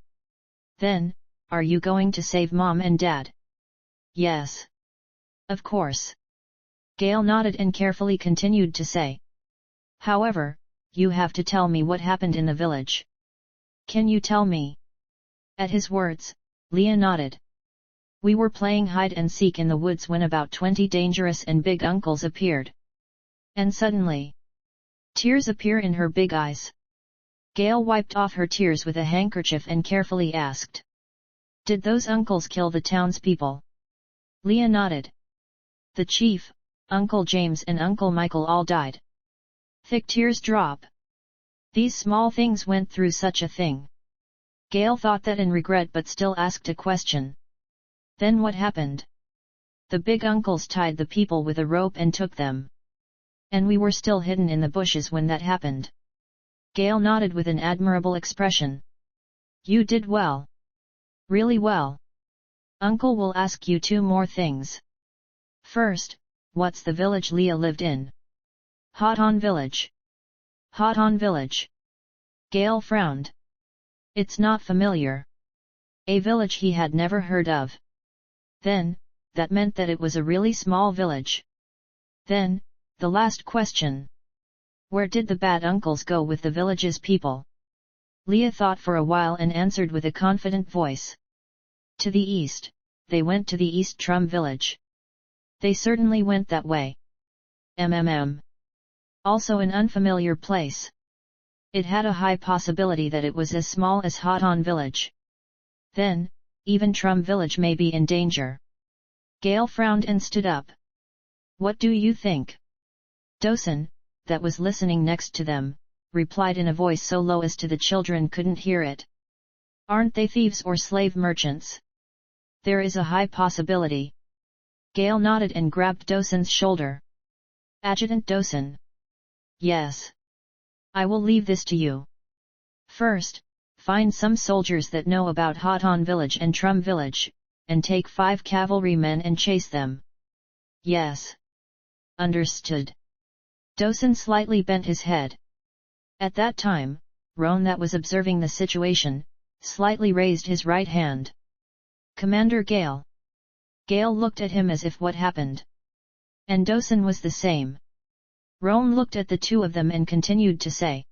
Then, are you going to save Mom and Dad? Yes. Of course. Gale nodded and carefully continued to say. However, you have to tell me what happened in the village. Can you tell me? At his words, Leah nodded. We were playing hide and seek in the woods when about 20 dangerous and big uncles appeared. And suddenly, tears appear in her big eyes. Gale wiped off her tears with a handkerchief and carefully asked. Did those uncles kill the townspeople? Leah nodded. The chief, Uncle James and Uncle Michael all died. Thick tears drop. These small things went through such a thing. Gale thought that in regret but still asked a question. Then what happened? The big uncles tied the people with a rope and took them. And we were still hidden in the bushes when that happened. Gale nodded with an admirable expression. You did well. Really well. Uncle will ask you 2 more things. First, what's the village Leah lived in? Hoton Village. Hoton Village. Gale frowned. It's not familiar. A village he had never heard of. Then, that meant that it was a really small village. Then, the last question. Where did the bad uncles go with the village's people? Leah thought for a while and answered with a confident voice. To the east, they went to the East Terum village. They certainly went that way. Also an unfamiliar place. It had a high possibility that it was as small as Hoton village. Then, even Terum village may be in danger. Gale frowned and stood up. What do you think? Dosen, that was listening next to them, replied in a voice so low as to the children couldn't hear it. Aren't they thieves or slave merchants? There is a high possibility. Gale nodded and grabbed Dosen's shoulder. Adjutant Dosen. Yes. I will leave this to you. First, find some soldiers that know about Hoton village and Terum village, and take 5 cavalrymen and chase them. Yes. Understood. Dosen slightly bent his head. At that time, Roan, that was observing the situation, slightly raised his right hand. Commander Gale. Gale looked at him as if what happened. And Dosen was the same. Roan looked at the 2 of them and continued to say.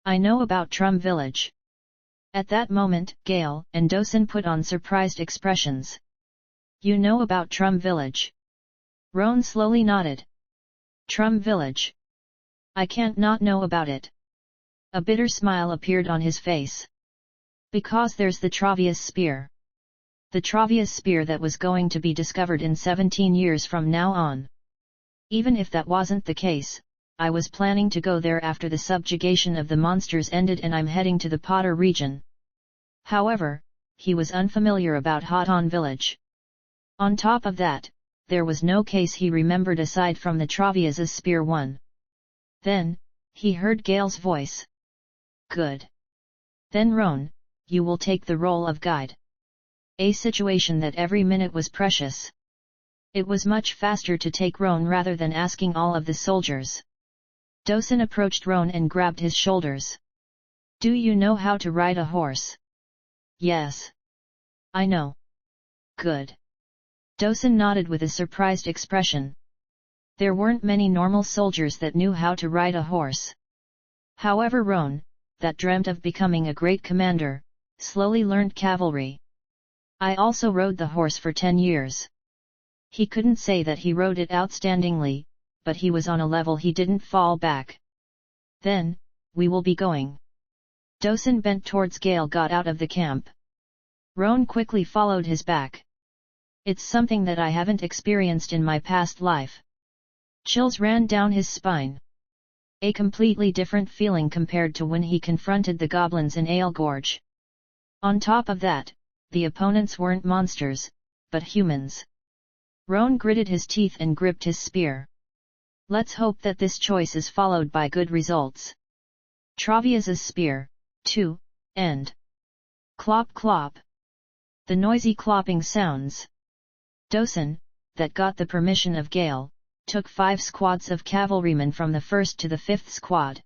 I know about Terum village. At that moment, Gale and Dosen put on surprised expressions. You know about Terum village? Roan slowly nodded. Terum village. I can't not know about it. A bitter smile appeared on his face. Because there's the Travia's spear. The Travia's spear that was going to be discovered in 17 years from now on. Even if that wasn't the case, I was planning to go there after the subjugation of the monsters ended and I'm heading to the Potter region. However, he was unfamiliar about Hoton village. On top of that, there was no case he remembered aside from the Travia's spear one. Then, he heard Gale's voice. Good. Then Roan, you will take the role of guide. A situation that every minute was precious. It was much faster to take Roan rather than asking all of the soldiers. Dosen approached Roan and grabbed his shoulders. Do you know how to ride a horse? Yes. I know. Good. Dosen nodded with a surprised expression. There weren't many normal soldiers that knew how to ride a horse. However, Roan, that dreamt of becoming a great commander, slowly learned cavalry. I also rode the horse for 10 years. He couldn't say that he rode it outstandingly, but he was on a level he didn't fall back. Then, we will be going. Dosen bent towards Gale got out of the camp. Roan quickly followed his back. It's something that I haven't experienced in my past life. Chills ran down his spine. A completely different feeling compared to when he confronted the goblins in Ale Gorge. On top of that, the opponents weren't monsters, but humans. Roan gritted his teeth and gripped his spear. Let's hope that this choice is followed by good results. Travia's spear, 2, end. Clop clop. The noisy clopping sounds. Dosen, that got the permission of Gale, took 5 squads of cavalrymen from the 1st to the 5th squad.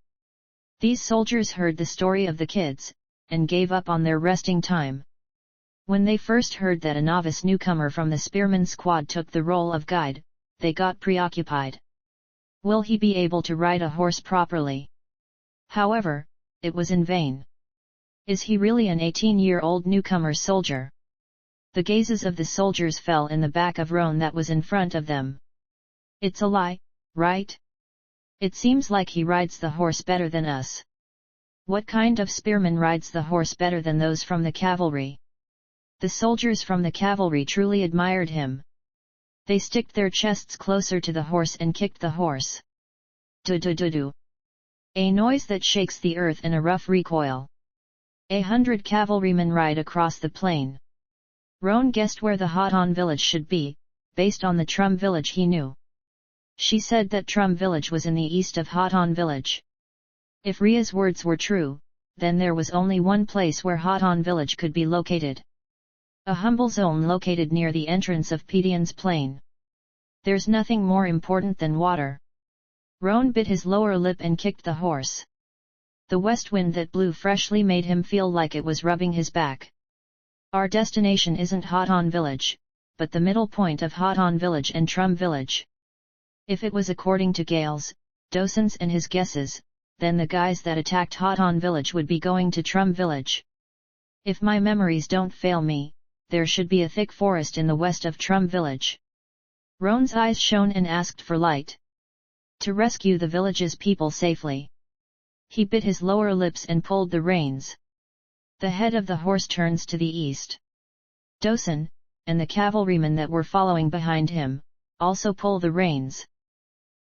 These soldiers heard the story of the kids, and gave up on their resting time. When they first heard that a novice newcomer from the spearman squad took the role of guide, they got preoccupied. Will he be able to ride a horse properly? However, it was in vain. Is he really an 18-year-old newcomer soldier? The gazes of the soldiers fell in the back of Roan that was in front of them. It's a lie, right? It seems like he rides the horse better than us. What kind of spearman rides the horse better than those from the cavalry? The soldiers from the cavalry truly admired him. They sticked their chests closer to the horse and kicked the horse. Do-do-do-do. A noise that shakes the earth in a rough recoil. 100 cavalrymen ride across the plain. Roan guessed where the Hoton village should be, based on the Terum village he knew. She said that Terum village was in the east of Hoton village. If Ria's words were true, then there was only one place where Hoton village could be located. A humble zone located near the entrance of Pedian's plain. There's nothing more important than water. Roan bit his lower lip and kicked the horse. The west wind that blew freshly made him feel like it was rubbing his back. Our destination isn't Hoton village, but the middle point of Hoton village and Terum village. If it was according to Gale's, Dosen's and his guesses, then the guys that attacked Hoton village would be going to Terum village. If my memories don't fail me, there should be a thick forest in the west of Terum village. Roan's eyes shone and asked for light. To rescue the village's people safely. He bit his lower lips and pulled the reins. The head of the horse turns to the east. Dosen, and the cavalrymen that were following behind him, also pull the reins.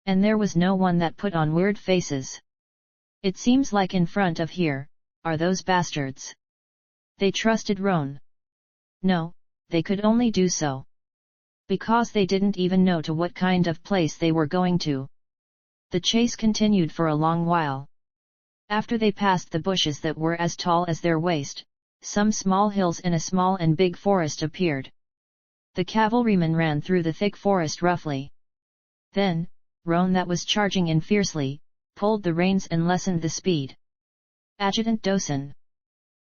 And there was no one that put on weird faces. It seems like in front of here, are those bastards. They trusted Roan. No, they could only do so because they didn't even know to what kind of place they were going to. The chase continued for a long while. After they passed the bushes that were as tall as their waist, some small hills and a small and big forest appeared. The cavalrymen ran through the thick forest roughly. Then, Roan that was charging in fiercely, pulled the reins and lessened the speed. Adjutant Dosen.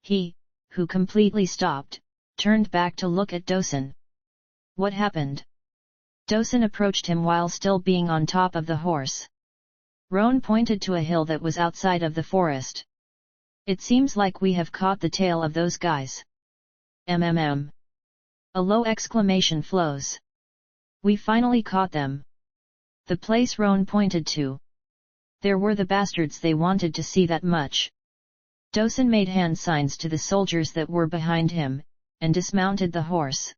He, who completely stopped, turned back to look at Dosen. What happened? Dosen approached him while still being on top of the horse. Roan pointed to a hill that was outside of the forest. It seems like we have caught the tail of those guys. MMM. A low exclamation flows. We finally caught them. The place Roan pointed to. There were the bastards they wanted to see that much. Dosen made hand signs to the soldiers that were behind him, and dismounted the horse.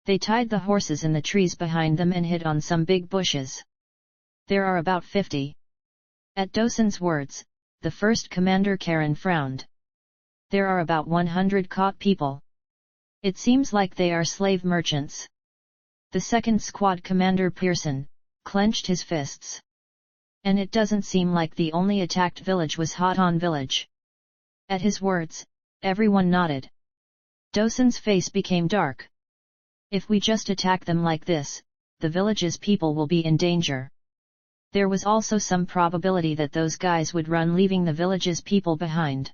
They tied the horses in the trees behind them and hid on some big bushes. There are about 50. At Dosen's words, the first commander Karen frowned. There are about 100 caught people. It seems like they are slave merchants. The second squad commander Pearson clenched his fists. And it doesn't seem like the only attacked village was Hoton village. At his words, everyone nodded. Dosen's face became dark. If we just attack them like this, the village's people will be in danger. There was also some probability that those guys would run leaving the village's people behind.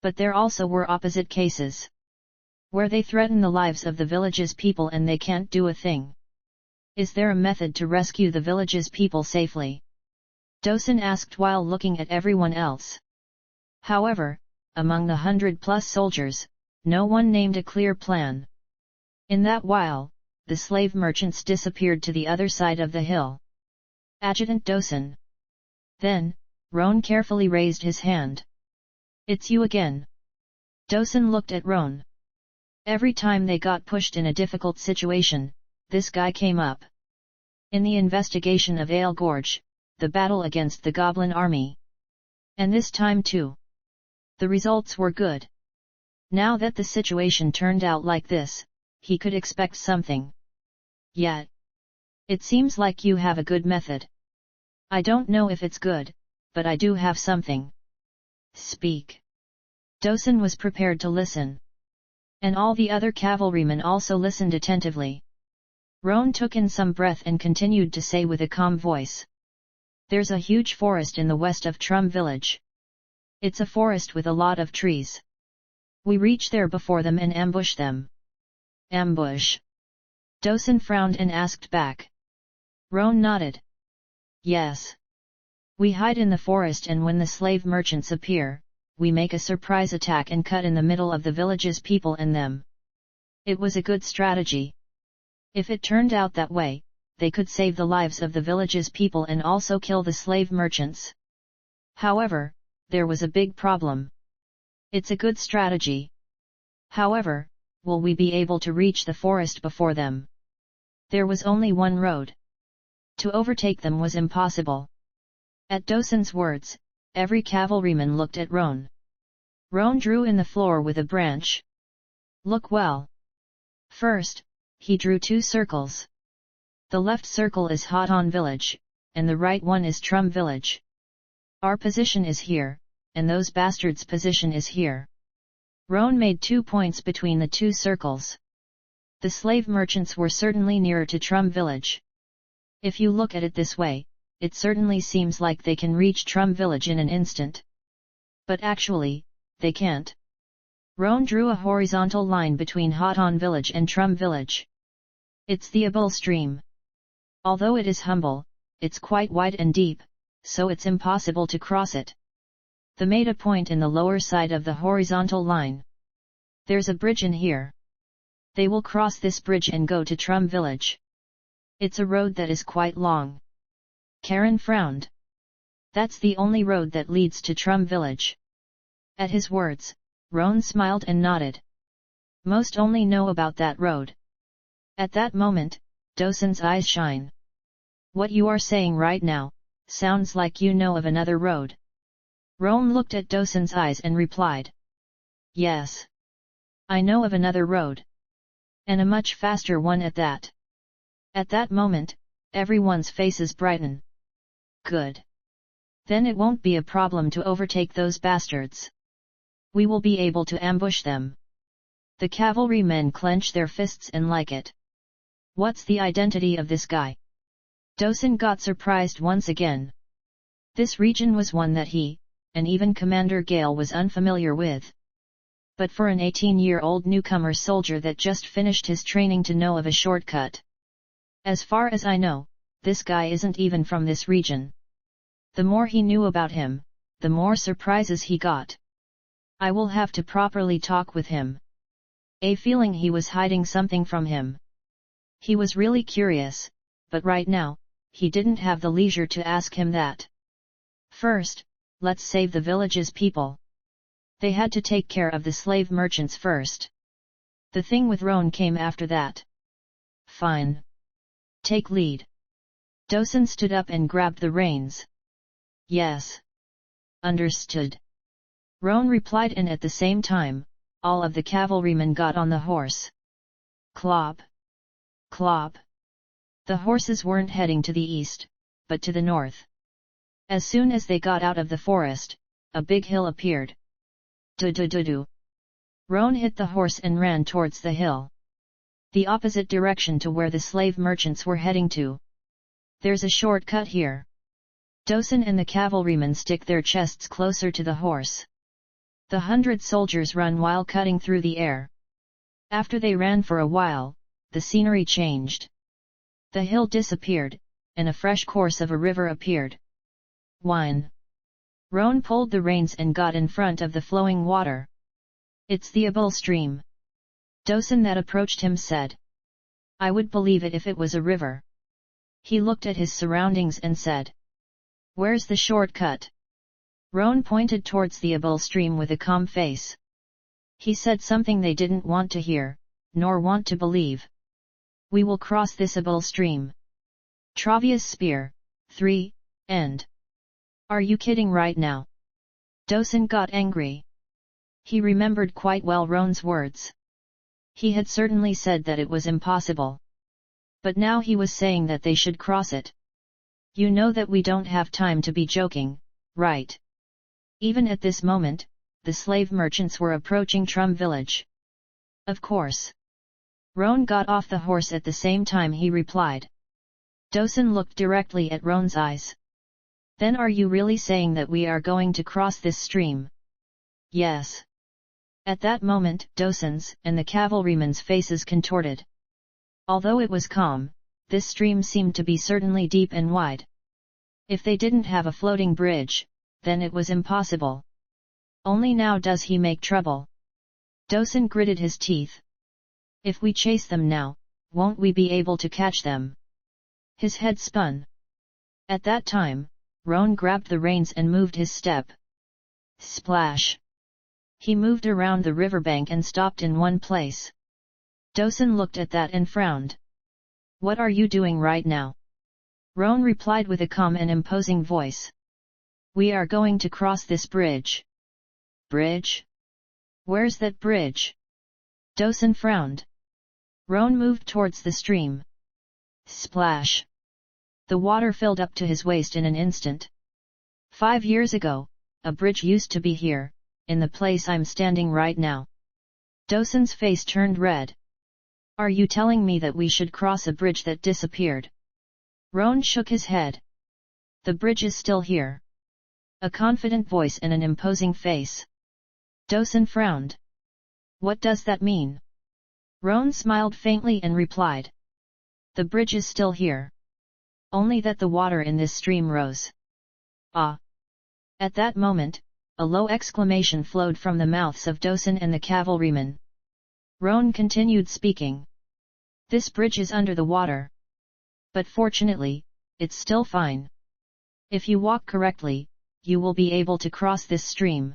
But there also were opposite cases. Where they threaten the lives of the village's people and they can't do a thing. Is there a method to rescue the village's people safely? Dosen asked while looking at everyone else. However, among the 100+ soldiers, no one named a clear plan. In that while, the slave merchants disappeared to the other side of the hill. Adjutant Dosen. Then, Roan carefully raised his hand. It's you again. Dosen looked at Roan. Every time they got pushed in a difficult situation, this guy came up. In the investigation of Ale Gorge, the battle against the goblin army. And this time too. The results were good. Now that the situation turned out like this, he could expect something. Yet. It seems like you have a good method. I don't know if it's good, but I do have something. Speak. Dosen was prepared to listen. And all the other cavalrymen also listened attentively. Roan took in some breath and continued to say with a calm voice. There's a huge forest in the west of Terum village. It's a forest with a lot of trees. We reach there before them and ambush them. Ambush? Dosen frowned and asked back. Roan nodded. Yes. We hide in the forest, and when the slave merchants appear, we make a surprise attack and cut in the middle of the village's people and them. It was a good strategy. If it turned out that way, they could save the lives of the village's people and also kill the slave merchants. However, there was a big problem. It's a good strategy. However, will we be able to reach the forest before them? There was only one road. To overtake them was impossible. At Dosen's words, every cavalryman looked at Roan. Roan drew in the floor with a branch. Look well. First, he drew 2 circles. The left circle is Hoton village, and the right one is Terum village. Our position is here, and those bastards' position is here. Roan made 2 points between the 2 circles. The slave merchants were certainly nearer to Terum village. If you look at it this way, it certainly seems like they can reach Terum village in an instant. But actually, they can't. Roan drew a horizontal line between Hoton village and Terum village. It's the Abul stream. Although it is humble, it's quite wide and deep, so it's impossible to cross it. They made a point in the lower side of the horizontal line. There's a bridge in here. They will cross this bridge and go to Terum village. It's a road that is quite long. Karen frowned. That's the only road that leads to Terum village. At his words, Roan smiled and nodded. Most only know about that road. At that moment, Dosen's eyes shine. What you are saying right now, sounds like you know of another road. Roan looked at Dosen's eyes and replied. Yes. I know of another road. And a much faster one at that. At that moment, everyone's faces brighten. Good. Then it won't be a problem to overtake those bastards. We will be able to ambush them. The cavalrymen clench their fists and like it. What's the identity of this guy? Dosen got surprised once again. This region was one that he, and even Commander Gale, was unfamiliar with. But for an 18-year-old newcomer soldier that just finished his training to know of a shortcut. As far as I know, this guy isn't even from this region. The more he knew about him, the more surprises he got. I will have to properly talk with him. A feeling he was hiding something from him. He was really curious, but right now, he didn't have the leisure to ask him that. First, let's save the village's people. They had to take care of the slave merchants first. The thing with Roan came after that. Fine. Take lead. Dosen stood up and grabbed the reins. Yes. Understood. Roan replied, and at the same time, all of the cavalrymen got on the horse. Clop. Clop. The horses weren't heading to the east, but to the north. As soon as they got out of the forest, a big hill appeared. Do-do-do-do. Roan hit the horse and ran towards the hill. The opposite direction to where the slave merchants were heading to. There's a shortcut here. Dosen and the cavalrymen stick their chests closer to the horse. The 100 soldiers run while cutting through the air. After they ran for a while, the scenery changed. The hill disappeared, and a fresh course of a river appeared. Whine. Roan pulled the reins and got in front of the flowing water. It's the Abul stream. Dosen that approached him said. I would believe it if it was a river. He looked at his surroundings and said. Where's the shortcut? Roan pointed towards the Abul stream with a calm face. He said something they didn't want to hear, nor want to believe. We will cross this Abul stream. Travia's spear, 3, end. Are you kidding right now? Dosen got angry. He remembered quite well Roan's words. He had certainly said that it was impossible. But now he was saying that they should cross it. You know that we don't have time to be joking, right? Even at this moment, the slave merchants were approaching Terum village. Of course. Roan got off the horse at the same time he replied. Dosen looked directly at Roan's eyes. Then are you really saying that we are going to cross this stream? Yes. At that moment, Dosan's and the cavalrymen's faces contorted. Although it was calm, this stream seemed to be certainly deep and wide. If they didn't have a floating bridge, then it was impossible. Only now does he make trouble. Dosan gritted his teeth. If we chase them now, won't we be able to catch them? His head spun. At that time, Roan grabbed the reins and moved his step. Splash! He moved around the riverbank and stopped in one place. Dosan looked at that and frowned. What are you doing right now? Roan replied with a calm and imposing voice. We are going to cross this bridge. Bridge? Where's that bridge? Dosan frowned. Roan moved towards the stream. Splash! The water filled up to his waist in an instant. 5 years ago, a bridge used to be here, in the place I'm standing right now. Dosan's face turned red. Are you telling me that we should cross a bridge that disappeared? Roan shook his head. The bridge is still here. A confident voice and an imposing face. Dosan frowned. What does that mean? Roan smiled faintly and replied. The bridge is still here. Only that the water in this stream rose. Ah! At that moment, a low exclamation flowed from the mouths of Dosan and the cavalrymen. Roan continued speaking. This bridge is under the water. But fortunately, it's still fine. If you walk correctly, you will be able to cross this stream.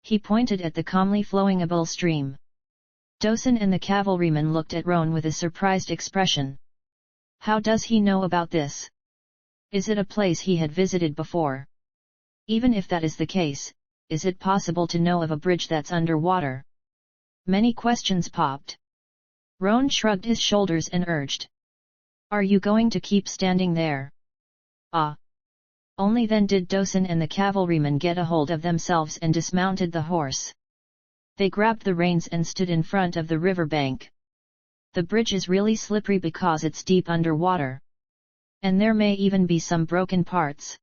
He pointed at the calmly flowing Abul stream. Dosan and the cavalryman looked at Roan with a surprised expression. How does he know about this? Is it a place he had visited before? Even if that is the case, is it possible to know of a bridge that's underwater? Many questions popped. Roan shrugged his shoulders and urged. Are you going to keep standing there? Ah! Only then did Dosan and the cavalryman get a hold of themselves and dismounted the horse. They grabbed the reins and stood in front of the river bank. The bridge is really slippery because it's deep underwater. And there may even be some broken parts.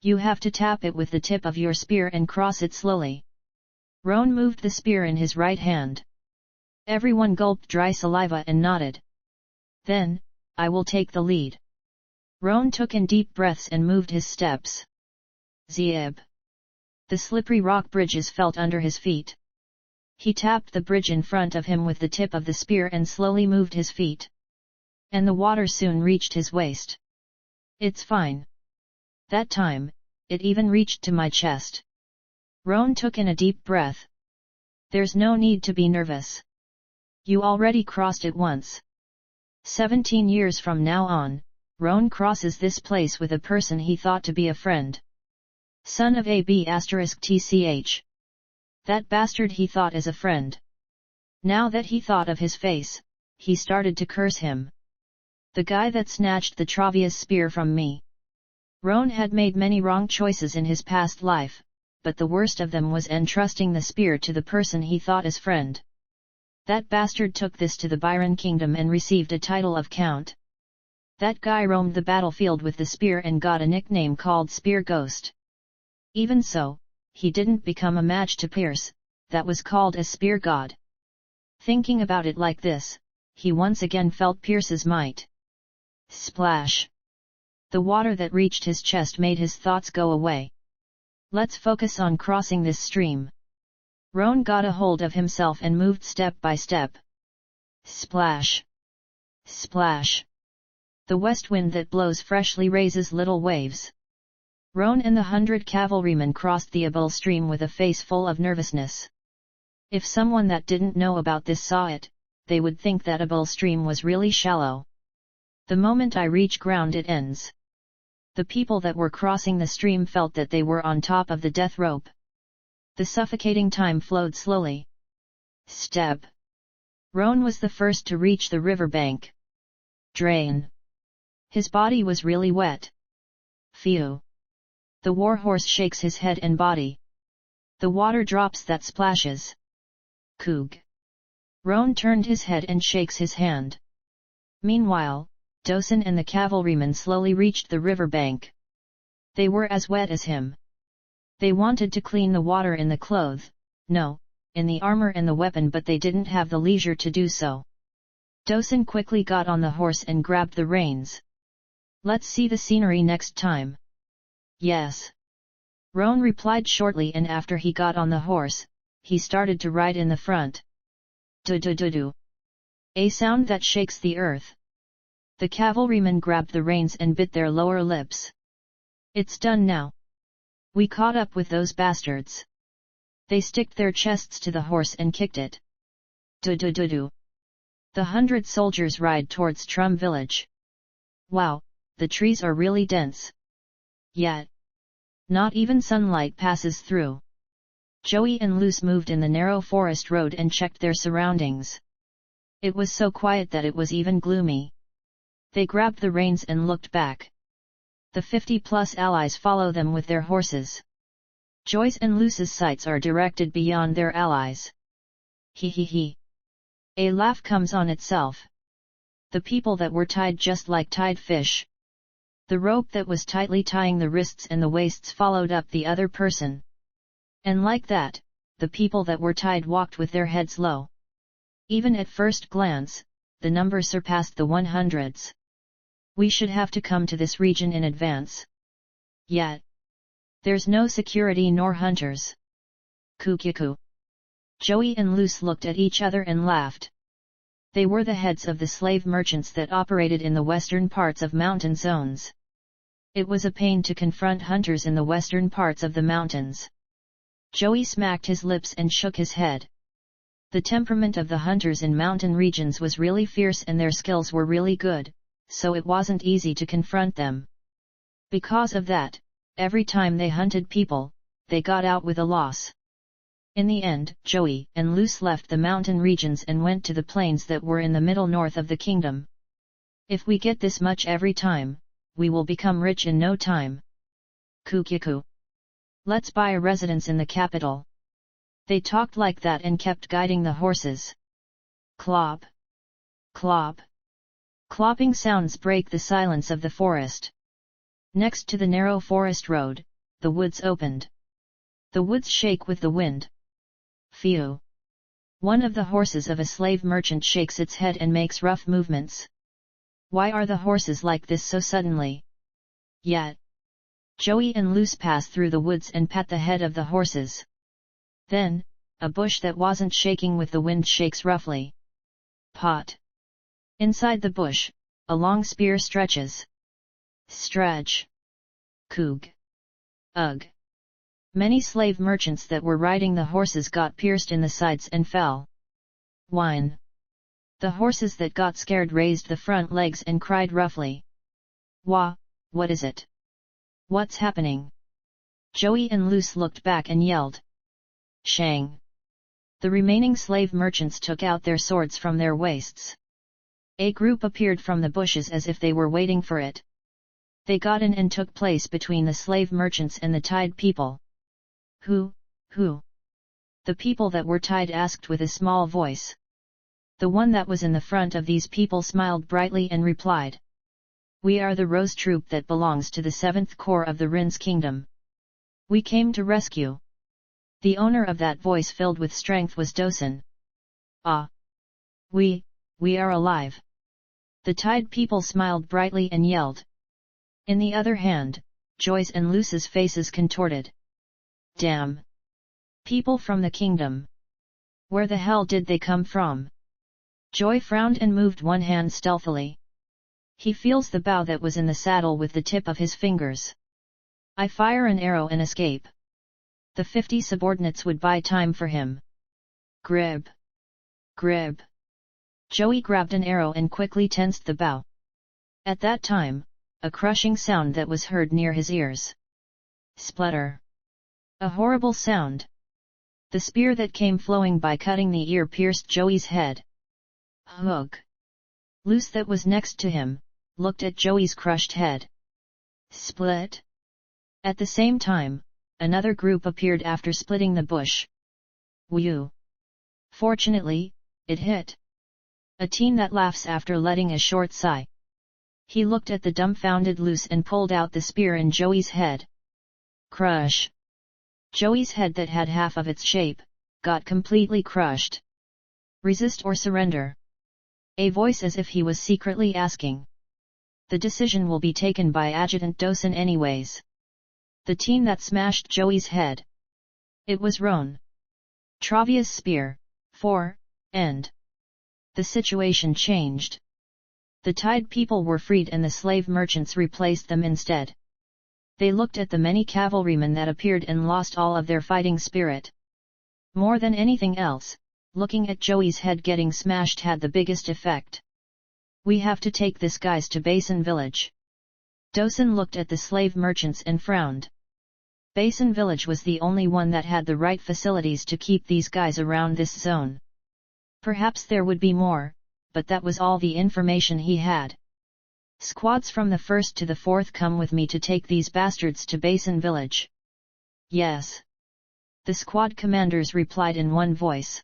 You have to tap it with the tip of your spear and cross it slowly. Roan moved the spear in his right hand. Everyone gulped dry saliva and nodded. Then, I will take the lead. Roan took in deep breaths and moved his steps. Zib! The slippery rock bridges felt under his feet. He tapped the bridge in front of him with the tip of the spear and slowly moved his feet. And the water soon reached his waist. It's fine. That time, it even reached to my chest. Roan took in a deep breath. There's no need to be nervous. You already crossed it once. 17 years from now on, Roan crosses this place with a person he thought to be a friend. Son of AB*TCH. That bastard he thought as a friend. Now that he thought of his face, he started to curse him. The guy that snatched the Travia's spear from me. Roan had made many wrong choices in his past life, but the worst of them was entrusting the spear to the person he thought as friend. That bastard took this to the Byron kingdom and received a title of Count. That guy roamed the battlefield with the spear and got a nickname called Spear Ghost. Even so, he didn't become a match to Pierce, that was called a Spear God. Thinking about it like this, he once again felt Pierce's might. Splash! The water that reached his chest made his thoughts go away. Let's focus on crossing this stream. Roan got a hold of himself and moved step by step. Splash! Splash! The west wind that blows freshly raises little waves. Roan and the 100 cavalrymen crossed the Abul stream with a face full of nervousness. If someone that didn't know about this saw it, they would think that Abul stream was really shallow. The moment I reach ground it ends. The people that were crossing the stream felt that they were on top of the death rope. The suffocating time flowed slowly. Step! Roan was the first to reach the river bank. Drain! His body was really wet. Phew! The warhorse shakes his head and body. The water drops that splashes. Coog! Roan turned his head and shakes his hand. Meanwhile, Dosan and the cavalrymen slowly reached the river bank. They were as wet as him. They wanted to clean the water in the clothes, no, in the armor and the weapon, but they didn't have the leisure to do so. Dosen quickly got on the horse and grabbed the reins. "Let's see the scenery next time." "Yes." Roan replied shortly, and after he got on the horse, he started to ride in the front. Do-do-do-do. A sound that shakes the earth. The cavalrymen grabbed the reins and bit their lower lips. "It's done now. We caught up with those bastards." They sticked their chests to the horse and kicked it. Do-do-do-do. The 100 soldiers ride towards Terum village. "Wow, the trees are really dense. Yet not even sunlight passes through." Joey and Luce moved in the narrow forest road and checked their surroundings. It was so quiet that it was even gloomy. They grabbed the reins and looked back. The 50-plus allies follow them with their horses. Joy's and Luce's sights are directed beyond their allies. He he he. A laugh comes on itself. The people that were tied just like tied fish. The rope that was tightly tying the wrists and the waists followed up the other person. And like that, the people that were tied walked with their heads low. Even at first glance, the number surpassed the 100s. We should have to come to this region in advance. Yet there's no security nor hunters. Kukiku. Joey and Luce looked at each other and laughed. They were the heads of the slave merchants that operated in the western parts of mountain zones. It was a pain to confront hunters in the western parts of the mountains. Joey smacked his lips and shook his head. The temperament of the hunters in mountain regions was really fierce and their skills were really good, so it wasn't easy to confront them. Because of that, every time they hunted people, they got out with a loss. In the end, Joey and Luce left the mountain regions and went to the plains that were in the middle north of the kingdom. "If we get this much every time, we will become rich in no time. Kukiku. Let's buy a residence in the capital." They talked like that and kept guiding the horses. Clop. Clop. Clopping sounds break the silence of the forest. Next to the narrow forest road, the woods opened. The woods shake with the wind. Phew. One of the horses of a slave merchant shakes its head and makes rough movements. Why are the horses like this so suddenly? Yet Joey and Luce pass through the woods and pat the head of the horses. Then, a bush that wasn't shaking with the wind shakes roughly. Pot. Inside the bush, a long spear stretches. Stretch. Coog. Ugh. Many slave merchants that were riding the horses got pierced in the sides and fell. Whine. The horses that got scared raised the front legs and cried roughly. Wah, what is it? What's happening? Joey and Luce looked back and yelled. Shang. The remaining slave merchants took out their swords from their waists. A group appeared from the bushes as if they were waiting for it. They got in and took place between the slave merchants and the tied people. Who? The people that were tied asked with a small voice. The one that was in the front of these people smiled brightly and replied. We are the Rose Troop that belongs to the 7th Corps of the Rin's Kingdom. We came to rescue. The owner of that voice filled with strength was Dosen. Ah! We are alive. The tied people smiled brightly and yelled. In the other hand, Joy's and Luce's faces contorted. Damn! People from the kingdom. Where the hell did they come from? Joy frowned and moved one hand stealthily. He feels the bow that was in the saddle with the tip of his fingers. I fire an arrow and escape. The 50 subordinates would buy time for him. Grib. Grib. Joey grabbed an arrow and quickly tensed the bow. At that time, a crushing sound that was heard near his ears. Splutter. A horrible sound. The spear that came flowing by cutting the ear pierced Joey's head. Hook. Luce that was next to him, looked at Joey's crushed head. Split. At the same time, another group appeared after splitting the bush. Whew. Fortunately, it hit. A teen that laughs after letting a short sigh. He looked at the dumbfounded Luce and pulled out the spear in Joey's head. Crush. Joey's head that had half of its shape, got completely crushed. Resist or surrender? A voice as if he was secretly asking. The decision will be taken by Adjutant Dosen anyways. The teen that smashed Joey's head. It was Roan. Travia's spear, 4, end. The situation changed. The Tide people were freed and the slave merchants replaced them instead. They looked at the many cavalrymen that appeared and lost all of their fighting spirit. More than anything else, looking at Joey's head getting smashed had the biggest effect. We have to take this guys to Basin Village. Dosen looked at the slave merchants and frowned. Basin Village was the only one that had the right facilities to keep these guys around this zone. Perhaps there would be more, but that was all the information he had. Squads from the 1st to the 4th come with me to take these bastards to Basin Village. Yes. The squad commanders replied in one voice.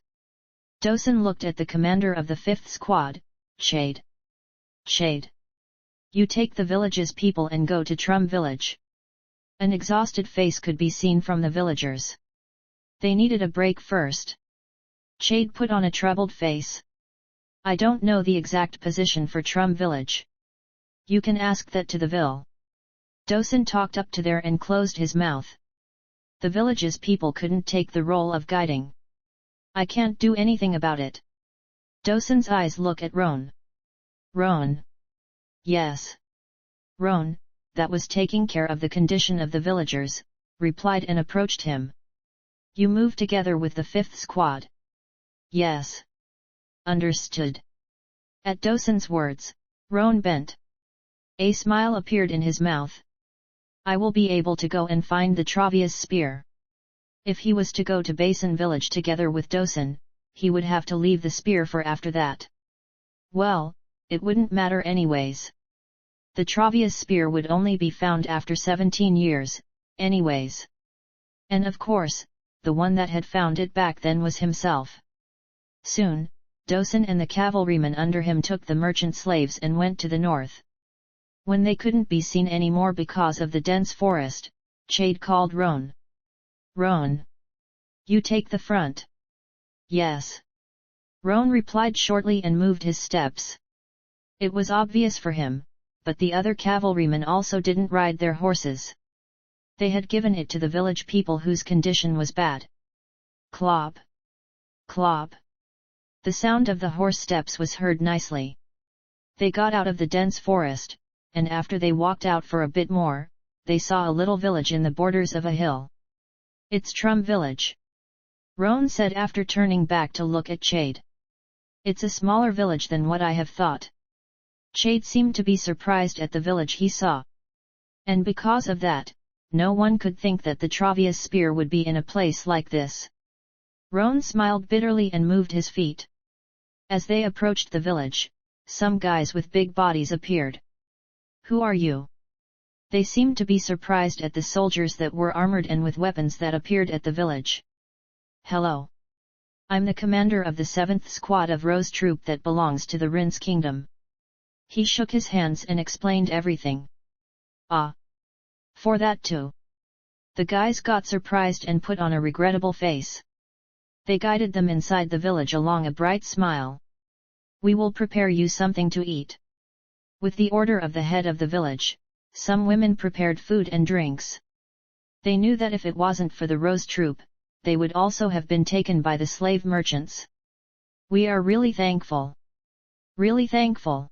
Dosen looked at the commander of the 5th squad, Chade. Chade. You take the village's people and go to Terum village. An exhausted face could be seen from the villagers. They needed a break first. Chade put on a troubled face. I don't know the exact position for Terum village. You can ask that to the vill. Dosen talked up to there and closed his mouth. The village's people couldn't take the role of guiding. I can't do anything about it. Dosen's eyes look at Roan. Roan. Yes. Roan, that was taking care of the condition of the villagers, replied and approached him. You move together with the 5th squad. Yes. Understood. At Dosen's words, Roan bent. A smile appeared in his mouth. I will be able to go and find the Travia's spear. If he was to go to Basin village together with Dosen, he would have to leave the spear for after that. Well, it wouldn't matter anyways. The Travia's spear would only be found after 17 years, anyways. And of course, the one that had found it back then was himself. Soon, Dosen and the cavalrymen under him took the merchant slaves and went to the north. When they couldn't be seen anymore because of the dense forest, Chade called Roan. Roan. You take the front. Yes. Roan replied shortly and moved his steps. It was obvious for him, but the other cavalrymen also didn't ride their horses. They had given it to the village people whose condition was bad. Clop. Clop. The sound of the horse steps was heard nicely. They got out of the dense forest, and after they walked out for a bit more, they saw a little village in the borders of a hill. It's Terum village. Roan said after turning back to look at Chade. It's a smaller village than what I have thought. Chade seemed to be surprised at the village he saw. And because of that, no one could think that the Travia's spear would be in a place like this. Roan smiled bitterly and moved his feet. As they approached the village, some guys with big bodies appeared. Who are you? They seemed to be surprised at the soldiers that were armored and with weapons that appeared at the village. Hello. I'm the commander of the 7th squad of Rose troop that belongs to the Rin's kingdom. He shook his hands and explained everything. Ah. For that too. The guys got surprised and put on a regrettable face. They guided them inside the village along a bright smile. We will prepare you something to eat. With the order of the head of the village, some women prepared food and drinks. They knew that if it wasn't for the Rose troop, they would also have been taken by the slave merchants. We are really thankful. Really thankful.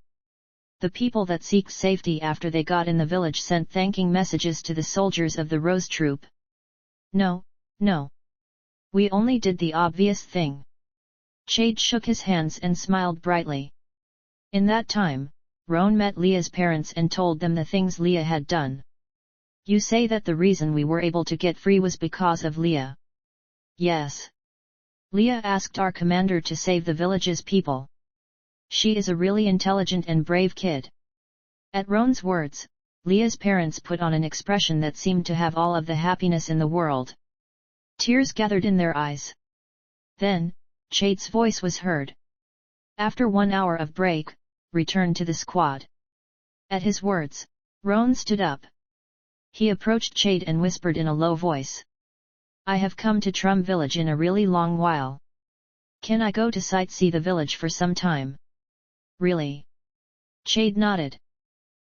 The people that seek safety after they got in the village sent thanking messages to the soldiers of the Rose troop. No, no. We only did the obvious thing. Chade shook his hands and smiled brightly. In that time, Roan met Leah's parents and told them the things Leah had done. You say that the reason we were able to get free was because of Leah. Yes. Leah asked our commander to save the village's people. She is a really intelligent and brave kid. At Roan's words, Leah's parents put on an expression that seemed to have all of the happiness in the world. Tears gathered in their eyes. Then, Chade's voice was heard. After 1 hour of break, return to the squad. At his words, Roan stood up. He approached Chade and whispered in a low voice. I have come to Terum village in a really long while. Can I go to sightsee the village for some time? Really? Chade nodded.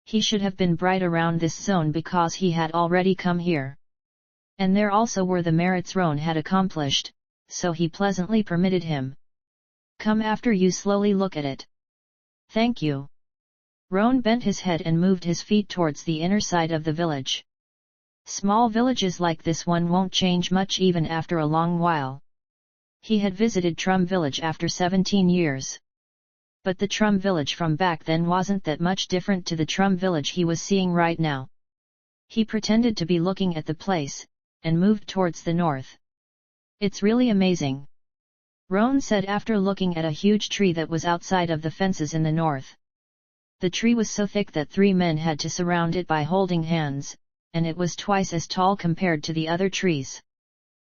He should have been bright around this zone because he had already come here. And there also were the merits Roan had accomplished, so he pleasantly permitted him. Come after you slowly look at it. Thank you. Roan bent his head and moved his feet towards the inner side of the village. Small villages like this one won't change much even after a long while. He had visited Terum village after 17 years. But the Terum village from back then wasn't that much different to the Terum village he was seeing right now. He pretended to be looking at the place, and moved towards the north. It's really amazing, Roan said after looking at a huge tree that was outside of the fences in the north. The tree was so thick that 3 men had to surround it by holding hands, and it was twice as tall compared to the other trees.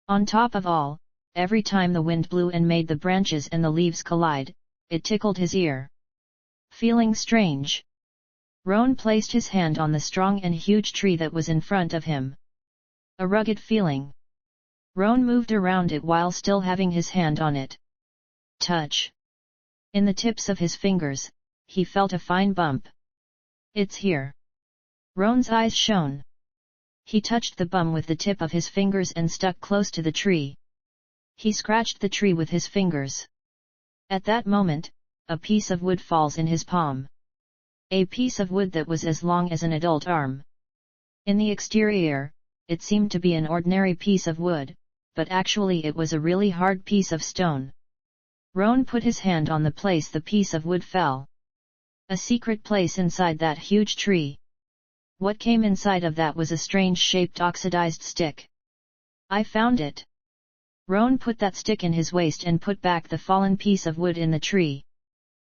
On top of all, every time the wind blew and made the branches and the leaves collide, it tickled his ear. Feeling strange, Roan placed his hand on the strong and huge tree that was in front of him. A rugged feeling. Roan moved around it while still having his hand on it. Touch. In the tips of his fingers, he felt a fine bump. It's here. Roan's eyes shone. He touched the bum with the tip of his fingers and stuck close to the tree. He scratched the tree with his fingers. At that moment, a piece of wood falls in his palm. A piece of wood that was as long as an adult arm. In the exterior, it seemed to be an ordinary piece of wood, but actually it was a really hard piece of stone. Roan put his hand on the place the piece of wood fell. A secret place inside that huge tree. What came inside of that was a strange-shaped oxidized stick. I found it. Roan put that stick in his waist and put back the fallen piece of wood in the tree.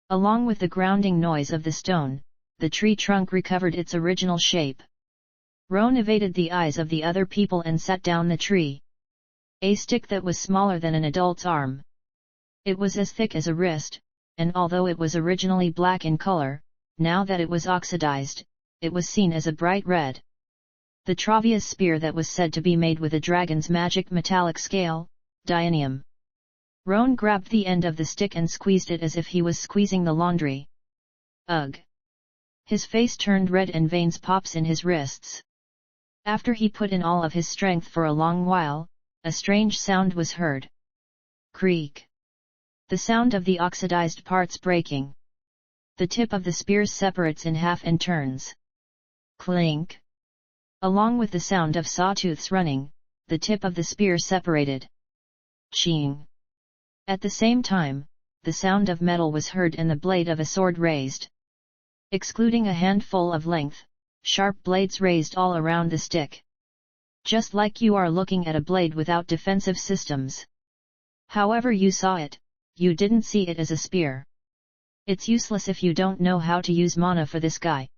Along with the grounding noise of the stone, the tree trunk recovered its original shape. Roan evaded the eyes of the other people and sat down the tree. A stick that was smaller than an adult's arm. It was as thick as a wrist, and although it was originally black in color, now that it was oxidized, it was seen as a bright red. The Travia's spear that was said to be made with a dragon's magic metallic scale, Dianium. Roan grabbed the end of the stick and squeezed it as if he was squeezing the laundry. Ugh! His face turned red and veins pops in his wrists. After he put in all of his strength for a long while, a strange sound was heard. Creak. The sound of the oxidized parts breaking. The tip of the spear separates in half and turns. Clink. Along with the sound of sawtooths running, the tip of the spear separated. Ching. At the same time, the sound of metal was heard and the blade of a sword raised. Excluding a handful of length, sharp blades raised all around the stick. Just like you are looking at a blade without defensive systems. However you saw it, you didn't see it as a spear. It's useless if you don't know how to use mana for this guy.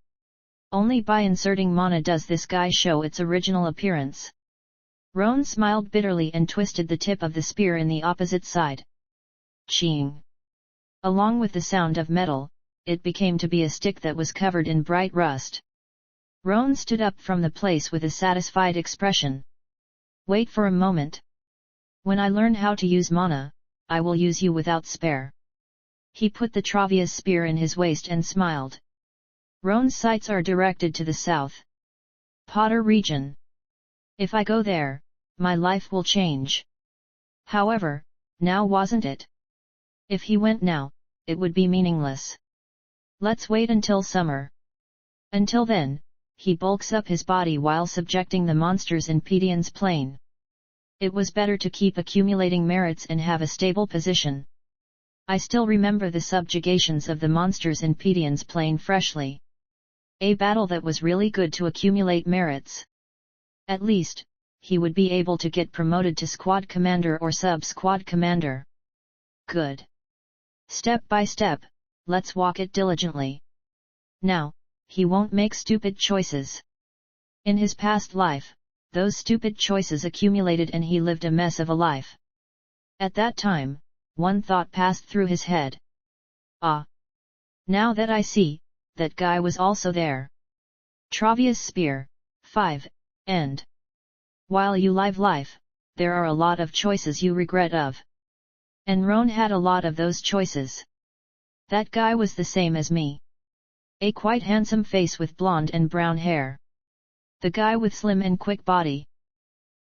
Only by inserting mana does this guy show its original appearance. Roan smiled bitterly and twisted the tip of the spear in the opposite side. Ching! Along with the sound of metal, it became to be a stick that was covered in bright rust. Roan stood up from the place with a satisfied expression. Wait for a moment. When I learn how to use mana, I will use you without spare. He put the Travia's spear in his waist and smiled. Roan's sights are directed to the south. Potter region. If I go there, my life will change. However, now wasn't it? If he went now, it would be meaningless. Let's wait until summer. Until then, he bulks up his body while subjecting the monsters in Pedion's plane. It was better to keep accumulating merits and have a stable position. I still remember the subjugations of the monsters in Pedion's plane freshly. A battle that was really good to accumulate merits. At least, he would be able to get promoted to squad commander or sub-squad commander. Good. Step by step, let's walk it diligently. Now, he won't make stupid choices. In his past life, those stupid choices accumulated and he lived a mess of a life. At that time, one thought passed through his head. Ah! Now that I see, that guy was also there. Travia's spear, 5, end. While you live life, there are a lot of choices you regret of. And Roan had a lot of those choices. That guy was the same as me. A quite handsome face with blonde and brown hair. The guy with slim and quick body.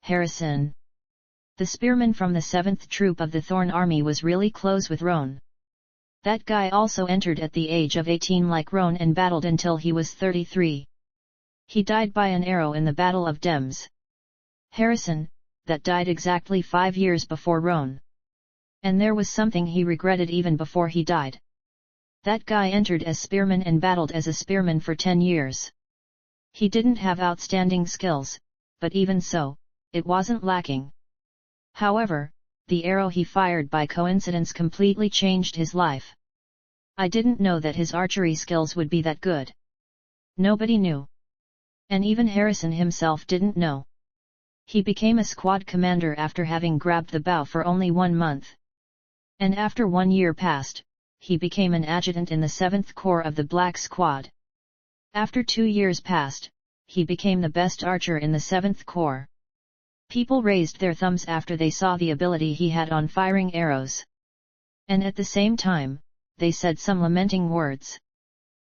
Harrison. The spearman from the 7th Troop of the Thorn Army was really close with Roan. That guy also entered at the age of 18 like Roan and battled until he was 33. He died by an arrow in the Battle of Dems. Harrison, that died exactly 5 years before Roan. And there was something he regretted even before he died. That guy entered as spearman and battled as a spearman for 10 years. He didn't have outstanding skills, but even so, it wasn't lacking. However, the arrow he fired by coincidence completely changed his life. I didn't know that his archery skills would be that good. Nobody knew. And even Harrison himself didn't know. He became a squad commander after having grabbed the bow for only 1 month. And after 1 year passed, he became an adjutant in the 7th Corps of the Black Squad. After 2 years passed, he became the best archer in the 7th Corps. People raised their thumbs after they saw the ability he had on firing arrows. And at the same time, they said some lamenting words.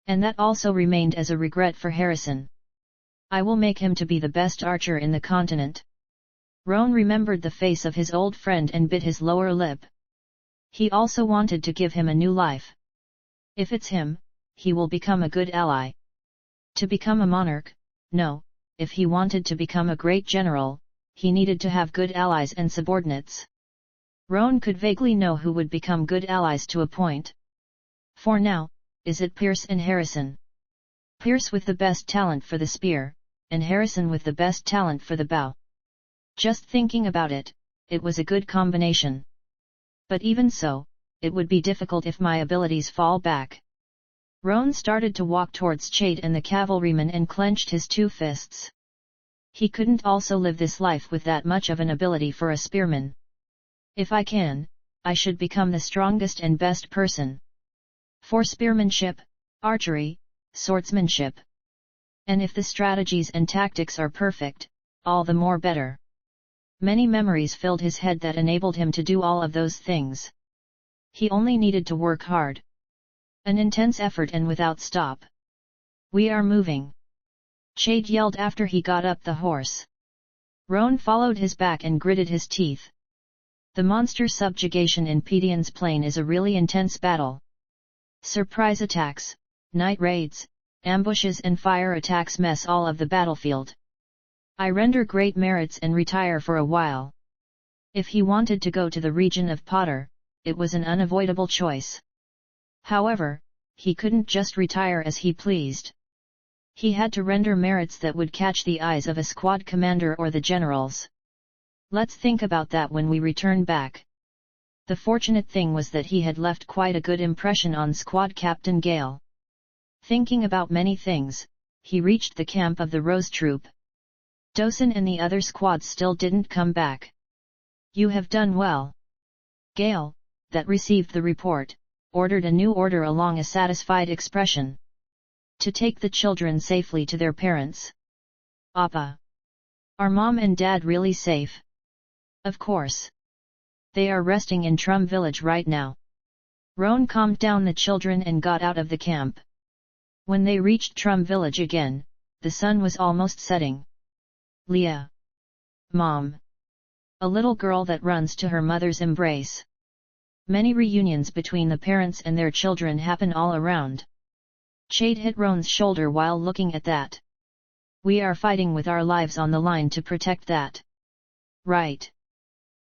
And that also remained as a regret for Harrison. I will make him to be the best archer in the continent. Roan remembered the face of his old friend and bit his lower lip. He also wanted to give him a new life. If it's him, he will become a good ally. To become a monarch, no, if he wanted to become a great general, he needed to have good allies and subordinates. Roan could vaguely know who would become good allies to a point. For now, is it Pierce and Harrison? Pierce with the best talent for the spear, and Harrison with the best talent for the bow. Just thinking about it, it was a good combination. But even so, it would be difficult if my abilities fall back. Roan started to walk towards Chade and the cavalryman and clenched his 2 fists. He couldn't also live this life with that much of an ability for a spearman. If I can, I should become the strongest and best person. For spearmanship, archery, swordsmanship. And if the strategies and tactics are perfect, all the more better. Many memories filled his head that enabled him to do all of those things. He only needed to work hard. An intense effort and without stop. We are moving. Chade yelled after he got up the horse. Roan followed his back and gritted his teeth. The monster subjugation in Pedion's Plain is a really intense battle. Surprise attacks, night raids, ambushes and fire attacks mess all of the battlefield. I render great merits and retire for a while. If he wanted to go to the region of Potter, it was an unavoidable choice. However, he couldn't just retire as he pleased. He had to render merits that would catch the eyes of a squad commander or the generals. Let's think about that when we return back. The fortunate thing was that he had left quite a good impression on Squad Captain Gale. Thinking about many things, he reached the camp of the Rose Troop. Dosen and the other squads still didn't come back. You have done well. Gale, that received the report, ordered a new order along a satisfied expression. To take the children safely to their parents. Appa. Are Mom and Dad really safe? Of course. They are resting in Terum village right now. Roan calmed down the children and got out of the camp. When they reached Terum village again, the sun was almost setting. Leah. Mom. A little girl that runs to her mother's embrace. Many reunions between the parents and their children happen all around. Chade hit Roan's shoulder while looking at that. We are fighting with our lives on the line to protect that. Right.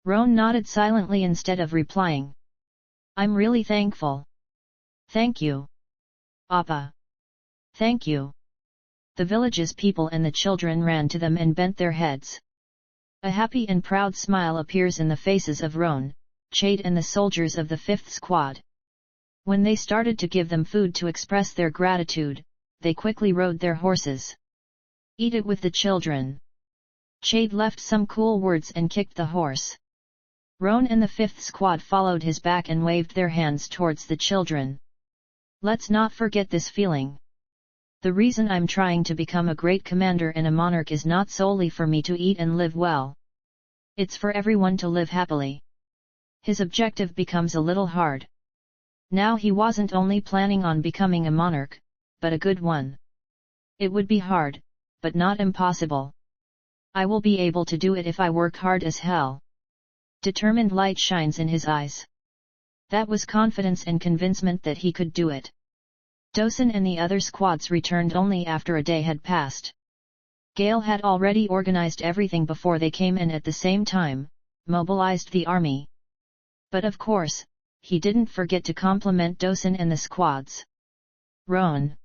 Roan nodded silently instead of replying. I'm really thankful. Thank you. Appa. Thank you. The village's people and the children ran to them and bent their heads. A happy and proud smile appears in the faces of Roan, Chade and the soldiers of the 5th Squad. When they started to give them food to express their gratitude, they quickly rode their horses. Eat it with the children. Chade left some cool words and kicked the horse. Roan and the 5th Squad followed his back and waved their hands towards the children. Let's not forget this feeling. The reason I'm trying to become a great commander and a monarch is not solely for me to eat and live well. It's for everyone to live happily. His objective becomes a little hard. Now he wasn't only planning on becoming a monarch, but a good one. It would be hard, but not impossible. I will be able to do it if I work hard as hell. Determined light shines in his eyes. That was confidence and convincement that he could do it. Dosen and the other squads returned only after a day had passed. Gale had already organized everything before they came in at the same time, mobilized the army. But of course, he didn't forget to compliment Dosen and the squads. Roan.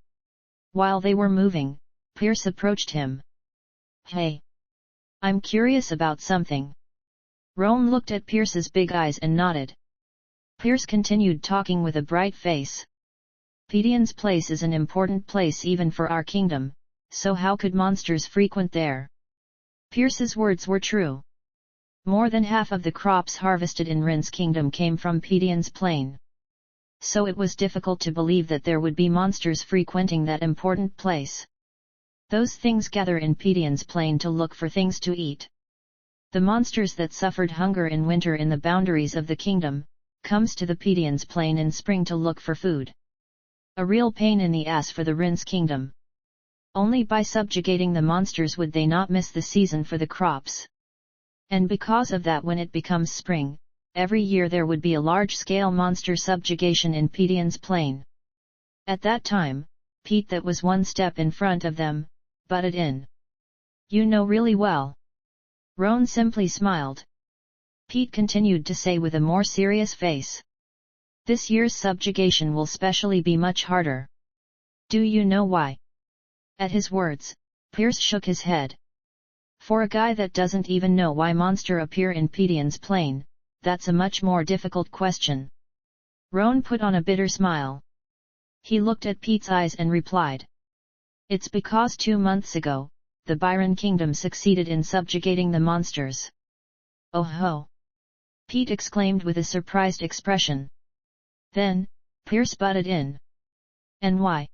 While they were moving, Pierce approached him. Hey! I'm curious about something. Roan looked at Pierce's big eyes and nodded. Pierce continued talking with a bright face. Pedion's place is an important place even for our kingdom, so how could monsters frequent there? Pierce's words were true. More than half of the crops harvested in Rin's kingdom came from Pedion's plain. So it was difficult to believe that there would be monsters frequenting that important place. Those things gather in Pedion's plain to look for things to eat. The monsters that suffered hunger in winter in the boundaries of the kingdom, comes to the Pedion's plain in spring to look for food. A real pain in the ass for the Rin's kingdom. Only by subjugating the monsters would they not miss the season for the crops. And because of that, when it becomes spring, every year there would be a large-scale monster subjugation in Pedion's plain. At that time, Pete, that was one step in front of them, butted in. You know really well. Roan simply smiled. Pete continued to say with a more serious face. This year's subjugation will specially be much harder. Do you know why? At his words, Pierce shook his head. For a guy that doesn't even know why monsters appear in Pedion's plain, that's a much more difficult question. Roan put on a bitter smile. He looked at Pete's eyes and replied. It's because 2 months ago, the Byron kingdom succeeded in subjugating the monsters. Oh ho! Pete exclaimed with a surprised expression. Then, Pierce butted in. And why?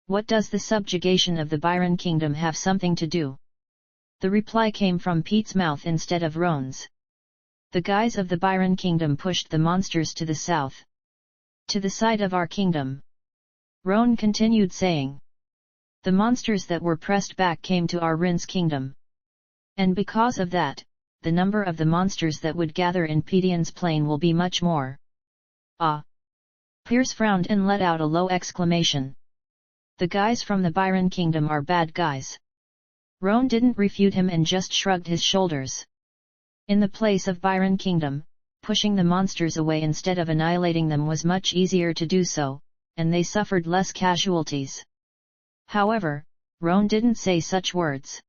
What does the subjugation of the Byron kingdom have something to do? The reply came from Pete's mouth instead of Roan's. The guys of the Byron kingdom pushed the monsters to the south. To the side of our kingdom. Roan continued saying. The monsters that were pressed back came to our Rin's kingdom. And because of that, the number of the monsters that would gather in Pedion's plain will be much more. Ah! Pierce frowned and let out a low exclamation. The guys from the Byron kingdom are bad guys. Roan didn't refute him and just shrugged his shoulders. In the place of Byron kingdom, pushing the monsters away instead of annihilating them was much easier to do so, and they suffered less casualties. However, Roan didn't say such words.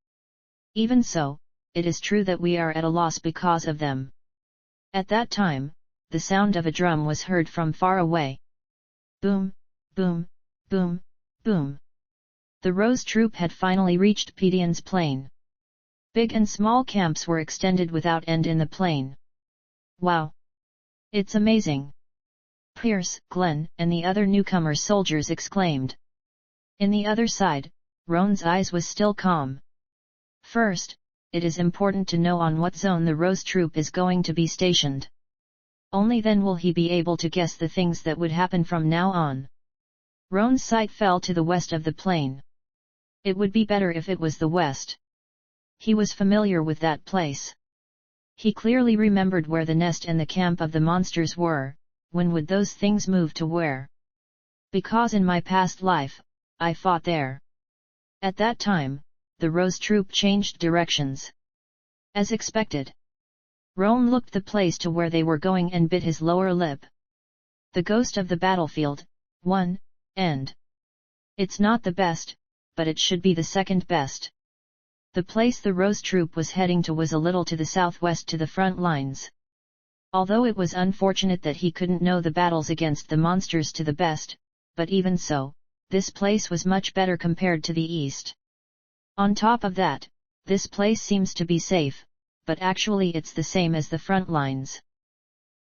Even so, it is true that we are at a loss because of them. At that time, the sound of a drum was heard from far away. Boom, boom, boom, boom. The Rose troop had finally reached Pedion's plain. Big and small camps were extended without end in the plain. Wow! It's amazing! Pierce, Glenn, and the other newcomer soldiers exclaimed. In the other side, Roan's eyes was still calm. First, it is important to know on what zone the Rose troop is going to be stationed. Only then will he be able to guess the things that would happen from now on. Roan's sight fell to the west of the plain. It would be better if it was the west. He was familiar with that place. He clearly remembered where the nest and the camp of the monsters were. When would those things move to where? Because in my past life, I fought there. At that time, the Rose troop changed directions. As expected. Roan looked the place to where they were going and bit his lower lip. The ghost of the battlefield, 1, end. It's not the best, but it should be the second best. The place the Rose troop was heading to was a little to the southwest to the front lines. Although it was unfortunate that he couldn't know the battles against the monsters to the best, but even so, this place was much better compared to the east. On top of that, this place seems to be safe, but actually it's the same as the front lines.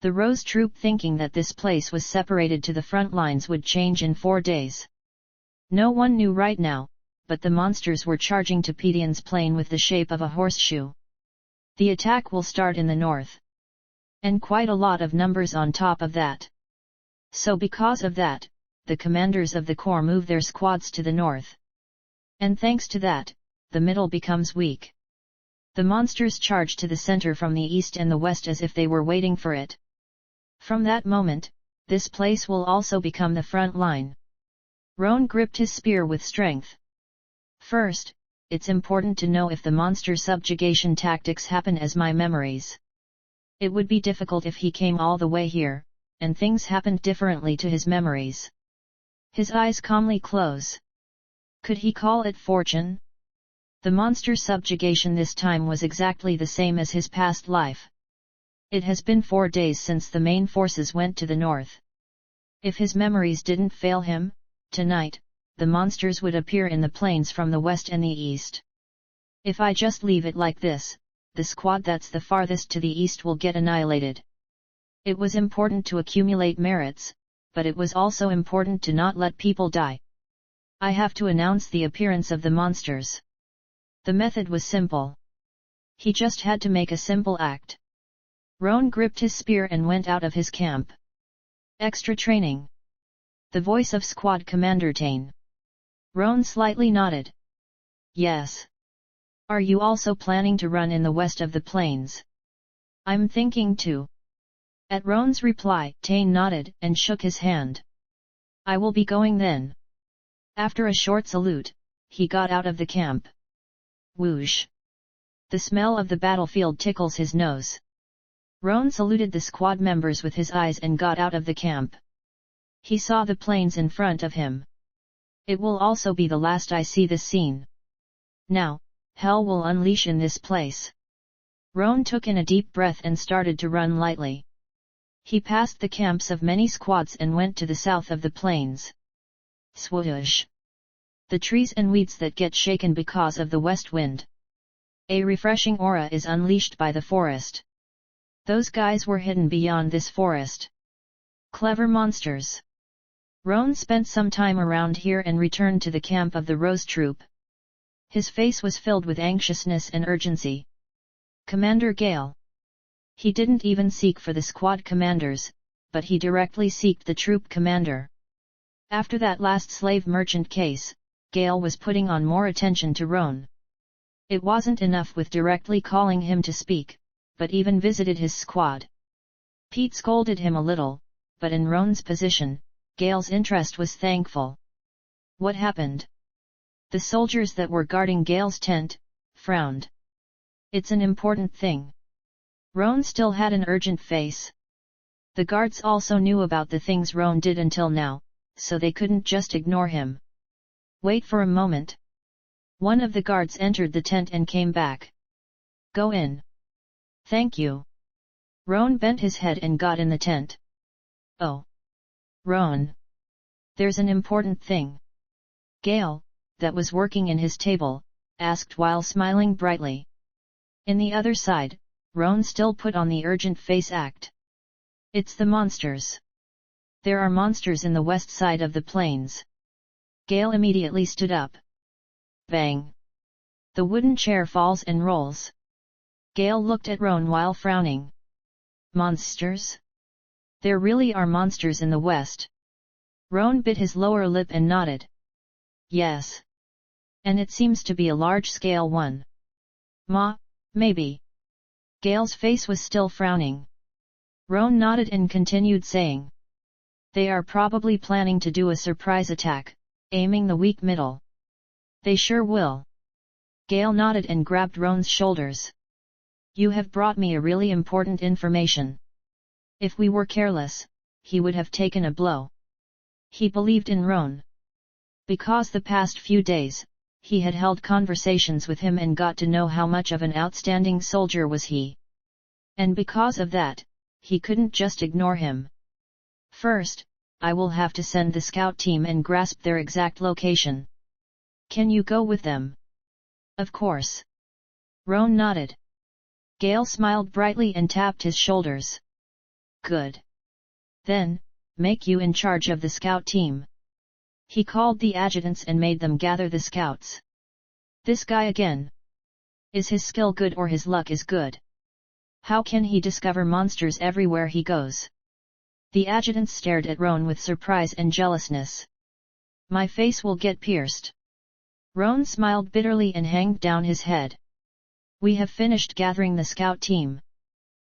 The Rose troop, thinking that this place was separated to the front lines, would change in 4 days. No one knew right now, but the monsters were charging to Pedion's plain with the shape of a horseshoe. The attack will start in the north. And quite a lot of numbers on top of that. So because of that, the commanders of the corps move their squads to the north. And thanks to that, the middle becomes weak. The monsters charge to the center from the east and the west as if they were waiting for it. From that moment, this place will also become the front line. Roan gripped his spear with strength. First, it's important to know if the monster subjugation tactics happen as my memories. It would be difficult if he came all the way here, and things happened differently to his memories. His eyes calmly close. Could he call it fortune? The monster subjugation this time was exactly the same as his past life. It has been 4 days since the main forces went to the north. If his memories didn't fail him, tonight, the monsters would appear in the plains from the west and the east. If I just leave it like this, the squad that's the farthest to the east will get annihilated. It was important to accumulate merits, but it was also important to not let people die. I have to announce the appearance of the monsters. The method was simple. He just had to make a simple act. Roan gripped his spear and went out of his camp. Extra training. The voice of Squad Commander Tane. Roan slightly nodded. Yes. Are you also planning to run in the west of the plains? I'm thinking too. At Roan's reply, Tane nodded and shook his hand. I will be going then. After a short salute, he got out of the camp. Whoosh! The smell of the battlefield tickles his nose. Roan saluted the squad members with his eyes and got out of the camp. He saw the plains in front of him. It will also be the last I see this scene. Now, hell will unleash in this place. Roan took in a deep breath and started to run lightly. He passed the camps of many squads and went to the south of the plains. Swoosh! The trees and weeds that get shaken because of the west wind. A refreshing aura is unleashed by the forest. Those guys were hidden beyond this forest. Clever monsters. Roan spent some time around here and returned to the camp of the Rose Troop. His face was filled with anxiousness and urgency. Commander Gale. He didn't even seek for the squad commanders, but he directly seeked the troop commander. After that last slave merchant case, Gale was putting on more attention to Roan. It wasn't enough with directly calling him to speak, but even visited his squad. Pete scolded him a little, but in Roan's position, Gale's interest was thankful. What happened? The soldiers that were guarding Gale's tent frowned. It's an important thing. Roan still had an urgent face. The guards also knew about the things Roan did until now, so they couldn't just ignore him. Wait for a moment. One of the guards entered the tent and came back. Go in. Thank you. Roan bent his head and got in the tent. Oh. Roan. There's an important thing. Gale, that was working in his table, asked while smiling brightly. In the other side, Roan still put on the urgent face act. It's the monsters. There are monsters in the west side of the plains. Gale immediately stood up. Bang! The wooden chair falls and rolls. Gale looked at Roan while frowning. Monsters? There really are monsters in the west. Roan bit his lower lip and nodded. Yes. And it seems to be a large-scale one. Maybe. Gale's face was still frowning. Roan nodded and continued saying. They are probably planning to do a surprise attack, aiming the weak middle. They sure will. Gale nodded and grabbed Roan's shoulders. You have brought me a really important information. If we were careless, he would have taken a blow. He believed in Roan. Because the past few days, he had held conversations with him and got to know how much of an outstanding soldier was he. And because of that, he couldn't just ignore him. First, I will have to send the scout team and grasp their exact location. Can you go with them? Of course. Roan nodded. Gale smiled brightly and tapped his shoulders. Good. Then, make you in charge of the scout team. He called the adjutants and made them gather the scouts. This guy again. Is his skill good or his luck is good? How can he discover monsters everywhere he goes? The adjutant stared at Roan with surprise and jealousness. My face will get pierced. Roan smiled bitterly and hanged down his head. We have finished gathering the scout team.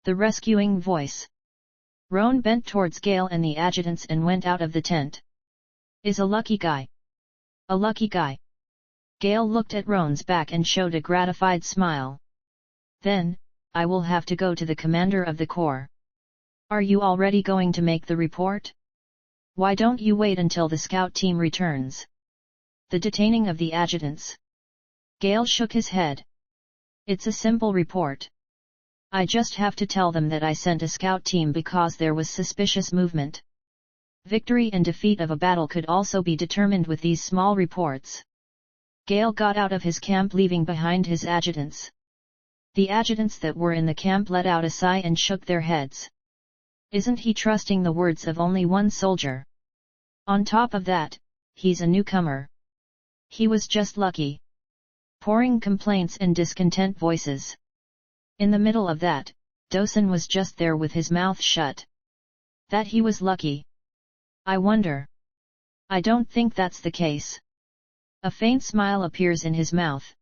The rescuing voice. Roan bent towards Gale and the adjutants and went out of the tent. Is a lucky guy. A lucky guy. Gale looked at Roan's back and showed a gratified smile. Then, I will have to go to the commander of the corps. Are you already going to make the report? Why don't you wait until the scout team returns? The detaining of the adjutants. Gale shook his head. It's a simple report. I just have to tell them that I sent a scout team because there was suspicious movement. Victory and defeat of a battle could also be determined with these small reports. Gale got out of his camp, leaving behind his adjutants. The adjutants that were in the camp let out a sigh and shook their heads. Isn't he trusting the words of only one soldier? On top of that, he's a newcomer. He was just lucky. Pouring complaints and discontent voices. In the middle of that, Dosen was just there with his mouth shut. That he was lucky? I wonder. I don't think that's the case. A faint smile appears in his mouth.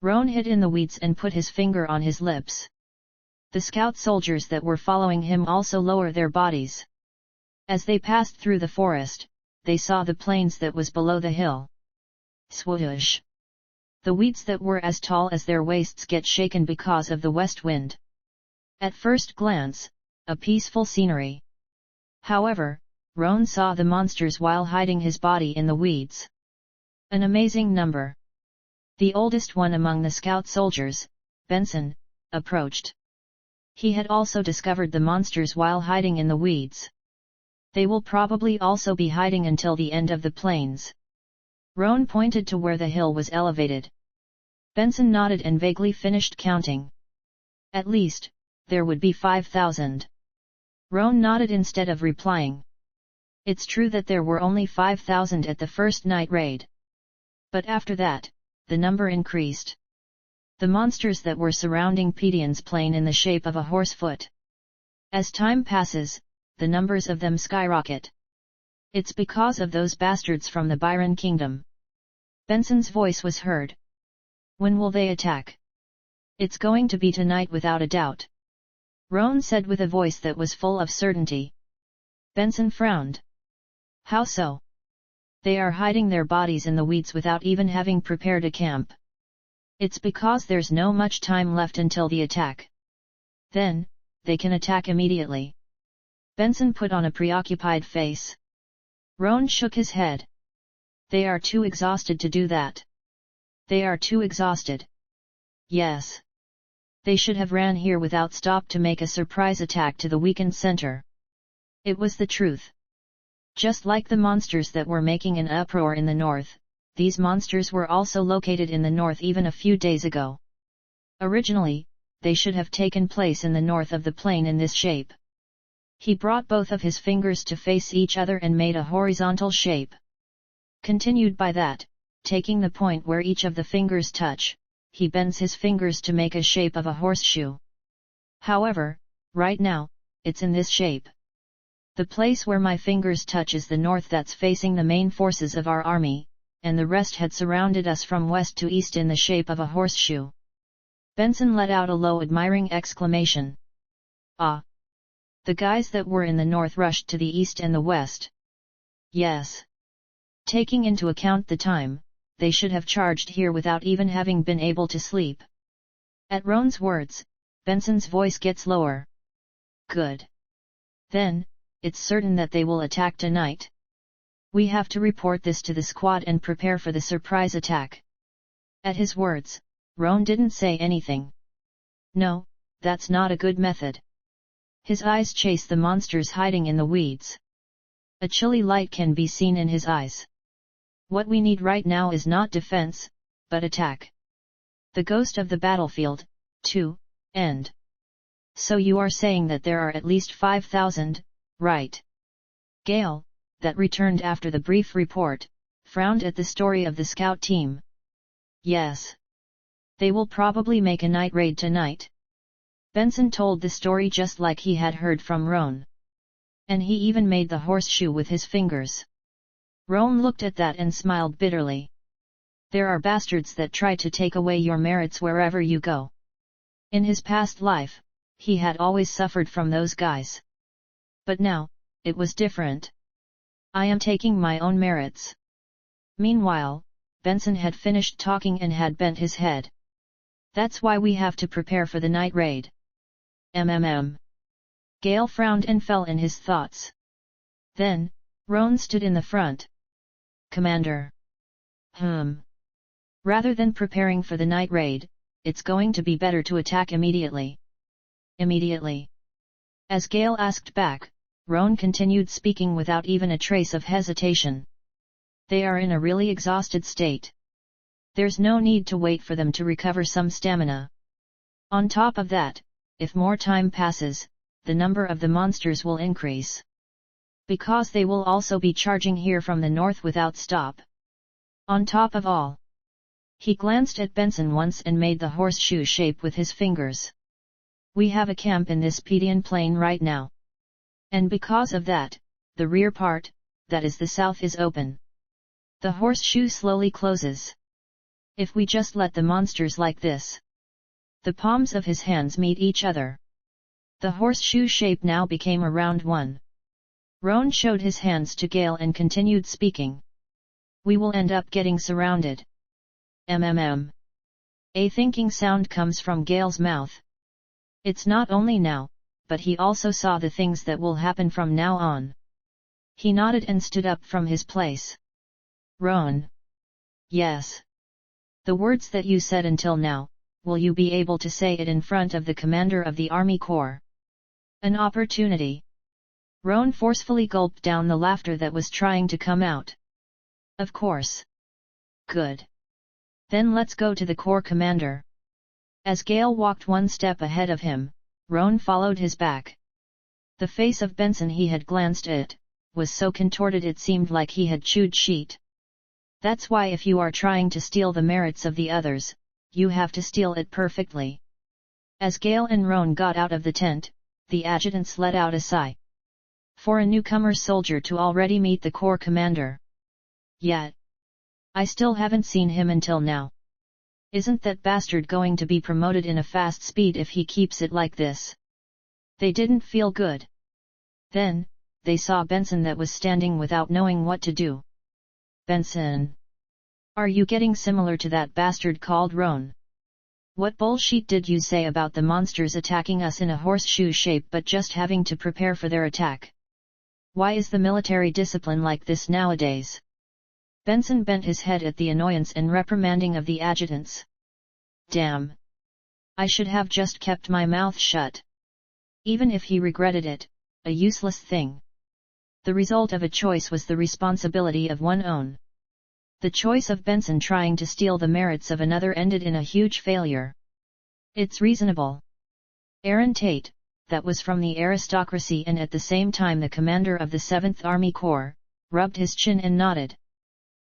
Roan hid in the weeds and put his finger on his lips. The scout soldiers that were following him also lowered their bodies. As they passed through the forest, they saw the plains that was below the hill. Swoosh! The weeds that were as tall as their waists get shaken because of the west wind. At first glance, a peaceful scenery. However, Roan saw the monsters while hiding his body in the weeds. An amazing number. The oldest one among the scout soldiers, Benson, approached. He had also discovered the monsters while hiding in the weeds. They will probably also be hiding until the end of the plains. Roan pointed to where the hill was elevated. Benson nodded and vaguely finished counting. At least, there would be 5,000. Roan nodded instead of replying. It's true that there were only 5,000 at the first night raid. But after that, the number increased. The monsters that were surrounding Pedion's plain in the shape of a horsefoot. As time passes, the numbers of them skyrocket. It's because of those bastards from the Byron Kingdom. Benson's voice was heard. When will they attack? It's going to be tonight without a doubt. Roan said with a voice that was full of certainty. Benson frowned. How so? They are hiding their bodies in the weeds without even having prepared a camp. It's because there's no much time left until the attack. Then, they can attack immediately. Benson put on a preoccupied face. Roan shook his head. They are too exhausted to do that. They are too exhausted. Yes. They should have ran here without stop to make a surprise attack to the weakened center. It was the truth. Just like the monsters that were making an uproar in the north, these monsters were also located in the north even a few days ago. Originally, they should have taken place in the north of the plain in this shape. He brought both of his fingers to face each other and made a horizontal shape. Continued by that, taking the point where each of the fingers touch, he bends his fingers to make a shape of a horseshoe. However, right now, it's in this shape. The place where my fingers touch is the north that's facing the main forces of our army, and the rest had surrounded us from west to east in the shape of a horseshoe. Benson let out a low admiring exclamation. Ah! The guys that were in the north rushed to the east and the west. Yes. Taking into account the time, they should have charged here without even having been able to sleep. At Roan's words, Benson's voice gets lower. Good. Then, it's certain that they will attack tonight. We have to report this to the squad and prepare for the surprise attack. At his words, Roan didn't say anything. No, that's not a good method. His eyes chase the monsters hiding in the weeds. A chilly light can be seen in his eyes. What we need right now is not defense, but attack. The ghost of the battlefield, to end. So you are saying that there are at least 5,000, right? Gale, that returned after the brief report, frowned at the story of the scout team. Yes. They will probably make a night raid tonight. Benson told the story just like he had heard from Roan. And he even made the horseshoe with his fingers. Roan looked at that and smiled bitterly. There are bastards that try to take away your merits wherever you go. In his past life, he had always suffered from those guys. But now, it was different. I am taking my own merits. Meanwhile, Benson had finished talking and had bent his head. That's why we have to prepare for the night raid. Gale frowned and fell in his thoughts. Then, Roan stood in the front. Commander. Rather than preparing for the night raid, it's going to be better to attack immediately. Immediately. As Gale asked back, Roan continued speaking without even a trace of hesitation. They are in a really exhausted state. There's no need to wait for them to recover some stamina. On top of that, if more time passes, the number of the monsters will increase. Because they will also be charging here from the north without stop. On top of all. He glanced at Benson once and made the horseshoe shape with his fingers. We have a camp in this Pedian plain right now. And because of that, the rear part, that is the south, is open. The horseshoe slowly closes. If we just let the monsters like this. The palms of his hands meet each other. The horseshoe shape now became a round one. Roan showed his hands to Gale and continued speaking. We will end up getting surrounded. A thinking sound comes from Gale's mouth. It's not only now, but he also saw the things that will happen from now on. He nodded and stood up from his place. Roan. Yes. The words that you said until now, will you be able to say it in front of the commander of the Army Corps? An opportunity. Roan forcefully gulped down the laughter that was trying to come out. Of course. Good. Then let's go to the Corps commander. As Gale walked one step ahead of him, Roan followed his back. The face of Benson he had glanced at, was so contorted it seemed like he had chewed sheet. That's why if you are trying to steal the merits of the others, you have to steal it perfectly. As Gale and Roan got out of the tent, the adjutants let out a sigh. For a newcomer soldier to already meet the Corps commander. Yet. I still haven't seen him until now. Isn't that bastard going to be promoted in a fast speed if he keeps it like this? They didn't feel good. Then, they saw Benson that was standing without knowing what to do. Benson. Are you getting similar to that bastard called Roan? What bullshit did you say about the monsters attacking us in a horseshoe shape but just having to prepare for their attack? Why is the military discipline like this nowadays? Benson bent his head at the annoyance and reprimanding of the adjutants. Damn! I should have just kept my mouth shut. Even if he regretted it, a useless thing. The result of a choice was the responsibility of one own. The choice of Benson trying to steal the merits of another ended in a huge failure. It's reasonable. Aaron Tate, that was from the aristocracy and at the same time the commander of the 7th Army Corps, rubbed his chin and nodded.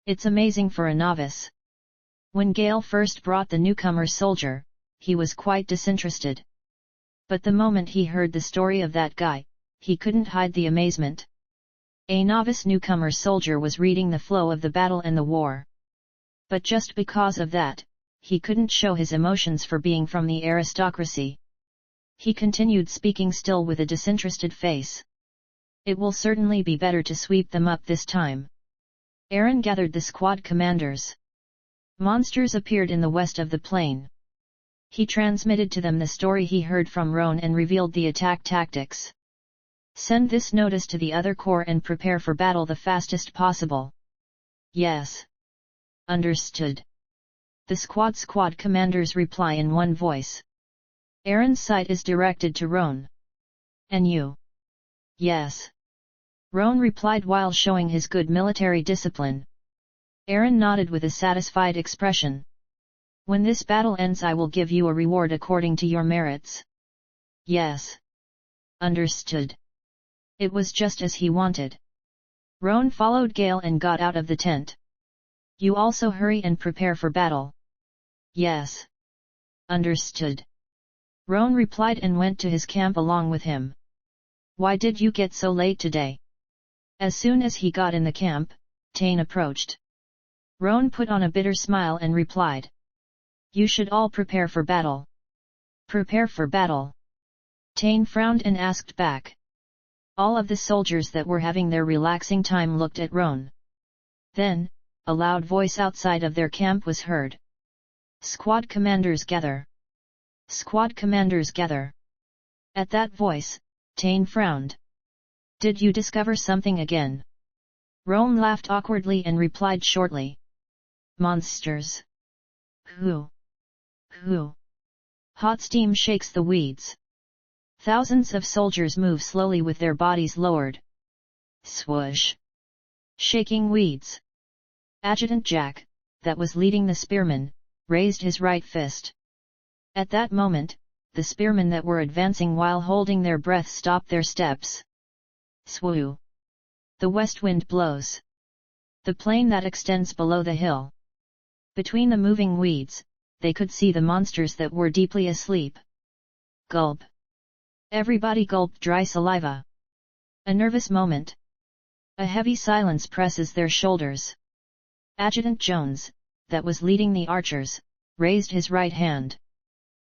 It's amazing for a novice. When Gale first brought the newcomer soldier, he was quite disinterested. But the moment he heard the story of that guy, he couldn't hide the amazement. A novice newcomer soldier was reading the flow of the battle and the war. But just because of that, he couldn't show his emotions for being from the aristocracy. He continued speaking still with a disinterested face. It will certainly be better to sweep them up this time. Aaron gathered the squad commanders. Monsters appeared in the west of the plain. He transmitted to them the story he heard from Roan and revealed the attack tactics. Send this notice to the other corps and prepare for battle the fastest possible. Yes. Understood. The squad commanders reply in one voice. Aaron's sight is directed to Roan. And you? Yes. Roan replied while showing his good military discipline. Aaron nodded with a satisfied expression. When this battle ends I will give you a reward according to your merits. Yes. Understood. It was just as he wanted. Roan followed Gale and got out of the tent. You also hurry and prepare for battle. Yes. Understood. Roan replied and went to his camp along with him. Why did you get so late today? As soon as he got in the camp, Tane approached. Roan put on a bitter smile and replied. You should all prepare for battle. Prepare for battle. Tane frowned and asked back. All of the soldiers that were having their relaxing time looked at Roan. Then, a loud voice outside of their camp was heard. Squad commanders gather. Squad commanders gather. At that voice, Tane frowned. Did you discover something again? Roan laughed awkwardly and replied shortly. Monsters. Who? Who? Hot steam shakes the weeds. Thousands of soldiers move slowly with their bodies lowered. Swoosh. Shaking weeds. Adjutant Jack, that was leading the spearmen, raised his right fist. At that moment, the spearmen that were advancing while holding their breath stopped their steps. Swoo. The west wind blows. The plain that extends below the hill. Between the moving weeds, they could see the monsters that were deeply asleep. Gulp. Everybody gulped dry saliva. A nervous moment. A heavy silence presses their shoulders. Adjutant Jones, that was leading the archers, raised his right hand.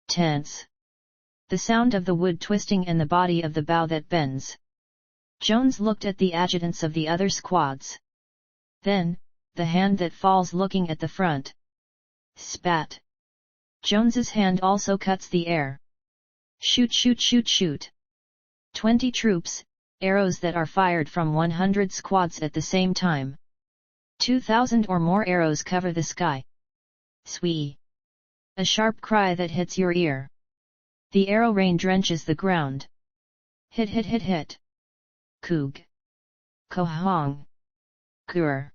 Tense. The sound of the wood twisting and the body of the bow that bends. Jones looked at the adjutants of the other squads. Then, the hand that falls looking at the front. Spat. Jones's hand also cuts the air. Shoot, shoot, shoot, shoot. 20 troops, arrows that are fired from 100 squads at the same time. 2,000 or more arrows cover the sky. Swee. A sharp cry that hits your ear. The arrow rain drenches the ground. Hit, hit, hit, hit. Koog. Kohong. Gur.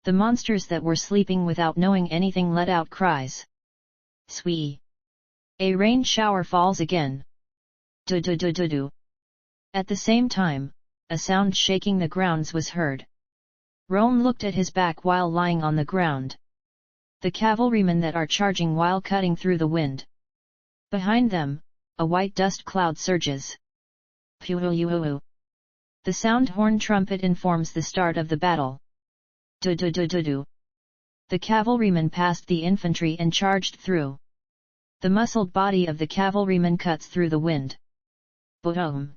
The monsters that were sleeping without knowing anything let out cries. Swee. A rain shower falls again. Du-du-du-du-du. At the same time, a sound shaking the grounds was heard. Roan looked at his back while lying on the ground. The cavalrymen that are charging while cutting through the wind. Behind them, a white dust cloud surges. Pew-oo-oo-oo. The sound horn trumpet informs the start of the battle. Du-du-du-du-du. The cavalrymen passed the infantry and charged through. The muscled body of the cavalryman cuts through the wind. Boom!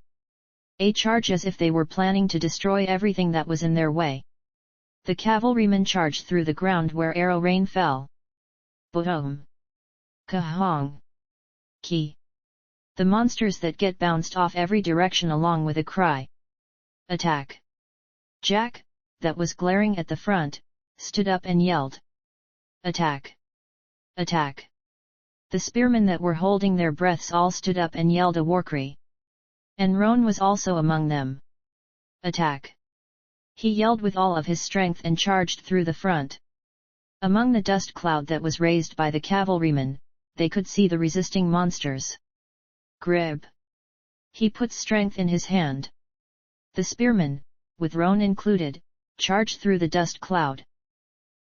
A charge as if they were planning to destroy everything that was in their way. The cavalrymen charged through the ground where arrow rain fell. Boom! Kahong! Ki! The monsters that get bounced off every direction along with a cry. Attack! Jack, that was glaring at the front, stood up and yelled. Attack! Attack! The spearmen that were holding their breaths all stood up and yelled a warcry. And Roan was also among them. Attack! He yelled with all of his strength and charged through the front. Among the dust cloud that was raised by the cavalrymen, they could see the resisting monsters. Grib! He put strength in his hand. The spearmen, with Roan included, charged through the dust cloud.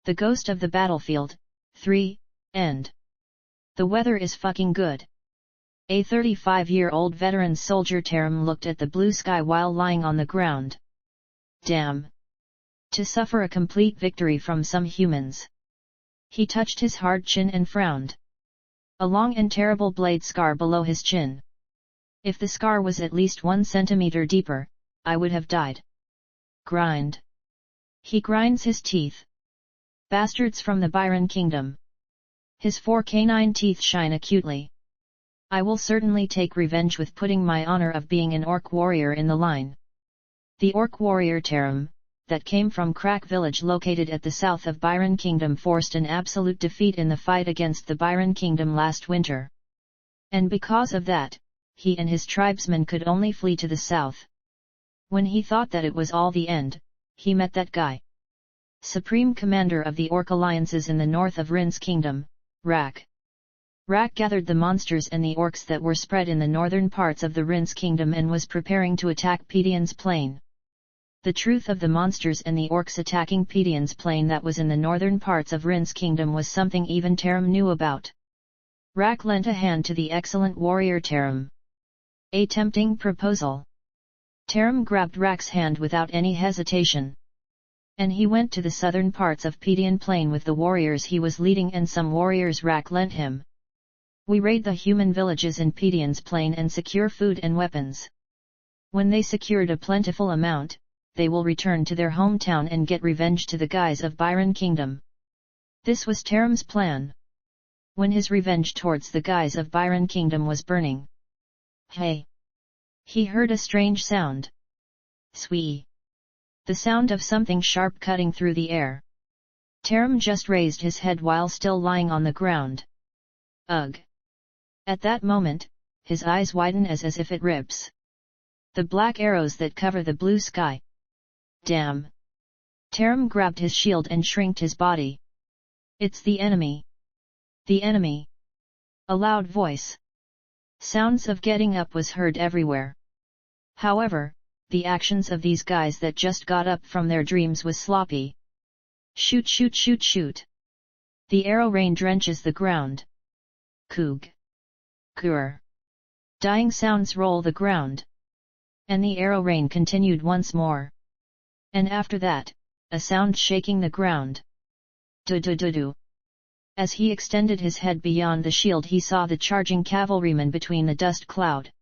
The ghost of the battlefield, 3, End. The weather is fucking good. A 35-year-old veteran soldier Terum looked at the blue sky while lying on the ground. Damn. To suffer a complete victory from some humans. He touched his hard chin and frowned. A long and terrible blade scar below his chin. If the scar was at least 1 centimeter deeper, I would have died. Grind. He grinds his teeth. Bastards from the Byron Kingdom. His 4 canine teeth shine acutely. I will certainly take revenge with putting my honor of being an orc warrior in the line. The orc warrior Terum, that came from Crack village located at the south of Byron Kingdom, forced an absolute defeat in the fight against the Byron Kingdom last winter. And because of that, he and his tribesmen could only flee to the south. When he thought that it was all the end, he met that guy. Supreme commander of the orc alliances in the north of Rin's kingdom, Rak. Rak gathered the monsters and the orcs that were spread in the northern parts of the Rin's kingdom and was preparing to attack Pedian's plain. The truth of the monsters and the orcs attacking Pedian's plain that was in the northern parts of Rin's kingdom was something even Terum knew about. Rak lent a hand to the excellent warrior Terum. A tempting proposal. Terum grabbed Rak's hand without any hesitation. And he went to the southern parts of Pedian Plain with the warriors he was leading and some warriors Rak lent him. We raid the human villages in Pedian's Plain and secure food and weapons. When they secured a plentiful amount, they will return to their hometown and get revenge to the guys of Byron Kingdom. This was Terum's plan. When his revenge towards the guys of Byron Kingdom was burning. Hey! He heard a strange sound. Swee! The sound of something sharp cutting through the air. Terum just raised his head while still lying on the ground. Ugh! At that moment, his eyes widen as if it rips. The black arrows that cover the blue sky. Damn! Terum grabbed his shield and shrinked his body. It's the enemy! The enemy! A loud voice. Sounds of getting up was heard everywhere. However, the actions of these guys that just got up from their dreams was sloppy. Shoot shoot shoot shoot! The arrow rain drenches the ground. Koog! Kur! Dying sounds roll the ground. And the arrow rain continued once more. And after that, a sound shaking the ground. Do-do-do-do. As he extended his head beyond the shield he saw the charging cavalrymen between the dust cloud.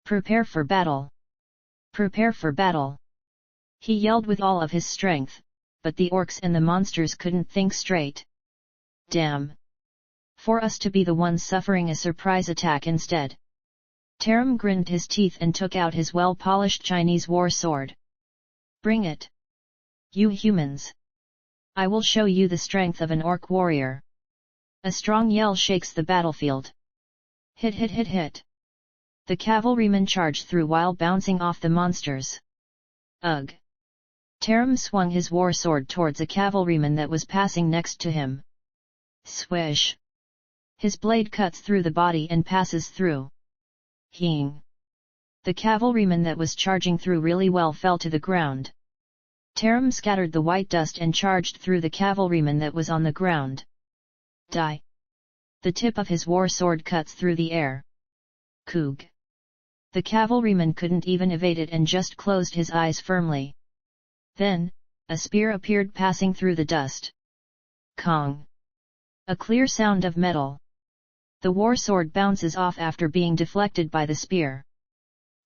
Prepare for battle! Prepare for battle! He yelled with all of his strength, but the orcs and the monsters couldn't think straight. Damn! For us to be the ones suffering a surprise attack instead. Terum grinned his teeth and took out his well-polished Chinese war sword. Bring it! You humans! I will show you the strength of an orc warrior. A strong yell shakes the battlefield. Hit hit hit hit! The cavalrymen charged through while bouncing off the monsters. Ugh! Terum swung his war sword towards a cavalryman that was passing next to him. Swish! His blade cuts through the body and passes through. Heeng! The cavalryman that was charging through really well fell to the ground. Terum scattered the white dust and charged through the cavalryman that was on the ground. Die! The tip of his war sword cuts through the air. Koog! The cavalryman couldn't even evade it and just closed his eyes firmly. Then, a spear appeared passing through the dust. Kong! A clear sound of metal. The war sword bounces off after being deflected by the spear.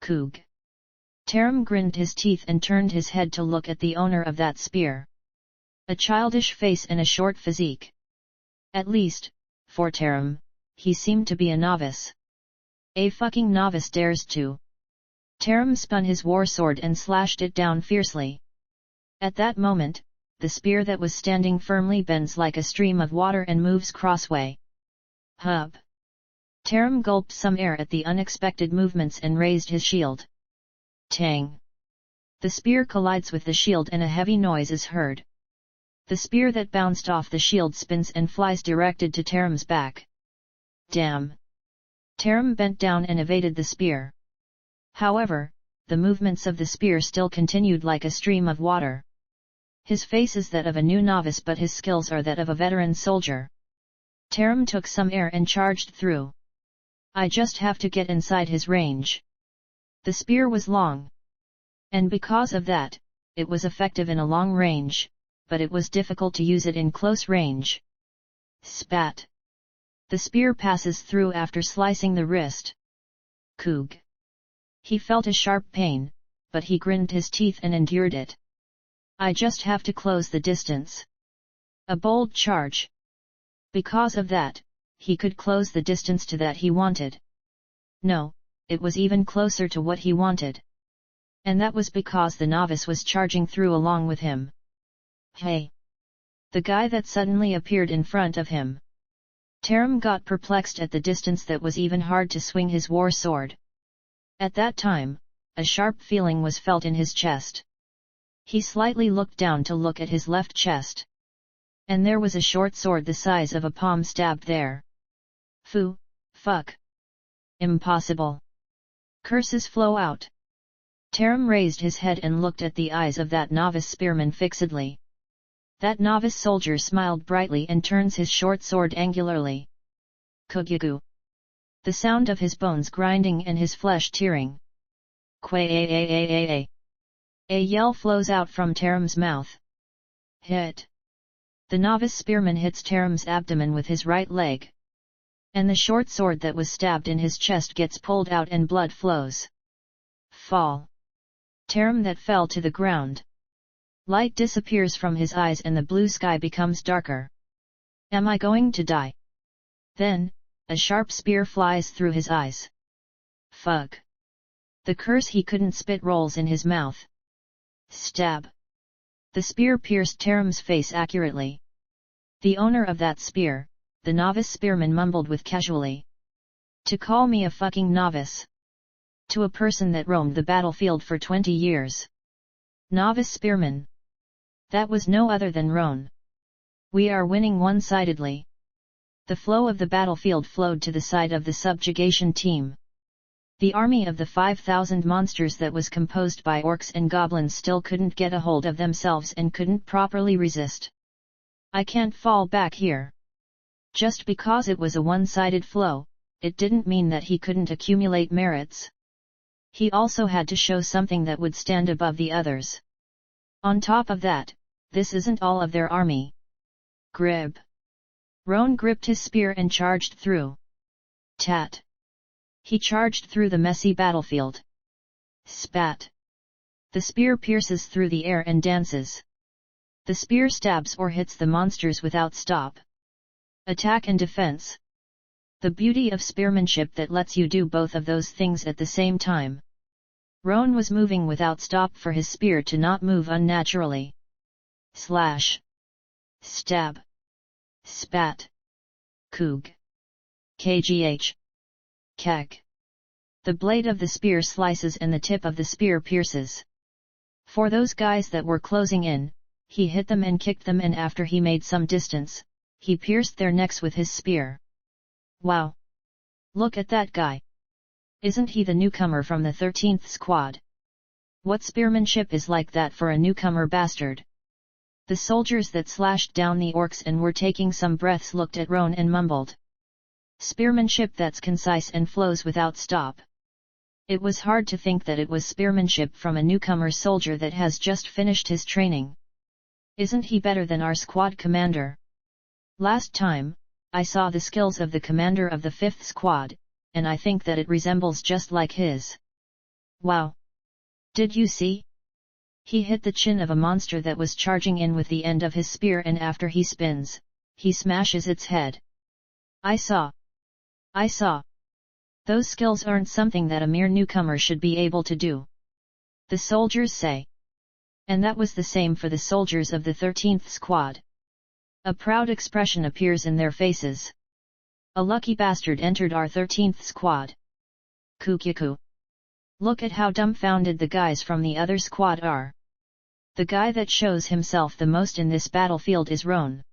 Koog! Terum grinned his teeth and turned his head to look at the owner of that spear. A childish face and a short physique. At least, for Terum, he seemed to be a novice. A fucking novice dares to. Terum spun his war sword and slashed it down fiercely. At that moment, the spear that was standing firmly bends like a stream of water and moves crossway. Hub! Terum gulped some air at the unexpected movements and raised his shield. Tang! The spear collides with the shield and a heavy noise is heard. The spear that bounced off the shield spins and flies directed to Terum's back. Damn! Terum bent down and evaded the spear. However, the movements of the spear still continued like a stream of water. His face is that of a new novice but his skills are that of a veteran soldier. Terum took some air and charged through. I just have to get inside his range. The spear was long. And because of that, it was effective in a long range, but it was difficult to use it in close range. Spat! The spear passes through after slicing the wrist. Koog! He felt a sharp pain, but he grinned his teeth and endured it. I just have to close the distance. A bold charge. Because of that, he could close the distance to that he wanted. No, it was even closer to what he wanted. And that was because the novice was charging through along with him. Hey! The guy that suddenly appeared in front of him. Terum got perplexed at the distance that was even hard to swing his war sword. At that time, a sharp feeling was felt in his chest. He slightly looked down to look at his left chest. And there was a short sword the size of a palm stabbed there. Fuck! Impossible! Curses flow out. Terum raised his head and looked at the eyes of that novice spearman fixedly. That novice soldier smiled brightly and turns his short sword angularly. Kugyagu. The sound of his bones grinding and his flesh tearing. Quay. A yell flows out from Terum's mouth. Hit. The novice spearman hits Terum's abdomen with his right leg. And the short sword that was stabbed in his chest gets pulled out and blood flows. Fall. Terum that fell to the ground. Light disappears from his eyes and the blue sky becomes darker. Am I going to die? Then, a sharp spear flies through his eyes. Fuck. The curse he couldn't spit rolls in his mouth. Stab. The spear pierced Terum's face accurately. The owner of that spear, the novice spearman mumbled with casually. To call me a fucking novice. To a person that roamed the battlefield for 20 years. Novice spearman. That was no other than Roan. We are winning one-sidedly. The flow of the battlefield flowed to the side of the subjugation team. The army of the 5,000 monsters that was composed by orcs and goblins still couldn't get a hold of themselves and couldn't properly resist. I can't fall back here. Just because it was a one-sided flow, it didn't mean that he couldn't accumulate merits. He also had to show something that would stand above the others. On top of that, this isn't all of their army. Grib. Roan gripped his spear and charged through. Tat. He charged through the messy battlefield. Spat. The spear pierces through the air and dances. The spear stabs or hits the monsters without stop. Attack and defense. The beauty of spearmanship that lets you do both of those things at the same time. Roan was moving without stop for his spear to not move unnaturally. Slash. Stab. Spat. Koog. Kgh. Kek. The blade of the spear slices and the tip of the spear pierces. For those guys that were closing in, he hit them and kicked them, and after he made some distance, he pierced their necks with his spear. Wow! Look at that guy! Isn't he the newcomer from the 13th squad? What spearmanship is like that for a newcomer bastard? The soldiers that slashed down the orcs and were taking some breaths looked at Roan and mumbled. Spearmanship that's concise and flows without stop. It was hard to think that it was spearmanship from a newcomer soldier that has just finished his training. Isn't he better than our squad commander? Last time, I saw the skills of the commander of the 5th squad, and I think that it resembles just like his. Wow! Did you see? He hit the chin of a monster that was charging in with the end of his spear, and after he spins, he smashes its head. I saw. Those skills aren't something that a mere newcomer should be able to do. The soldiers say. And that was the same for the soldiers of the 13th squad. A proud expression appears in their faces. A lucky bastard entered our 13th squad. Kukyaku. Look at how dumbfounded the guys from the other squad are. The guy that shows himself the most in this battlefield is Roan.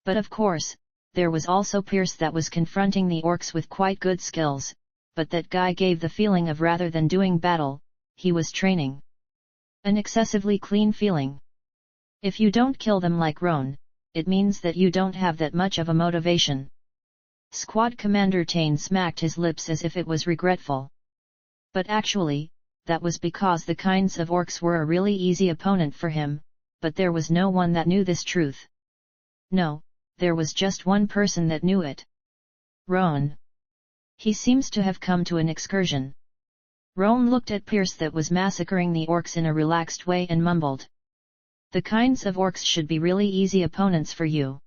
But of course, there was also Pierce that was confronting the orcs with quite good skills, but that guy gave the feeling of rather than doing battle, he was training. An excessively clean feeling. If you don't kill them like Roan, it means that you don't have that much of a motivation. Squad Commander Tane smacked his lips as if it was regretful. But actually, that was because the kinds of orcs were a really easy opponent for him, but there was no one that knew this truth. No, there was just one person that knew it. Roan. He seems to have come to an excursion. Roan looked at Pierce that was massacring the orcs in a relaxed way and mumbled. The kinds of orcs should be really easy opponents for you.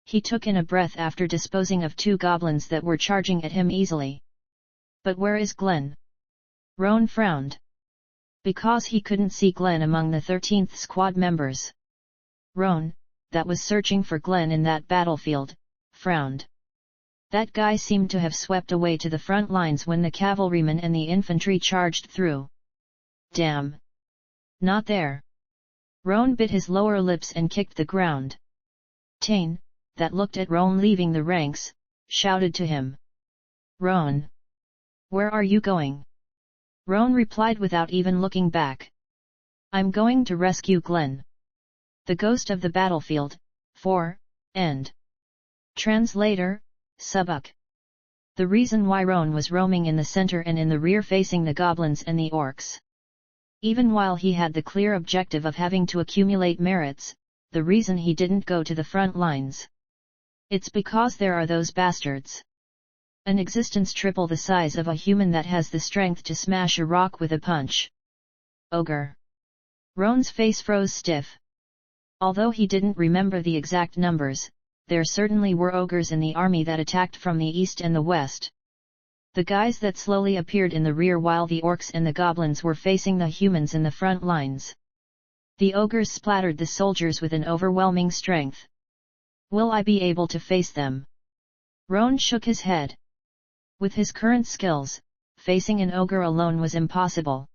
He took in a breath after disposing of 2 goblins that were charging at him easily. But where is Glenn? Roan frowned. Because he couldn't see Glenn among the 13th squad members. Roan, that was searching for Glenn in that battlefield, frowned. That guy seemed to have swept away to the front lines when the cavalrymen and the infantry charged through. Damn! Not there. Roan bit his lower lips and kicked the ground. Tane, that looked at Roan leaving the ranks, shouted to him. Roan! Where are you going? Roan replied without even looking back. I'm going to rescue Glenn. The ghost of the battlefield, 4, end. Translator, Subuk. The reason why Roan was roaming in the center and in the rear facing the goblins and the orcs. Even while he had the clear objective of having to accumulate merits, the reason he didn't go to the front lines. It's because there are those bastards. An existence triple the size of a human that has the strength to smash a rock with a punch. Ogre. Roan's face froze stiff. Although he didn't remember the exact numbers, there certainly were ogres in the army that attacked from the east and the west. The guys that slowly appeared in the rear while the orcs and the goblins were facing the humans in the front lines. The ogres splattered the soldiers with an overwhelming strength. Will I be able to face them? Roan shook his head. With his current skills, facing an ogre alone was impossible.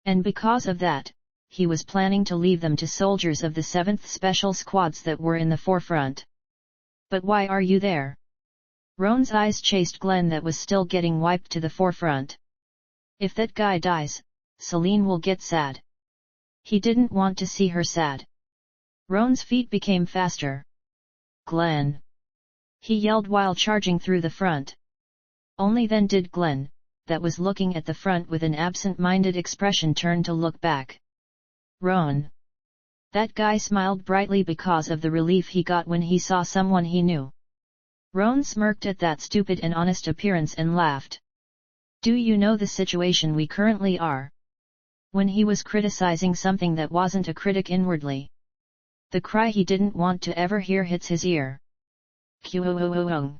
And because of that, he was planning to leave them to soldiers of the 7th Special Squads that were in the forefront. But why are you there? Roan's eyes chased Glenn that was still getting wiped to the forefront. If that guy dies, Celine will get sad. He didn't want to see her sad. Roan's feet became faster. Glenn! He yelled while charging through the front. Only then did Glenn, that was looking at the front with an absent-minded expression, turn to look back. Roan! That guy smiled brightly because of the relief he got when he saw someone he knew. Roan smirked at that stupid and honest appearance and laughed. Do you know the situation we currently are? When he was criticizing something that wasn't a critic inwardly. The cry he didn't want to ever hear hits his ear. Qooong.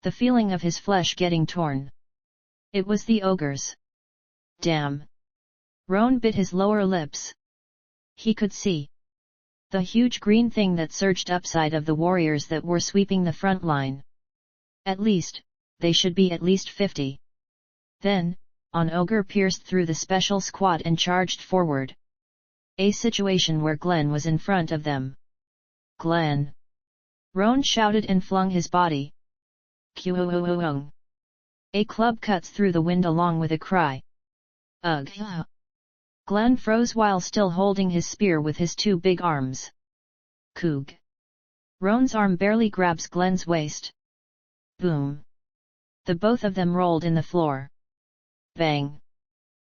The feeling of his flesh getting torn. It was the ogres. Damn. Roan bit his lower lips. He could see the huge green thing that surged upside of the warriors that were sweeping the front line. At least, they should be at least 50. Then, an ogre pierced through the special squad and charged forward. A situation where Glenn was in front of them. Glenn! Roan shouted and flung his body. Qooong. A club cuts through the wind along with a cry. Ugh! Glenn froze while still holding his spear with his two big arms. Coog! Roan's arm barely grabs Glenn's waist. Boom! The both of them rolled in the floor. Bang!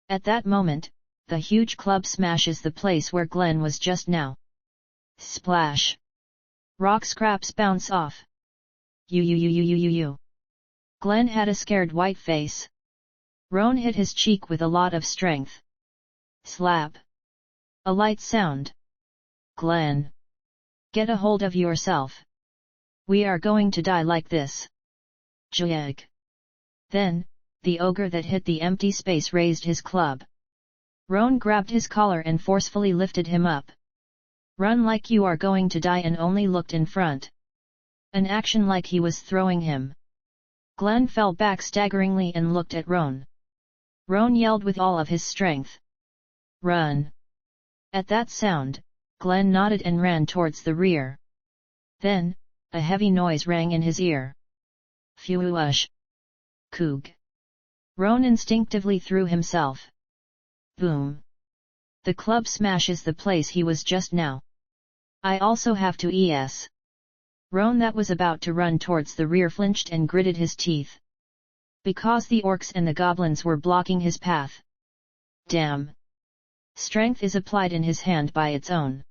At that moment, the huge club smashes the place where Glenn was just now. Splash! Rock scraps bounce off. You. Glenn had a scared white face. Roan hit his cheek with a lot of strength. Slap! A light sound. Glenn! Get a hold of yourself. We are going to die like this. Jag! Then, the ogre that hit the empty space raised his club. Roan grabbed his collar and forcefully lifted him up. Run like you are going to die, and only looked in front. An action like he was throwing him. Glenn fell back staggeringly and looked at Roan. Roan yelled with all of his strength. Run! At that sound, Glenn nodded and ran towards the rear. Then, a heavy noise rang in his ear. Phew-ush! Coog! Roan instinctively threw himself. Boom! The club smashes the place he was just now. I also have to es. Roan that was about to run towards the rear flinched and gritted his teeth. Because the orcs and the goblins were blocking his path. Damn! Strength is applied in his hand by its own.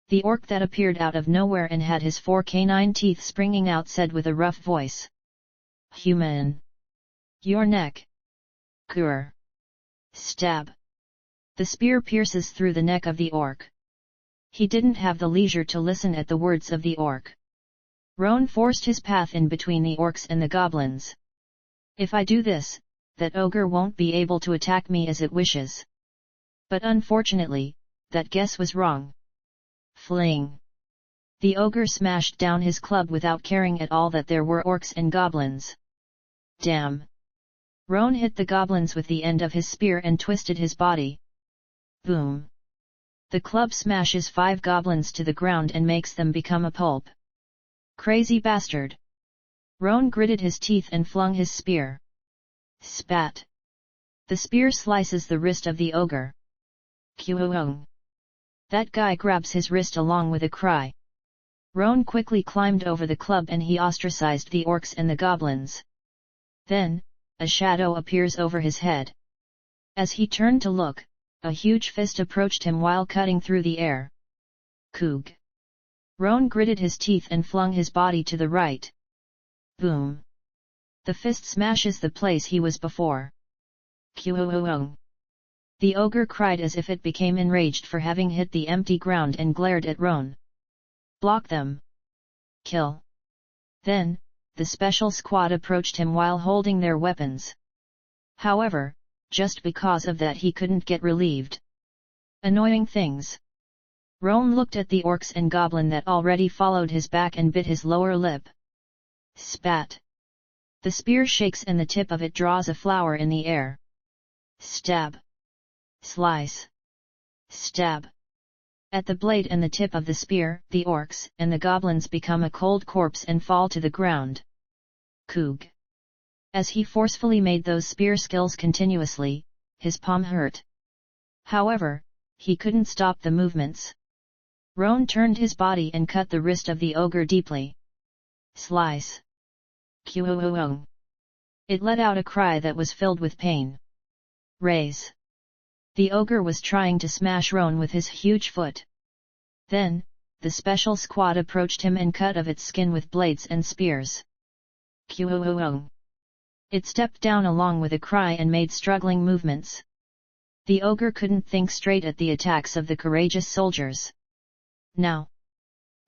The orc that appeared out of nowhere and had his 4 canine teeth springing out said with a rough voice. Human! Your neck! Grr! Stab! The spear pierces through the neck of the orc. He didn't have the leisure to listen at the words of the orc. Roan forced his path in between the orcs and the goblins. If I do this, that ogre won't be able to attack me as it wishes. But unfortunately, that guess was wrong. Fling! The ogre smashed down his club without caring at all that there were orcs and goblins. Damn! Roan hit the goblins with the end of his spear and twisted his body. Boom! The club smashes 5 goblins to the ground and makes them become a pulp. Crazy bastard! Roan gritted his teeth and flung his spear. Spat! The spear slices the wrist of the ogre. Qooong! That guy grabs his wrist along with a cry. Roan quickly climbed over the club and he ostracized the orcs and the goblins. Then, a shadow appears over his head. As he turned to look, a huge fist approached him while cutting through the air. Koog! Roan gritted his teeth and flung his body to the right. Boom! The fist smashes the place he was before. Qooong! The ogre cried as if it became enraged for having hit the empty ground and glared at Roan. Block them! Kill! Then, the special squad approached him while holding their weapons. However, just because of that he couldn't get relieved. Annoying things. Roan looked at the orcs and goblin that already followed his back and bit his lower lip. Spat! The spear shakes and the tip of it draws a flower in the air. Stab! Slice! Stab! At the blade and the tip of the spear, the orcs and the goblins become a cold corpse and fall to the ground. Koog! As he forcefully made those spear skills continuously, his palm hurt. However, he couldn't stop the movements. Roan turned his body and cut the wrist of the ogre deeply. Slice! Qooong! It let out a cry that was filled with pain. Raise! The ogre was trying to smash Roan with his huge foot. Then, the special squad approached him and cut of its skin with blades and spears. Qooong! It stepped down along with a cry and made struggling movements. The ogre couldn't think straight at the attacks of the courageous soldiers. Now!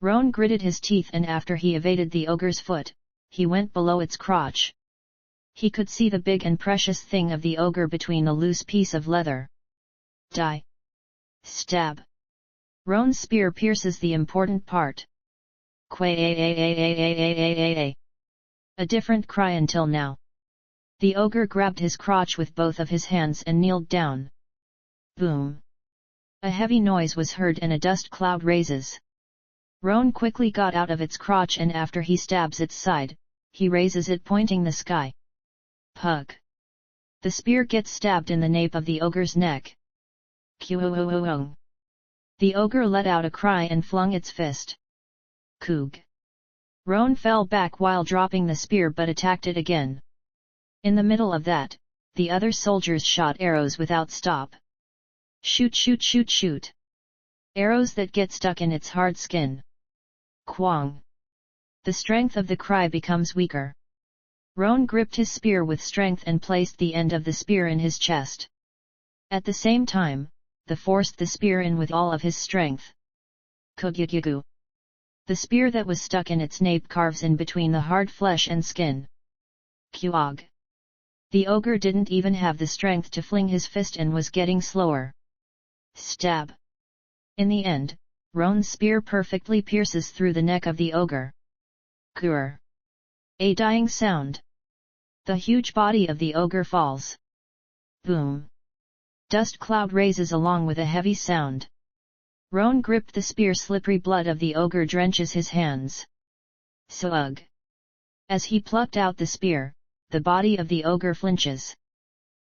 Roan gritted his teeth and after he evaded the ogre's foot, he went below its crotch. He could see the big and precious thing of the ogre between a loose piece of leather. Die! Stab! Roan's spear pierces the important part. Quay. A different cry until now. The ogre grabbed his crotch with both of his hands and kneeled down. Boom! A heavy noise was heard and a dust cloud raises. Roan quickly got out of its crotch and after he stabs its side, he raises it pointing the sky. Pug! The spear gets stabbed in the nape of the ogre's neck. Qooong! The ogre let out a cry and flung its fist. Koog! Roan fell back while dropping the spear but attacked it again. In the middle of that, the other soldiers shot arrows without stop. Shoot shoot shoot shoot! Arrows that get stuck in its hard skin. Quang! The strength of the cry becomes weaker. Roan gripped his spear with strength and placed the end of the spear in his chest. At the same time, the forced the spear in with all of his strength. Koogyagu! The spear that was stuck in its nape carves in between the hard flesh and skin. Quag! The ogre didn't even have the strength to fling his fist and was getting slower. Stab! In the end, Roan's spear perfectly pierces through the neck of the ogre. Grr! A dying sound. The huge body of the ogre falls. Boom! Dust cloud raises along with a heavy sound. Roan gripped the spear. Slippery blood of the ogre drenches his hands. Slug! As he plucked out the spear, the body of the ogre flinches.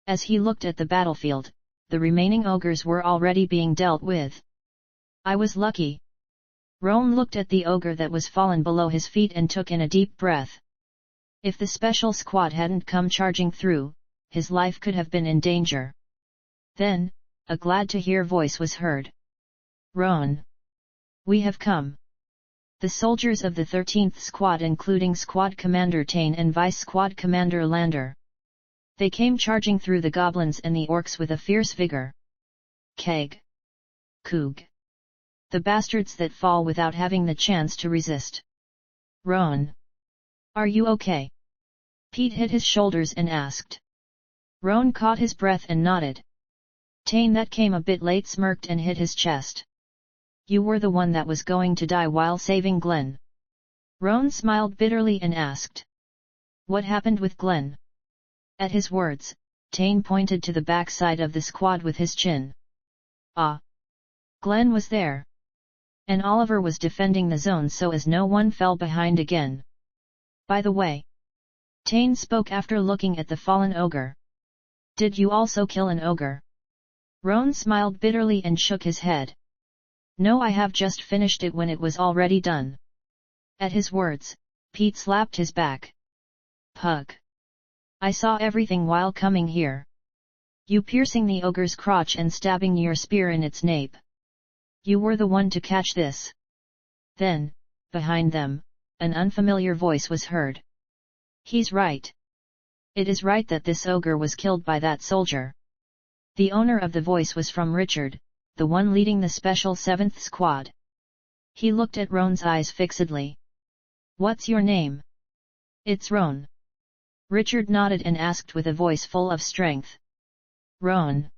As he looked at the battlefield, the remaining ogres were already being dealt with. I was lucky. Roan looked at the ogre that was fallen below his feet and took in a deep breath. If the special squad hadn't come charging through, his life could have been in danger. Then, a glad-to-hear voice was heard. Roan! We have come. The soldiers of the 13th Squad including Squad Commander Tain and Vice Squad Commander Lander. They came charging through the goblins and the orcs with a fierce vigor. Keg! Koog! The bastards that fall without having the chance to resist. Roan! Are you okay? Pete hit his shoulders and asked. Roan caught his breath and nodded. Tain that came a bit late smirked and hit his chest. You were the one that was going to die while saving Glenn. Roan smiled bitterly and asked. What happened with Glenn? At his words, Tain pointed to the backside of the squad with his chin. Ah! Glenn was there. And Oliver was defending the zone so as no one fell behind again. By the way. Tain spoke after looking at the fallen ogre. Did you also kill an ogre? Roan smiled bitterly and shook his head. No, I have just finished it when it was already done. At his words, Pete slapped his back. Pug! I saw everything while coming here. You piercing the ogre's crotch and stabbing your spear in its nape. You were the one to catch this. Then, behind them, an unfamiliar voice was heard. He's right. It is right that this ogre was killed by that soldier. The owner of the voice was from Richard, the one leading the special 7th squad. He looked at Roan's eyes fixedly. What's your name? It's Roan. Richard nodded and asked with a voice full of strength. Roan.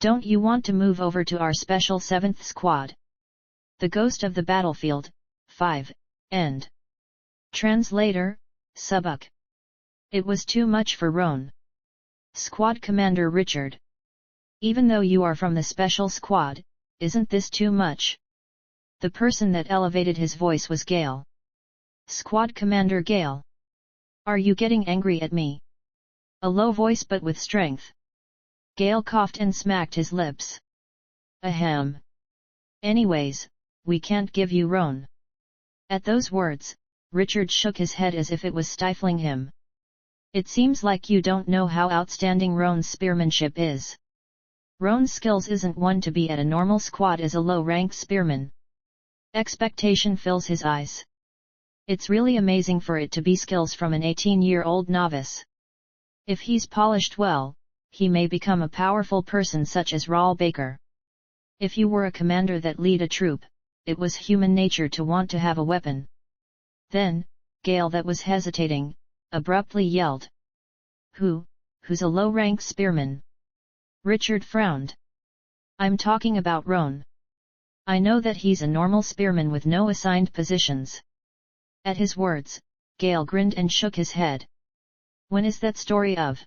Don't you want to move over to our special 7th squad? The Ghost of the Battlefield, 5, End. Translator, Subuk. It was too much for Roan. Squad Commander Richard. Even though you are from the special squad, isn't this too much? The person that elevated his voice was Gale. Squad Commander Gale. Are you getting angry at me? A low voice but with strength. Gale coughed and smacked his lips. Ahem. Anyways, we can't give you Roan. At those words, Richard shook his head as if it was stifling him. It seems like you don't know how outstanding Roan's spearmanship is. Roan's skills isn't one to be at a normal squad as a low-ranked spearman. Expectation fills his eyes. It's really amazing for it to be skills from an 18-year-old novice. If he's polished well, he may become a powerful person such as Raul Baker. If you were a commander that lead a troop, it was human nature to want to have a weapon. Then, Gale that was hesitating, abruptly yelled. Who's a low-ranked spearman? Richard frowned. I'm talking about Roan. I know that he's a normal spearman with no assigned positions. At his words, Gale grinned and shook his head. When is that story of?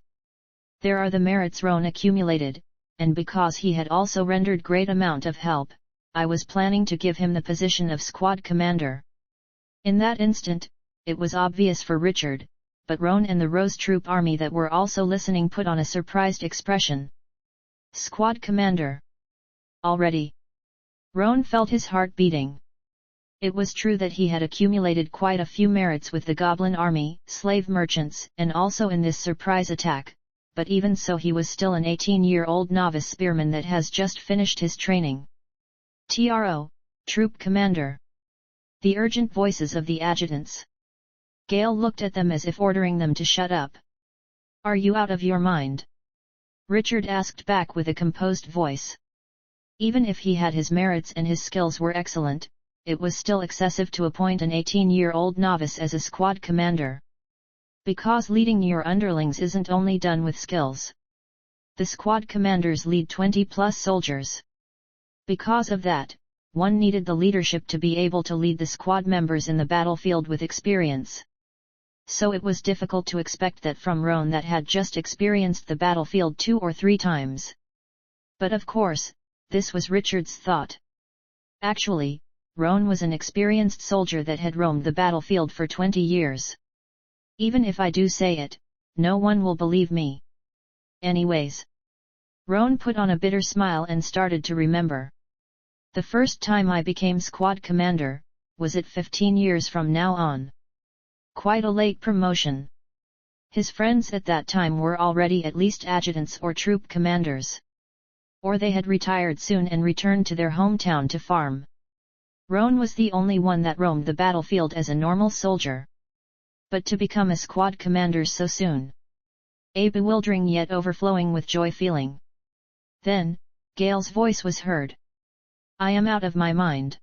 There are the merits Roan accumulated, and because he had also rendered great amount of help, I was planning to give him the position of squad commander. In that instant, it was obvious for Richard, but Roan and the Rose Troop army that were also listening put on a surprised expression. Squad commander. Already. Roan felt his heart beating. It was true that he had accumulated quite a few merits with the goblin army, slave merchants, and also in this surprise attack, but even so he was still an 18-year-old novice spearman that has just finished his training. TRO, Troop Commander. The urgent voices of the adjutants. Gale looked at them as if ordering them to shut up. Are you out of your mind? Richard asked back with a composed voice. Even if he had his merits and his skills were excellent, it was still excessive to appoint an 18-year-old novice as a squad commander. Because leading your underlings isn't only done with skills. The squad commanders lead 20+ soldiers. Because of that, one needed the leadership to be able to lead the squad members in the battlefield with experience. So it was difficult to expect that from Roan that had just experienced the battlefield 2 or 3 times. But of course, this was Richard's thought. Actually, Roan was an experienced soldier that had roamed the battlefield for 20 years. Even if I do say it, no one will believe me. Anyways. Roan put on a bitter smile and started to remember. The first time I became squad commander, was it 15 years from now on? Quite a late promotion. His friends at that time were already at least adjutants or troop commanders. Or they had retired soon and returned to their hometown to farm. Roan was the only one that roamed the battlefield as a normal soldier. But to become a squad commander so soon. A bewildering yet overflowing with joy feeling. Then, Gale's voice was heard. I am out of my mind.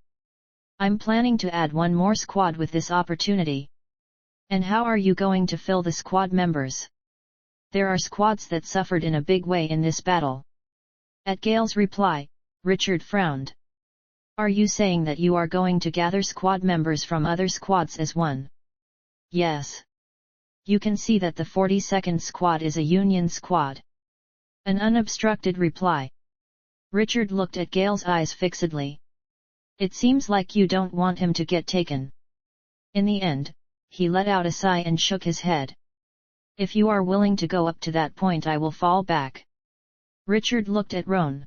I'm planning to add one more squad with this opportunity. And how are you going to fill the squad members? There are squads that suffered in a big way in this battle. At Gale's reply, Richard frowned. Are you saying that you are going to gather squad members from other squads as one? Yes. You can see that the 42nd squad is a Union squad. An unobstructed reply. Richard looked at Gale's eyes fixedly. It seems like you don't want him to get taken. In the end, he let out a sigh and shook his head. If you are willing to go up to that point, I will fall back. Richard looked at Roan.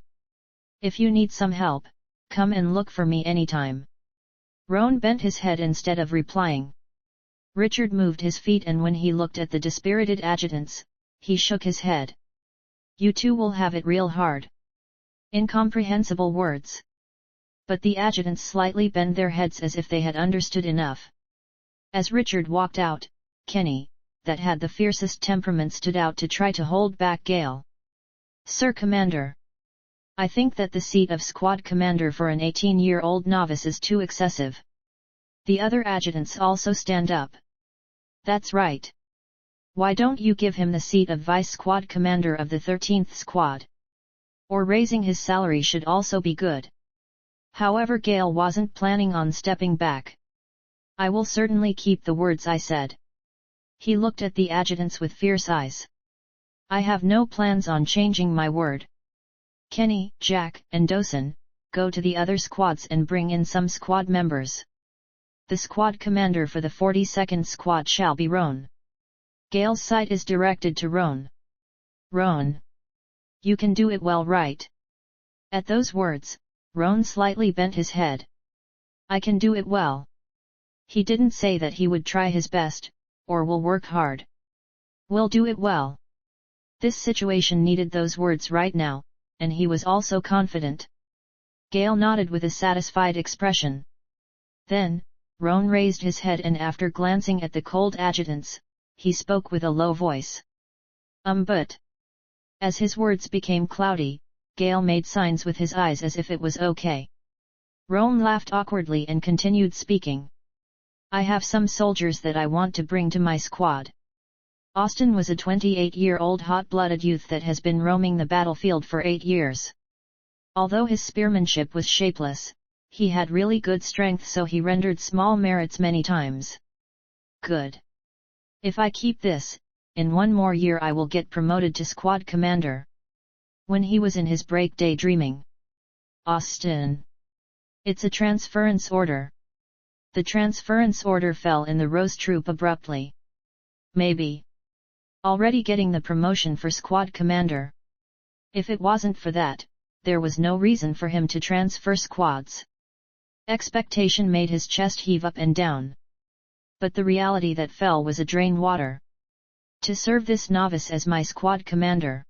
If you need some help, come and look for me anytime. Roan bent his head instead of replying. Richard moved his feet, and when he looked at the dispirited adjutants, he shook his head. You two will have it real hard. Incomprehensible words. But the adjutants slightly bent their heads as if they had understood enough. As Richard walked out, Kenny, that had the fiercest temperament, stood out to try to hold back Gale. Sir Commander. I think that the seat of squad commander for an 18-year-old novice is too excessive. The other adjutants also stand up. That's right. Why don't you give him the seat of vice squad commander of the 13th squad? Or raising his salary should also be good. However, Gale wasn't planning on stepping back. I will certainly keep the words I said. He looked at the adjutants with fierce eyes. I have no plans on changing my word. Kenny, Jack, and Dosen, go to the other squads and bring in some squad members. The squad commander for the 42nd squad shall be Roan. Gale's sight is directed to Roan. Roan. You can do it well, right? At those words, Roan slightly bent his head. I can do it well. He didn't say that he would try his best, or will work hard. We'll do it well. This situation needed those words right now, and he was also confident. Gale nodded with a satisfied expression. Then, Roan raised his head, and after glancing at the cold adjutants, he spoke with a low voice. But... As his words became cloudy, Gale made signs with his eyes as if it was okay. Roan laughed awkwardly and continued speaking. I have some soldiers that I want to bring to my squad. Austin was a 28-year-old hot-blooded youth that has been roaming the battlefield for 8 years. Although his spearmanship was shapeless, he had really good strength, so he rendered small merits many times. Good. If I keep this, in 1 more year I will get promoted to squad commander. When he was in his break daydreaming. Austin. It's a transference order. The transference order fell in the Rose Troop abruptly. Maybe. Already getting the promotion for squad commander. If it wasn't for that, there was no reason for him to transfer squads. Expectation made his chest heave up and down. But the reality that fell was a drain water. To serve this novice as my squad commander.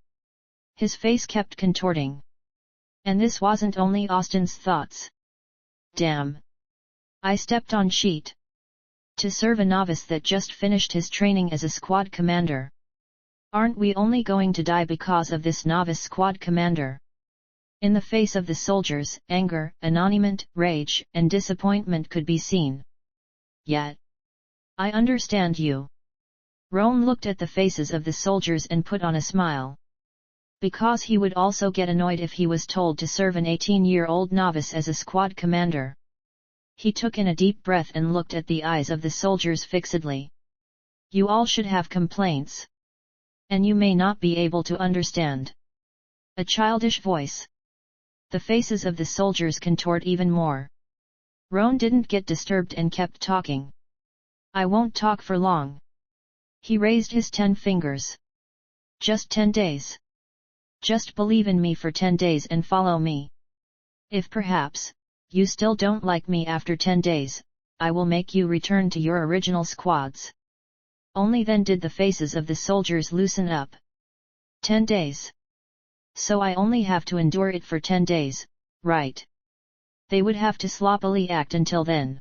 His face kept contorting. And this wasn't only Austin's thoughts. Damn. I stepped on sheet. To serve a novice that just finished his training as a squad commander. Aren't we only going to die because of this novice squad commander? In the face of the soldiers, anger, anonymity, rage, and disappointment could be seen. Yet. I understand you. Roan looked at the faces of the soldiers and put on a smile. Because he would also get annoyed if he was told to serve an 18-year-old novice as a squad commander. He took in a deep breath and looked at the eyes of the soldiers fixedly. You all should have complaints. And you may not be able to understand. A childish voice. The faces of the soldiers contorted even more. Roan didn't get disturbed and kept talking. I won't talk for long. He raised his 10 fingers. Just 10 days. Just believe in me for 10 days and follow me. If perhaps, you still don't like me after 10 days, I will make you return to your original squads. Only then did the faces of the soldiers loosen up. 10 days. So I only have to endure it for 10 days, right? They would have to sloppily act until then.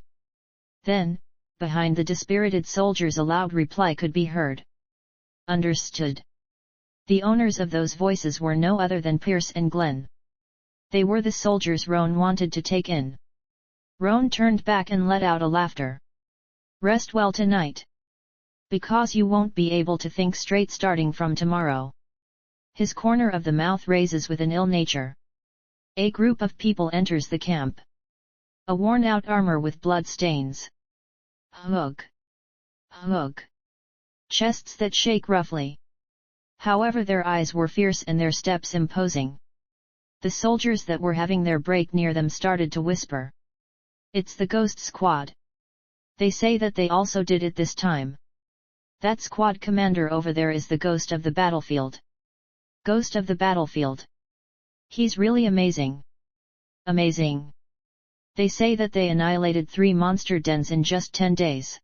Then, behind the dispirited soldiers a loud reply could be heard. Understood. The owners of those voices were no other than Pierce and Glenn. They were the soldiers Roan wanted to take in. Roan turned back and let out a laughter. Rest well tonight. Because you won't be able to think straight starting from tomorrow. His corner of the mouth raises with an ill nature. A group of people enters the camp. A worn-out armor with blood stains. Hug. Hug. Chests that shake roughly. However, their eyes were fierce and their steps imposing. The soldiers that were having their break near them started to whisper. It's the Ghost Squad. They say that they also did it this time. That squad commander over there is the Ghost of the Battlefield. Ghost of the Battlefield. He's really amazing. Amazing. They say that they annihilated 3 monster dens in just 10 days.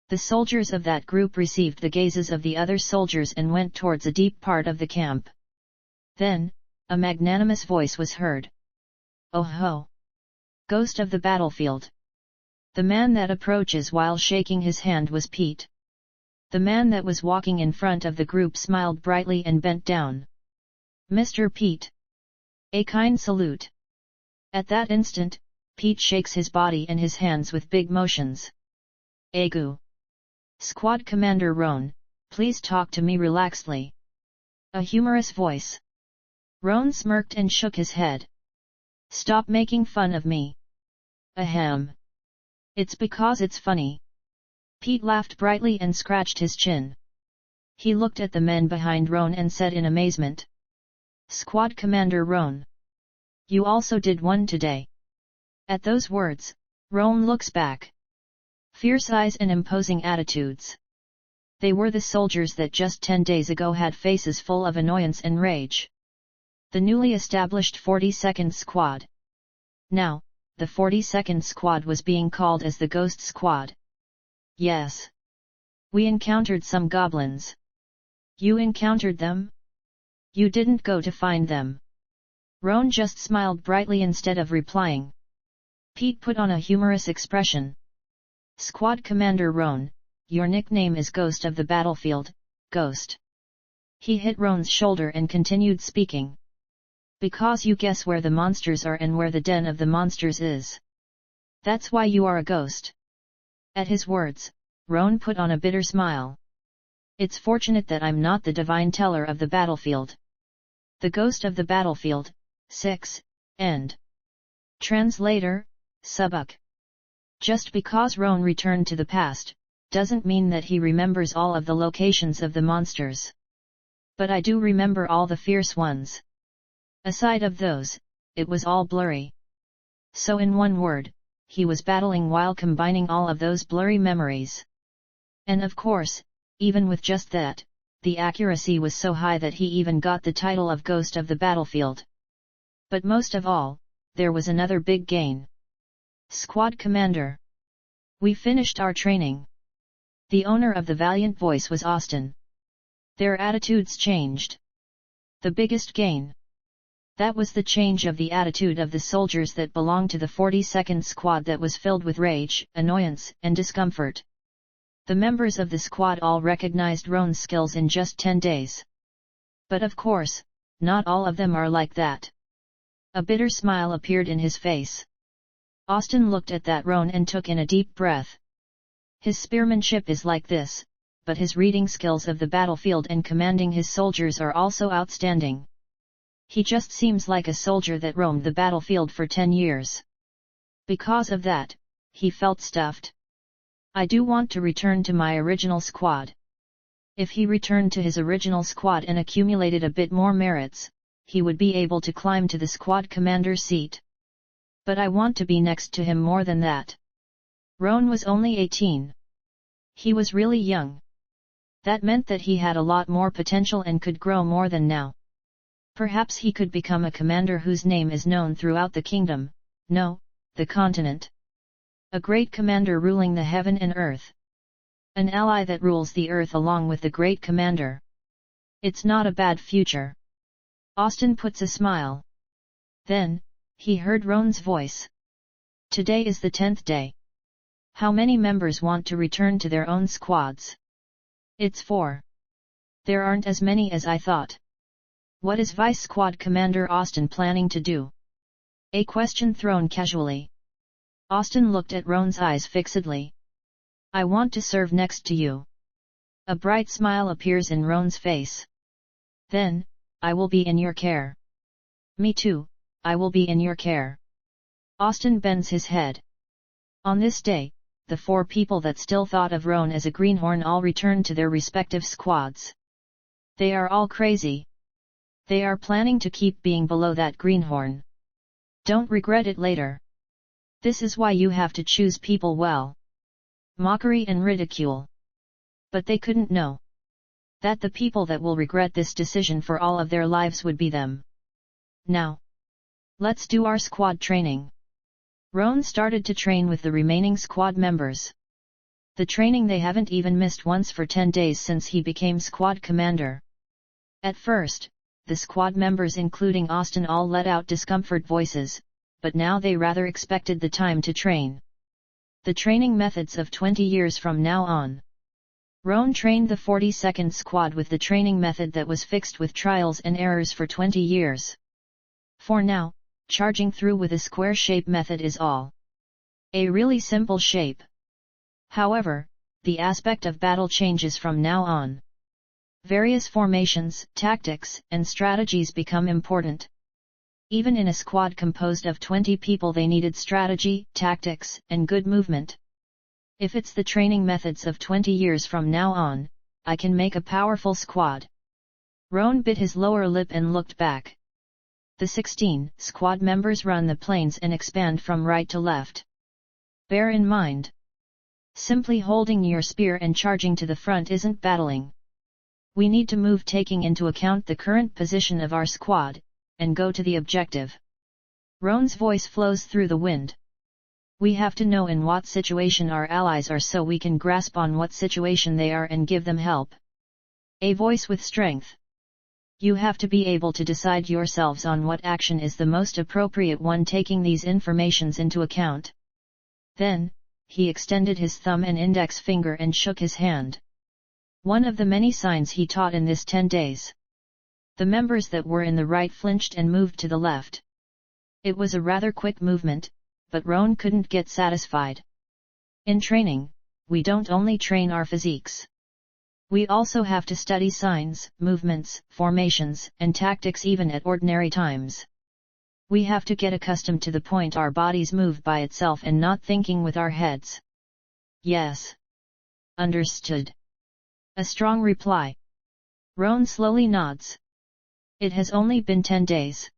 The soldiers of that group received the gazes of the other soldiers and went towards a deep part of the camp. Then, a magnanimous voice was heard. "Oh ho! Ghost of the battlefield!" The man that approaches while shaking his hand was Pete. The man that was walking in front of the group smiled brightly and bent down. "Mr. Pete!" A kind salute. At that instant, Pete shakes his body and his hands with big motions. "Agu! Squad Commander Roan, please talk to me relaxedly." A humorous voice. Roan smirked and shook his head. "Stop making fun of me." "Ahem. It's because it's funny." Pete laughed brightly and scratched his chin. He looked at the men behind Roan and said in amazement. "Squad Commander Roan. You also did one today." At those words, Roan looks back. Fierce eyes and imposing attitudes. They were the soldiers that just 10 days ago had faces full of annoyance and rage. The newly established 42nd Squad. Now, the 42nd Squad was being called as the Ghost Squad. "Yes. We encountered some goblins." "You encountered them? You didn't go to find them." Roan just smiled brightly instead of replying. Pete put on a humorous expression. "Squad Commander Roan, your nickname is Ghost of the Battlefield, Ghost." He hit Roan's shoulder and continued speaking. "Because you guess where the monsters are and where the den of the monsters is. That's why you are a ghost." At his words, Roan put on a bitter smile. "It's fortunate that I'm not the divine teller of the battlefield. The ghost of the battlefield." 6. End. Translator, Subuk. Just because Roan returned to the past, doesn't mean that he remembers all of the locations of the monsters. But I do remember all the fierce ones. Aside of those, it was all blurry. So in one word, he was battling while combining all of those blurry memories. And of course, even with just that, the accuracy was so high that he even got the title of Ghost of the Battlefield. But most of all, there was another big gain. "Squad Commander. We finished our training." The owner of the valiant voice was Austin. Their attitudes changed. The biggest gain. That was the change of the attitude of the soldiers that belonged to the 42nd Squad that was filled with rage, annoyance, and discomfort. The members of the squad all recognized Roan's skills in just 10 days. But of course, not all of them are like that. A bitter smile appeared in his face. Austin looked at that Roan and took in a deep breath. His spearmanship is like this, but his reading skills of the battlefield and commanding his soldiers are also outstanding. He just seems like a soldier that roamed the battlefield for 10 years. Because of that, he felt stuffed. "I do want to return to my original squad." If he returned to his original squad and accumulated a bit more merits, he would be able to climb to the squad commander seat. "But I want to be next to him more than that." Roan was only 18. He was really young. That meant that he had a lot more potential and could grow more than now. Perhaps he could become a commander whose name is known throughout the kingdom, no, the continent. A great commander ruling the heaven and earth. An ally that rules the earth along with the great commander. It's not a bad future. Austin puts a smile. Then, he heard Roan's voice. "Today is the 10th day. How many members want to return to their own squads?" "It's 4. There aren't as many as I thought." "What is Vice Squad Commander Austin planning to do?" A question thrown casually. Austin looked at Roan's eyes fixedly. "I want to serve next to you." A bright smile appears in Roan's face. "Then, I will be in your care." "Me too, I will be in your care." Austin bends his head. On this day, the 4 people that still thought of Roan as a greenhorn all returned to their respective squads. They are all crazy. They are planning to keep being below that greenhorn. Don't regret it later. This is why you have to choose people well. Mockery and ridicule. But they couldn't know that the people that will regret this decision for all of their lives would be them. "Now, let's do our squad training." Roan started to train with the remaining squad members. The training they haven't even missed once for 10 days since he became squad commander. At first, the squad members including Austin all let out discomfort voices, but now they rather expected the time to train. The training methods of 20 years from now on. Roan trained the 42nd Squad with the training method that was fixed with trials and errors for 20 years. For now, charging through with a square shape method is all. A really simple shape. However, the aspect of battle changes from now on. Various formations, tactics, and strategies become important. Even in a squad composed of 20 people they needed strategy, tactics, and good movement. If it's the training methods of 20 years from now on, I can make a powerful squad. Roan bit his lower lip and looked back. The 16 squad members run the planes and expand from right to left. Bear in mind, simply holding your spear and charging to the front isn't battling. We need to move taking into account the current position of our squad, and go to the objective. Roan's voice flows through the wind. We have to know in what situation our allies are so we can grasp on what situation they are and give them help. A voice with strength. You have to be able to decide yourselves on what action is the most appropriate one taking these informations into account. Then, he extended his thumb and index finger and shook his hand. One of the many signs he taught in this 10 days. The members that were in the right flinched and moved to the left. It was a rather quick movement, but Roan couldn't get satisfied. In training, we don't only train our physiques. We also have to study signs, movements, formations, and tactics even at ordinary times. We have to get accustomed to the point our bodies move by itself and not thinking with our heads. Yes. Understood. A strong reply. Roan slowly nods. It has only been 10 days.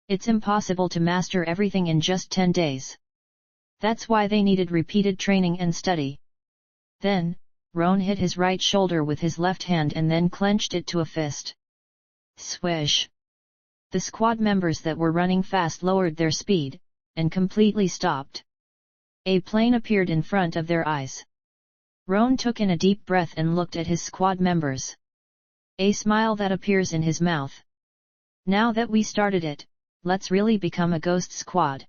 It's impossible to master everything in just 10 days. That's why they needed repeated training and study. Then, Roan hit his right shoulder with his left hand and then clenched it to a fist. Swish! The squad members that were running fast lowered their speed, and completely stopped. A plane appeared in front of their eyes. Roan took in a deep breath and looked at his squad members. A smile that appears in his mouth. Now that we started it, let's really become a ghost squad.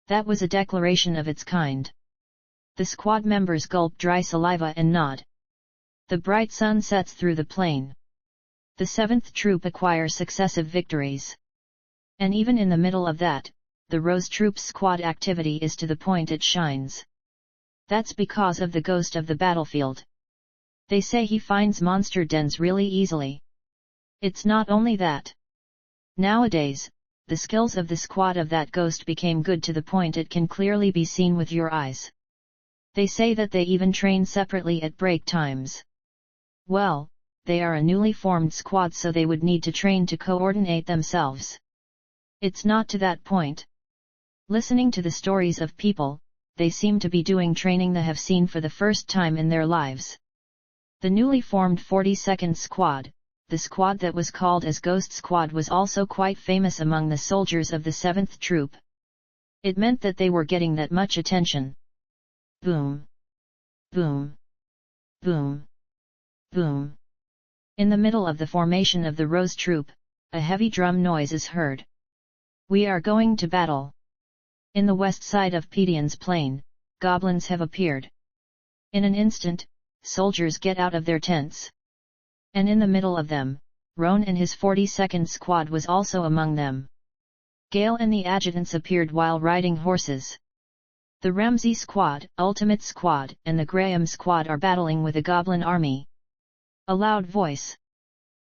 That was a declaration of its kind. The squad members gulp dry saliva and nod. The bright sun sets through the plain. The 7th Troop acquires successive victories. And even in the middle of that, the Rose Troop's squad activity is to the point it shines. That's because of the ghost of the battlefield. They say he finds monster dens really easily. It's not only that. Nowadays, the skills of the squad of that ghost became good to the point it can clearly be seen with your eyes. They say that they even train separately at break times. Well, they are a newly formed squad so they would need to train to coordinate themselves. It's not to that point. Listening to the stories of people, they seem to be doing training they have seen for the first time in their lives. The newly formed 42nd Squad, the squad that was called as Ghost Squad, was also quite famous among the soldiers of the 7th Troop. It meant that they were getting that much attention. Boom! Boom! Boom! Boom! In the middle of the formation of the Rose Troop, a heavy drum noise is heard. We are going to battle. In the west side of Pedion's plain, goblins have appeared. In an instant, soldiers get out of their tents. And in the middle of them, Roan and his 42nd Squad was also among them. Gale and the adjutants appeared while riding horses. The Ramsey Squad, Ultimate Squad, and the Graham Squad are battling with a goblin army. A loud voice.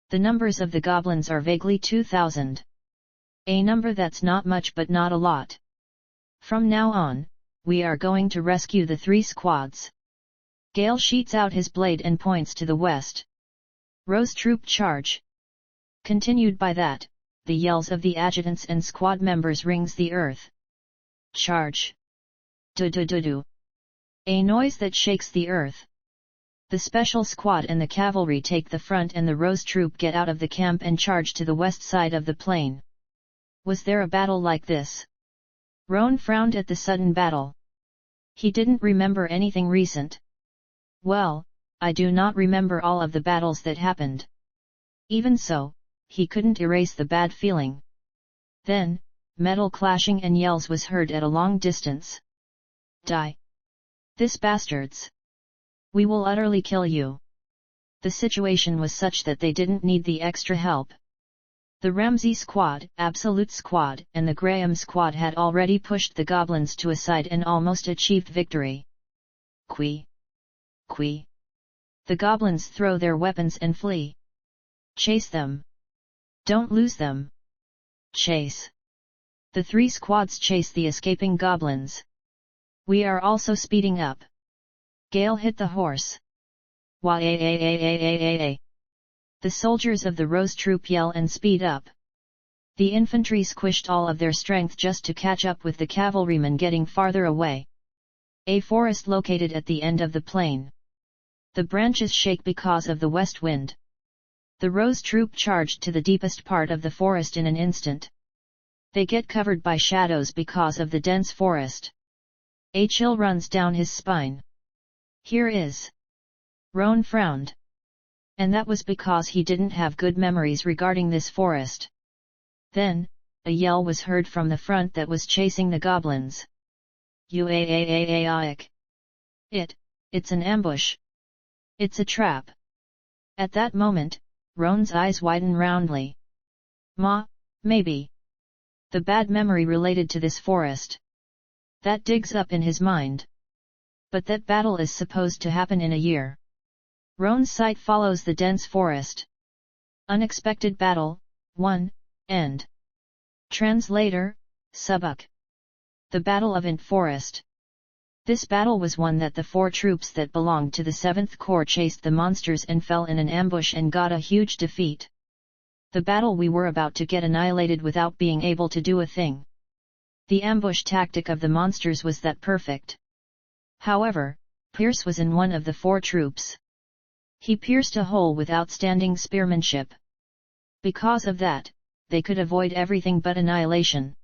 The numbers of the goblins are vaguely 2,000. A number that's not much but not a lot. From now on, we are going to rescue the 3 squads. Gale sheets out his blade and points to the west. Rose Troop charge. Continued by that, the yells of the adjutants and squad members rings the earth. Charge! Do-do-do-do. A noise that shakes the earth. The Special Squad and the cavalry take the front and the Rose Troop get out of the camp and charge to the west side of the plain. Was there a battle like this? Roan frowned at the sudden battle. He didn't remember anything recent. Well, I do not remember all of the battles that happened. Even so, he couldn't erase the bad feeling. Then, metal clashing and yells was heard at a long distance. Die! This bastards! We will utterly kill you! The situation was such that they didn't need the extra help. The Ramsey squad, Absolute squad, and the Graham squad had already pushed the goblins to a side and almost achieved victory. Qui! Qui! The goblins throw their weapons and flee. Chase them! Don't lose them! Chase! The three squads chase the escaping goblins. We are also speeding up. Gale hit the horse. Wah-a-a-a-a-a-a-a. The soldiers of the Rose Troop yell and speed up. The infantry squished all of their strength just to catch up with the cavalrymen getting farther away. A forest located at the end of the plain. The branches shake because of the west wind. The Rose Troop charged to the deepest part of the forest in an instant. They get covered by shadows because of the dense forest. A chill runs down his spine. Here is. Roan frowned. And that was because he didn't have good memories regarding this forest. Then, a yell was heard from the front that was chasing the goblins. Uaaaaaaik. It's an ambush. It's a trap. At that moment, Roan's eyes widen roundly. Maybe. The bad memory related to this forest. That digs up in his mind. But that battle is supposed to happen in a year. Roan's sight follows the dense forest. Unexpected battle, 1, end. Translator, Subuk. The Battle of Int Forest. This battle was one that the 4 troops that belonged to the 7th Corps chased the monsters and fell in an ambush and got a huge defeat. The battle we were about to get annihilated without being able to do a thing. The ambush tactic of the monsters was that perfect. However, Pierce was in one of the 4 troops. He pierced a hole with outstanding spearmanship. Because of that, they could avoid everything but annihilation.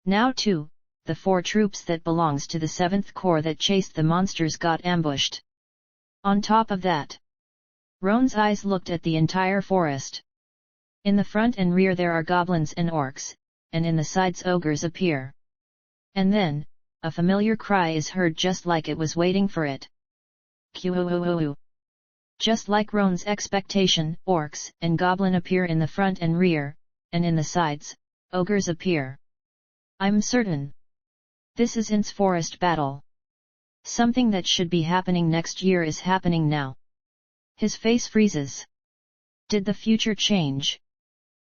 Now too, the 4 troops that belongs to the 7th Corps that chased the monsters got ambushed. On top of that, Roan's eyes looked at the entire forest. In the front and rear there are goblins and orcs, and in the sides ogres appear. And then, a familiar cry is heard just like it was waiting for it. Q-o-o-o-o. Just like Roan's expectation, orcs and goblin appear in the front and rear, and in the sides, ogres appear. I'm certain. This is Int's forest battle. Something that should be happening next year is happening now. His face freezes. Did the future change?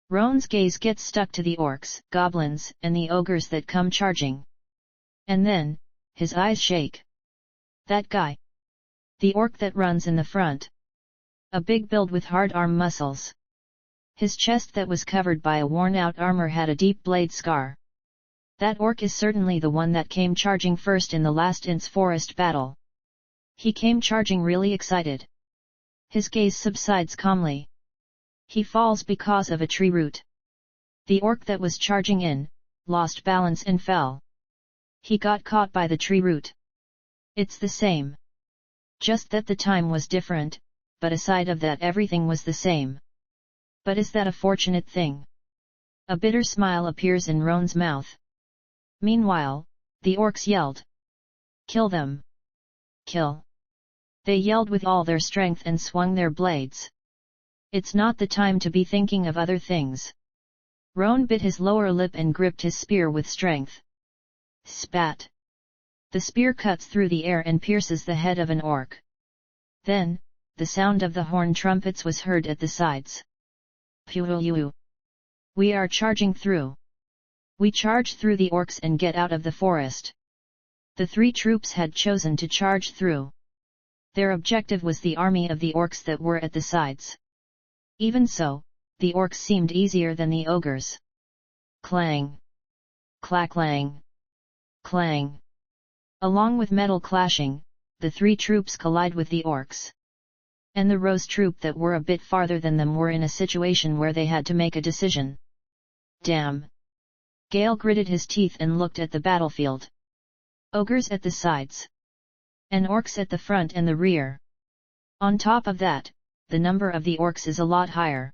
Roan's gaze gets stuck to the orcs, goblins, and the ogres that come charging. And then, his eyes shake. That guy. The orc that runs in the front. A big build with hard arm muscles. His chest that was covered by a worn-out armor had a deep blade scar. That orc is certainly the one that came charging first in the last Int's forest battle. He came charging really excited. His gaze subsides calmly. He falls because of a tree root. The orc that was charging in, lost balance and fell. He got caught by the tree root. It's the same. Just that the time was different, but aside of that everything was the same. But is that a fortunate thing? A bitter smile appears in Roan's mouth. Meanwhile, the orcs yelled. Kill them! Kill! They yelled with all their strength and swung their blades. It's not the time to be thinking of other things. Roan bit his lower lip and gripped his spear with strength. Spat! The spear cuts through the air and pierces the head of an orc. Then, the sound of the horn trumpets was heard at the sides. Pew-oo-oo. We are charging through. We charge through the orcs and get out of the forest. The 3 troops had chosen to charge through. Their objective was the army of the orcs that were at the sides. Even so, the orcs seemed easier than the ogres. Clang! Clack-clang! Clang! Along with metal clashing, the 3 troops collide with the orcs. And the Rose troop that were a bit farther than them were in a situation where they had to make a decision. Damn! Gale gritted his teeth and looked at the battlefield. Ogres at the sides. And orcs at the front and the rear. On top of that, the number of the orcs is a lot higher.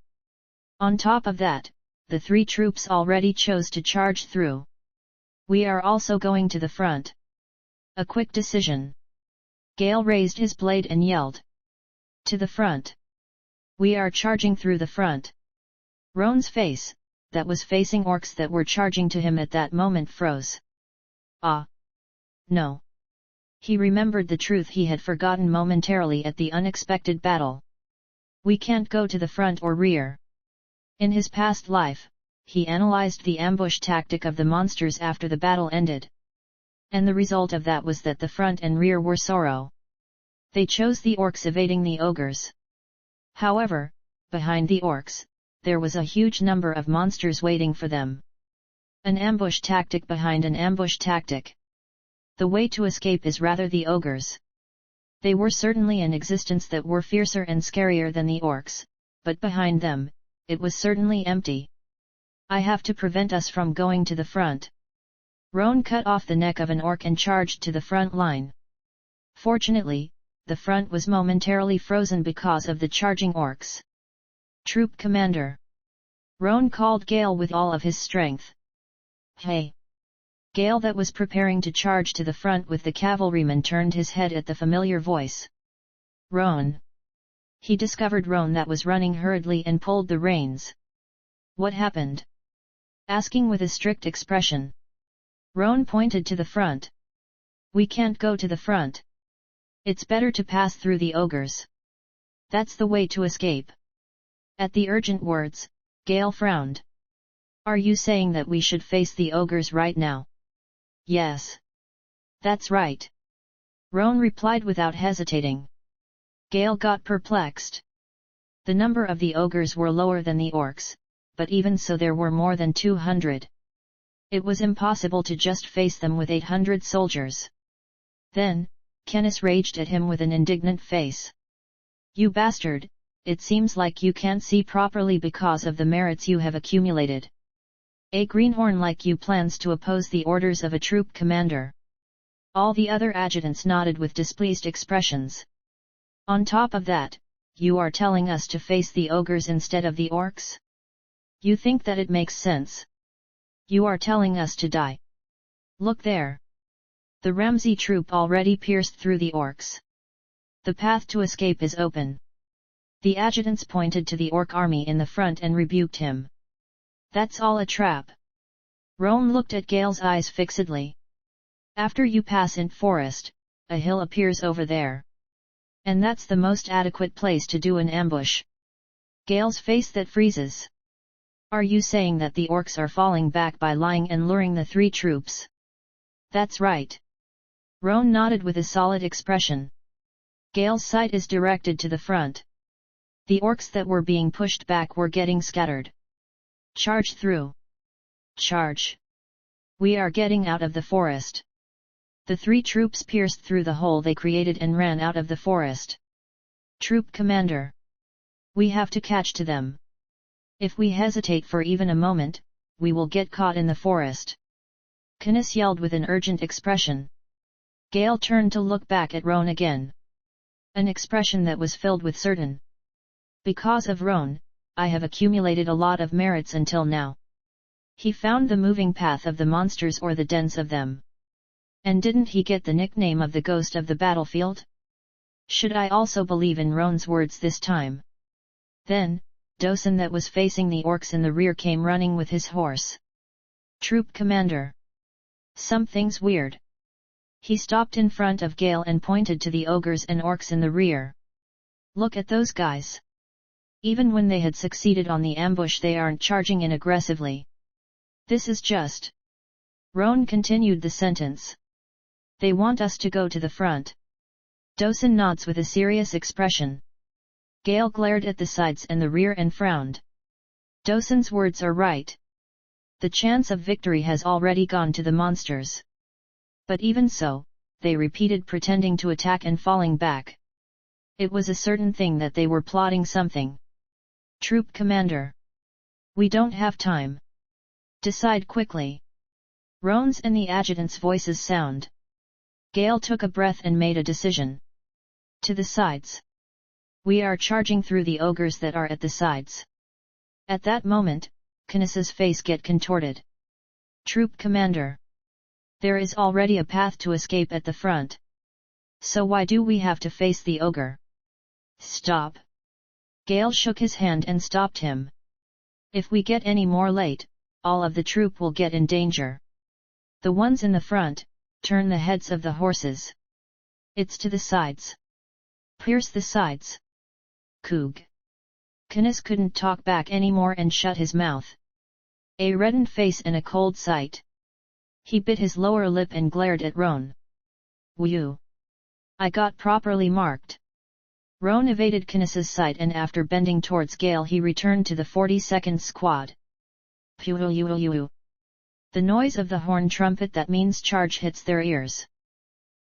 On top of that, the 3 troops already chose to charge through. We are also going to the front. A quick decision. Gale raised his blade and yelled. To the front. We are charging through the front. Roan's face, that was facing orcs that were charging to him at that moment, froze. Ah! No. He remembered the truth he had forgotten momentarily at the unexpected battle. We can't go to the front or rear. In his past life, he analyzed the ambush tactic of the monsters after the battle ended. And the result of that was that the front and rear were sorrow. They chose the orcs evading the ogres. However, behind the orcs, there was a huge number of monsters waiting for them. An ambush tactic behind an ambush tactic. The way to escape is rather the ogres. They were certainly in existence that were fiercer and scarier than the orcs, but behind them, it was certainly empty. I have to prevent us from going to the front. Roan cut off the neck of an orc and charged to the front line. Fortunately, the front was momentarily frozen because of the charging orcs. Troop commander. Roan called Gale with all of his strength. Hey! Gale, that was preparing to charge to the front with the cavalryman, turned his head at the familiar voice. Roan. He discovered Roan that was running hurriedly and pulled the reins. What happened? Asking with a strict expression. Roan pointed to the front. We can't go to the front. It's better to pass through the ogres. That's the way to escape. At the urgent words, Gale frowned. Are you saying that we should face the ogres right now? Yes. That's right. Roan replied without hesitating. Gale got perplexed. The number of the ogres were lower than the orcs, but even so there were more than 200. It was impossible to just face them with 800 soldiers. Then, Kenneth raged at him with an indignant face. You bastard, it seems like you can't see properly because of the merits you have accumulated. A greenhorn like you plans to oppose the orders of a troop commander. All the other adjutants nodded with displeased expressions. On top of that, you are telling us to face the ogres instead of the orcs? You think that it makes sense? You are telling us to die. Look there. The Ramsey troop already pierced through the orcs. The path to escape is open. The adjutants pointed to the orc army in the front and rebuked him. That's all a trap. Roan looked at Gale's eyes fixedly. After you pass Int Forest, a hill appears over there. And that's the most adequate place to do an ambush. Gale's face that freezes. Are you saying that the orcs are falling back by lying and luring the 3 troops? That's right. Roan nodded with a solid expression. Gale's sight is directed to the front. The orcs that were being pushed back were getting scattered. Charge through. Charge. We are getting out of the forest. The 3 troops pierced through the hole they created and ran out of the forest. Troop commander. We have to catch to them. If we hesitate for even a moment, we will get caught in the forest. Kenneth yelled with an urgent expression. Gale turned to look back at Roan again. An expression that was filled with certain. Because of Roan, I have accumulated a lot of merits until now. He found the moving path of the monsters or the dens of them. And didn't he get the nickname of the ghost of the battlefield? Should I also believe in Roan's words this time? Then, Dosen that was facing the orcs in the rear came running with his horse. Troop commander. Something's weird. He stopped in front of Gale and pointed to the ogres and orcs in the rear. Look at those guys. Even when they had succeeded on the ambush, they aren't charging in aggressively. This is just. Roan continued the sentence. They want us to go to the front. Dosen nods with a serious expression. Gale glared at the sides and the rear and frowned. Dosen's words are right. The chance of victory has already gone to the monsters. But even so, they repeated pretending to attack and falling back. It was a certain thing that they were plotting something. Troop commander. We don't have time. Decide quickly. Roan's and the adjutant's voices sound. Gale took a breath and made a decision. To the sides. We are charging through the ogres that are at the sides. At that moment, Knis's face get contorted. Troop commander. There is already a path to escape at the front. So why do we have to face the ogre? Stop. Gale shook his hand and stopped him. If we get any more late, all of the troop will get in danger. The ones in the front, turn the heads of the horses. It's to the sides. Pierce the sides. Coog. Knis couldn't talk back anymore and shut his mouth. A reddened face and a cold sight. He bit his lower lip and glared at Roan. Whew! I got properly marked. Roan evaded Knis's sight and after bending towards Gale he returned to the 42nd squad. Pew-pew-pew-pew. The noise of the horn trumpet that means charge hits their ears.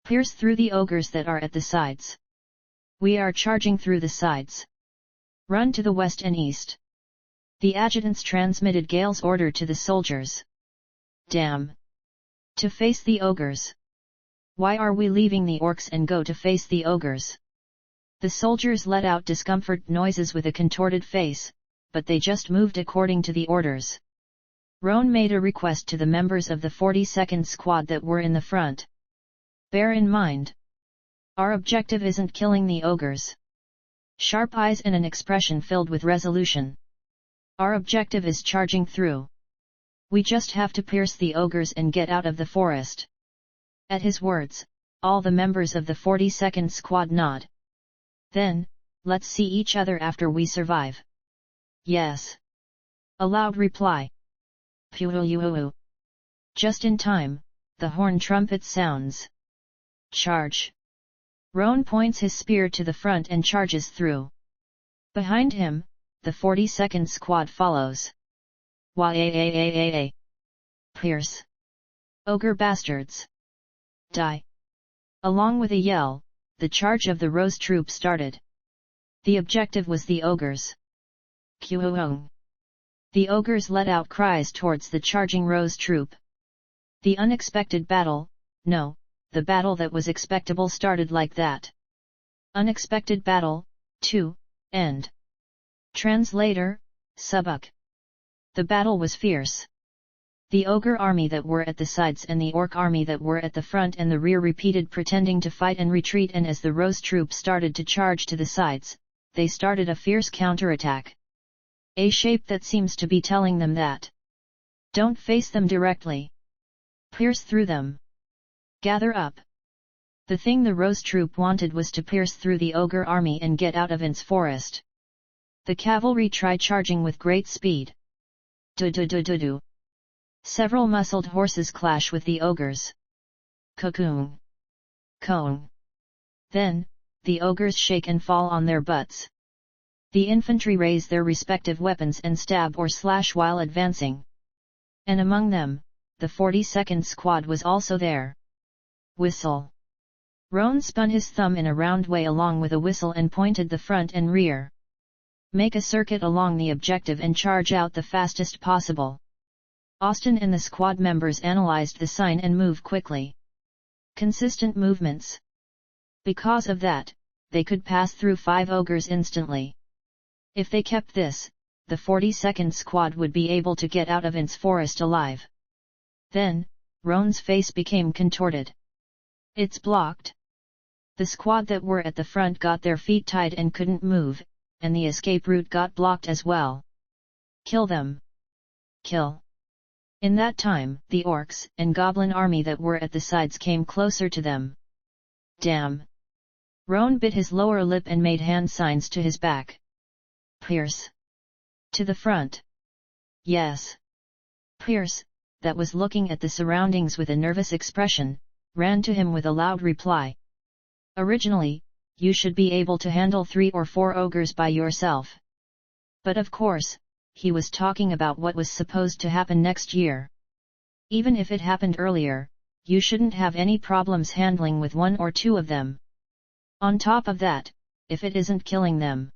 Pierce through the ogres that are at the sides. We are charging through the sides. Run to the west and east. The adjutants transmitted Gale's order to the soldiers. Damn! To face the ogres. Why are we leaving the orcs and go to face the ogres? The soldiers let out discomfort noises with a contorted face, but they just moved according to the orders. Roan made a request to the members of the 42nd squad that were in the front. Bear in mind. Our objective isn't killing the ogres. Sharp eyes and an expression filled with resolution. Our objective is charging through. We just have to pierce the ogres and get out of the forest. At his words, all the members of the 42nd squad nod. Then, let's see each other after we survive. Yes. A loud reply. Pew-pew-pew. Just in time, the horn trumpet sounds. Charge. Roan points his spear to the front and charges through. Behind him, the 42nd squad follows. Wah-a-a-a-a-a. Pierce. Ogre bastards. Die. Along with a yell, the charge of the Rose troop started. The objective was the ogres. Q-o-ong. The ogres let out cries towards the charging Rose troop. The unexpected battle, no, the battle that was expectable started like that. Unexpected battle, to, end. Translator, Subuk. The battle was fierce. The ogre army that were at the sides and the orc army that were at the front and the rear repeated pretending to fight and retreat, and as the Rose troop started to charge to the sides, they started a fierce counterattack. A shape that seems to be telling them that. Don't face them directly. Pierce through them. Gather up. The thing the Rose troop wanted was to pierce through the ogre army and get out of its forest. The cavalry tried charging with great speed. Do-do-do-do-do. Several muscled horses clash with the ogres. Cocoon. Cone. Then, the ogres shake and fall on their butts. The infantry raise their respective weapons and stab or slash while advancing. And among them, the 42nd squad was also there. Whistle. Roan spun his thumb in a round way along with a whistle and pointed the front and rear. Make a circuit along the objective and charge out the fastest possible. Austin and the squad members analyzed the sign and moved quickly. Consistent movements. Because of that, they could pass through 5 ogres instantly. If they kept this, the 42nd squad would be able to get out of its forest alive. Then, Roan's face became contorted. It's blocked. The squad that were at the front got their feet tied and couldn't move, and the escape route got blocked as well. Kill them. Kill. In that time, the orcs and goblin army that were at the sides came closer to them. Damn! Roan bit his lower lip and made hand signs to his back. Pierce. To the front. Yes. Pierce, that was looking at the surroundings with a nervous expression, ran to him with a loud reply. Originally, you should be able to handle 3 or 4 ogres by yourself. But of course, he was talking about what was supposed to happen next year. Even if it happened earlier, you shouldn't have any problems handling with 1 or 2 of them. On top of that, if it isn't killing them.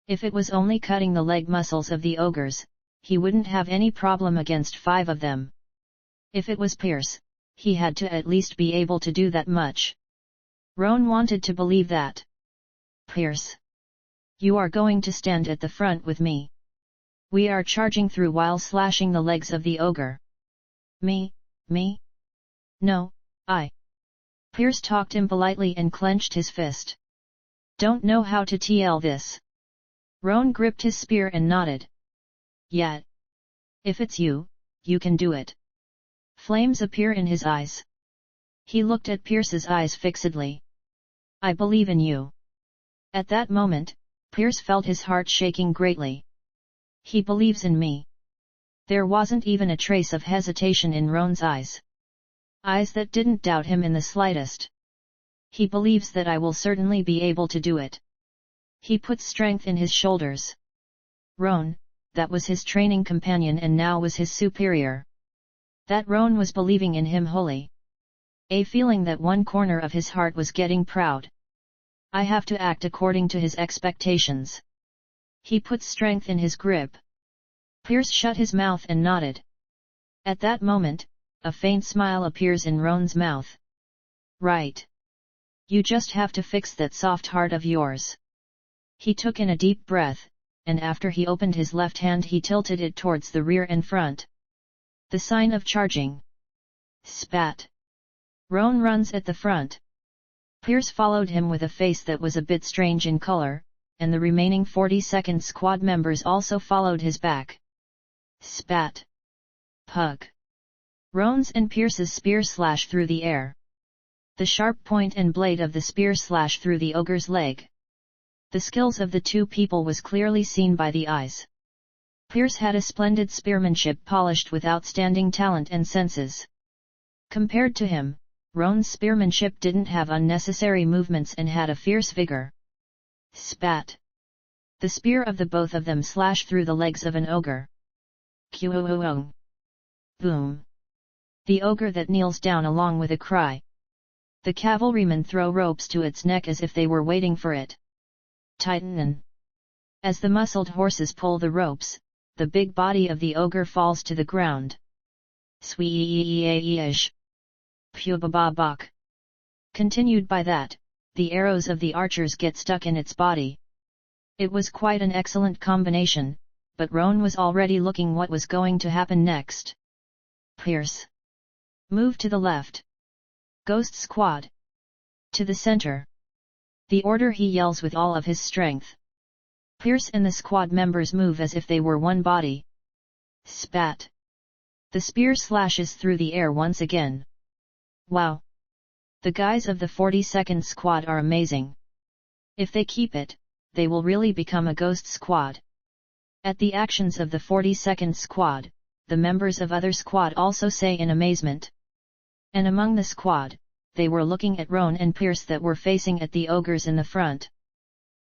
If it was only cutting the leg muscles of the ogres, he wouldn't have any problem against 5 of them. If it was pierce, he had to at least be able to do that much. Roan wanted to believe that. Pierce. You are going to stand at the front with me. We are charging through while slashing the legs of the ogre. Me? No, I. Pierce talked impolitely and clenched his fist. Don't know how to tell this. Roan gripped his spear and nodded. Yet. If it's you, you can do it. Flames appear in his eyes. He looked at Pierce's eyes fixedly. I believe in you. At that moment, Pierce felt his heart shaking greatly. He believes in me. There wasn't even a trace of hesitation in Roan's eyes. Eyes that didn't doubt him in the slightest. He believes that I will certainly be able to do it. He put strength in his shoulders. Roan, that was his training companion and now was his superior. That Roan was believing in him wholly. A feeling that one corner of his heart was getting proud. I have to act according to his expectations. He put strength in his grip. Pierce shut his mouth and nodded. At that moment, a faint smile appears in Roan's mouth. Right. You just have to fix that soft heart of yours. He took in a deep breath, and after he opened his left hand he tilted it towards the rear and front. The sign of charging. Spat. Roan runs at the front. Pierce followed him with a face that was a bit strange in color, and the remaining 42nd squad members also followed his back. Spat. Pug. Roan's and Pierce's spear slash through the air. The sharp point and blade of the spear slash through the ogre's leg. The skills of the two people was clearly seen by the eyes. Pierce had a splendid spearmanship polished with outstanding talent and senses. Compared to him, Roan's spearmanship didn't have unnecessary movements and had a fierce vigor. Spat. The spear of the both of them slashed through the legs of an ogre. Qooong. Boom. The ogre that kneels down along with a cry. The cavalrymen throw ropes to its neck as if they were waiting for it. Tighten. As the muscled horses pull the ropes, the big body of the ogre falls to the ground. Sweeeeeeeesh. Pubababak. Continued by that, the arrows of the archers get stuck in its body. It was quite an excellent combination, but Roan was already looking what was going to happen next. Pierce. Move to the left. Ghost squad. To the center. The order he yells with all of his strength. Pierce and the squad members move as if they were one body. Spat. The spear slashes through the air once again. Wow! The guys of the 42nd squad are amazing. If they keep it, they will really become a ghost squad. At the actions of the 42nd squad, the members of other squad also say in amazement. And among the squad, they were looking at Roan and Pierce that were facing at the ogres in the front.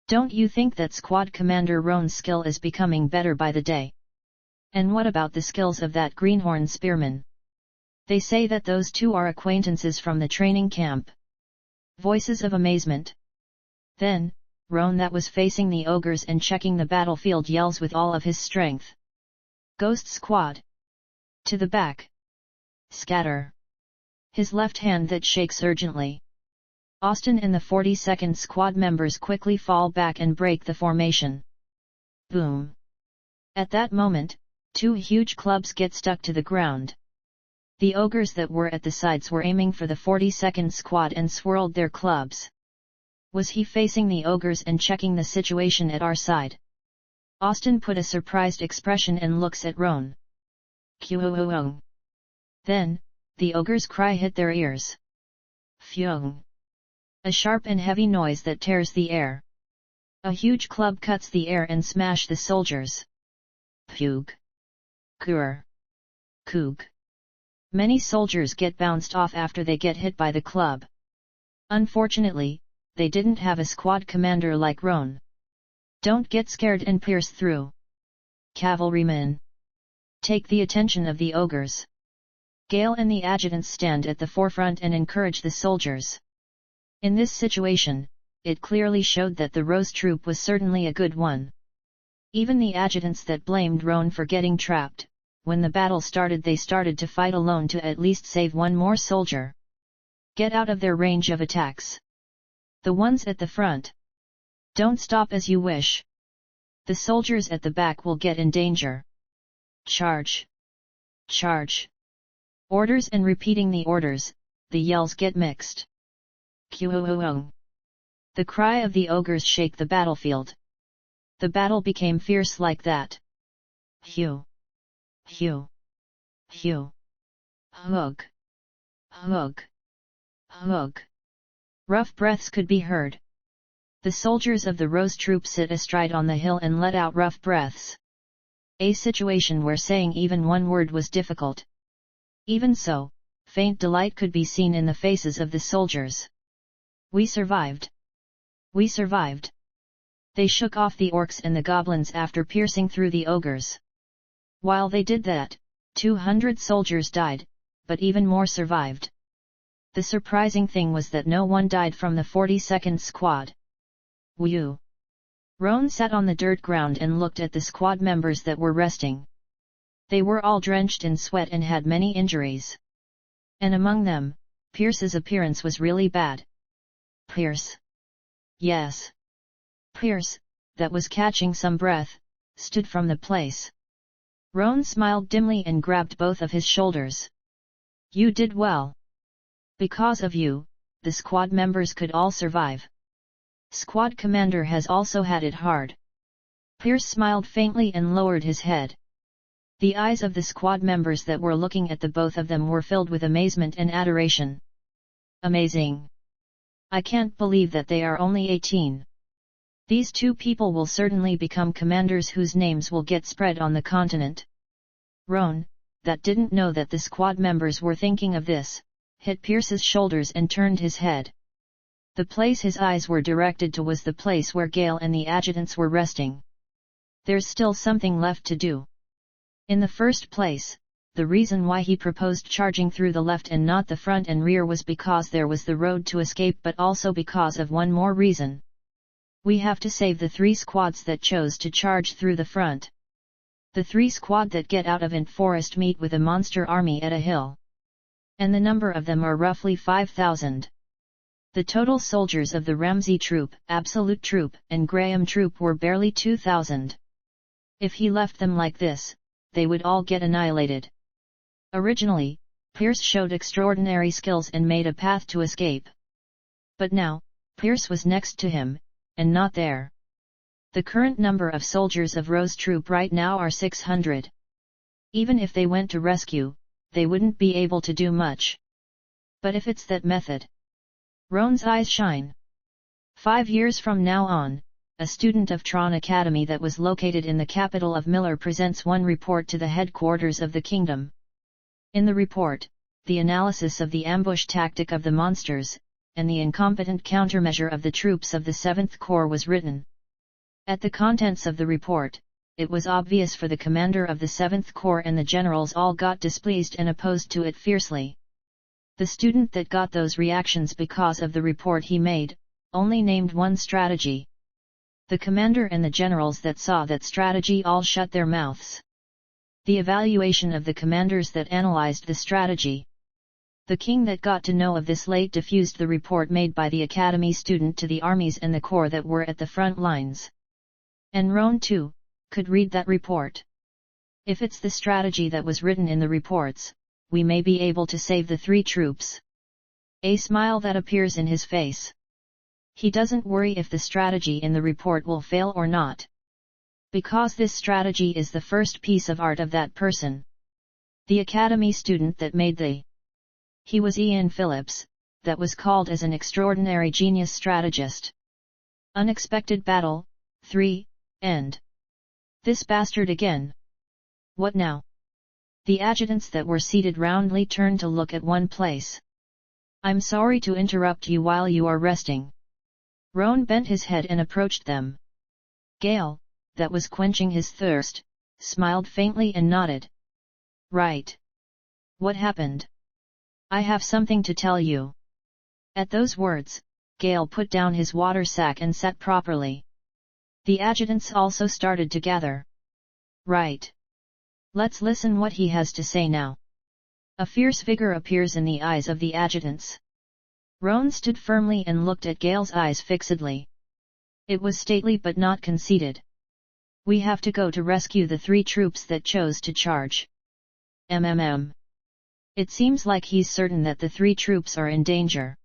Don't you think that squad commander Roan's skill is becoming better by the day? And what about the skills of that greenhorn spearman? They say that those two are acquaintances from the training camp. Voices of amazement. Then, Roan that was facing the ogres and checking the battlefield yells with all of his strength. Ghost squad. To the back. Scatter. His left hand that shakes urgently. Austin and the 42nd squad members quickly fall back and break the formation. Boom. At that moment, two huge clubs get stuck to the ground. The ogres that were at the sides were aiming for the 42nd squad and swirled their clubs. Was he facing the ogres and checking the situation at our side? Austin put a surprised expression and looks at Roan. Qooong. Then, the ogre's cry hit their ears. Pheong. A sharp and heavy noise that tears the air. A huge club cuts the air and smash the soldiers. Pug. Kur. Koog. Many soldiers get bounced off after they get hit by the club. Unfortunately, they didn't have a squad commander like Roan. Don't get scared and pierce through. Cavalrymen. Take the attention of the ogres. Gale and the adjutants stand at the forefront and encourage the soldiers. In this situation, it clearly showed that the Rose troop was certainly a good one. Even the adjutants that blamed Roan for getting trapped, when the battle started they started to fight alone to at least save one more soldier. Get out of their range of attacks. The ones at the front. Don't stop as you wish. The soldiers at the back will get in danger. Charge! Charge! Orders, and repeating the orders, the yells get mixed. Q-o-o-ong. The cry of the ogres shake the battlefield. The battle became fierce like that. Hew! Hew! Hew! Hug! Hug! Hug! Rough breaths could be heard. The soldiers of the Rose troop sit astride on the hill and let out rough breaths. A situation where saying even one word was difficult. Even so, faint delight could be seen in the faces of the soldiers. We survived! We survived! They shook off the orcs and the goblins after piercing through the ogres. While they did that, 200 soldiers died, but even more survived. The surprising thing was that no one died from the 42nd squad. Whew! Roan sat on the dirt ground and looked at the squad members that were resting. They were all drenched in sweat and had many injuries. And among them, Pierce's appearance was really bad. Pierce! Yes! Pierce, that was catching some breath, stood from the place. Roan smiled dimly and grabbed both of his shoulders. You did well. Because of you, the squad members could all survive. Squad commander has also had it hard. Pierce smiled faintly and lowered his head. The eyes of the squad members that were looking at the both of them were filled with amazement and adoration. Amazing! I can't believe that they are only 18. These two people will certainly become commanders whose names will get spread on the continent. Roan, that didn't know that the squad members were thinking of this, hit Pierce's shoulders and turned his head. The place his eyes were directed to was the place where Gale and the adjutants were resting. There's still something left to do. In the first place, the reason why he proposed charging through the left and not the front and rear was because there was the road to escape, but also because of one more reason. We have to save the 3 squads that chose to charge through the front. The 3 squad that get out of Ant Forest meet with a monster army at a hill. And the number of them are roughly 5,000. The total soldiers of the Ramsey troop, Absolute troop, and Graham troop were barely 2,000. If he left them like this, they would all get annihilated. Originally, Pierce showed extraordinary skills and made a path to escape. But now, Pierce was next to him, and not there. The current number of soldiers of Rose troop right now are 600. Even if they went to rescue, they wouldn't be able to do much. But if it's that method... Roan's eyes shine. 5 years from now on, a student of Tron Academy that was located in the capital of Miller presents one report to the headquarters of the kingdom. In the report, the analysis of the ambush tactic of the monsters, and the incompetent countermeasure of the troops of the 7th Corps was written. At the contents of the report, it was obvious for the commander of the 7th Corps and the generals all got displeased and opposed to it fiercely. The student that got those reactions because of the report he made, only named one strategy. The commander and the generals that saw that strategy all shut their mouths. The evaluation of the commanders that analyzed the strategy. The king that got to know of this late diffused the report made by the academy student to the armies and the corps that were at the front lines. And Roan too, could read that report. If it's the strategy that was written in the reports, we may be able to save the 3 troops. A smile that appears in his face. He doesn't worry if the strategy in the report will fail or not. Because this strategy is the first piece of art of that person. The academy student that made He was Ian Phillips, that was called as an extraordinary genius strategist. Unexpected battle, 3, end. This bastard again. What now? The adjutants that were seated roundly turned to look at one place. I'm sorry to interrupt you while you are resting. Roan bent his head and approached them. Gale, that was quenching his thirst, smiled faintly and nodded. Right. What happened? I have something to tell you. At those words, Gale put down his water sack and sat properly. The adjutants also started to gather. Right. Let's listen what he has to say now. A fierce vigor appears in the eyes of the adjutants. Roan stood firmly and looked at Gale's eyes fixedly. It was stately but not conceited. We have to go to rescue the 3 troops that chose to charge. It seems like he's certain that the 3 troops are in danger.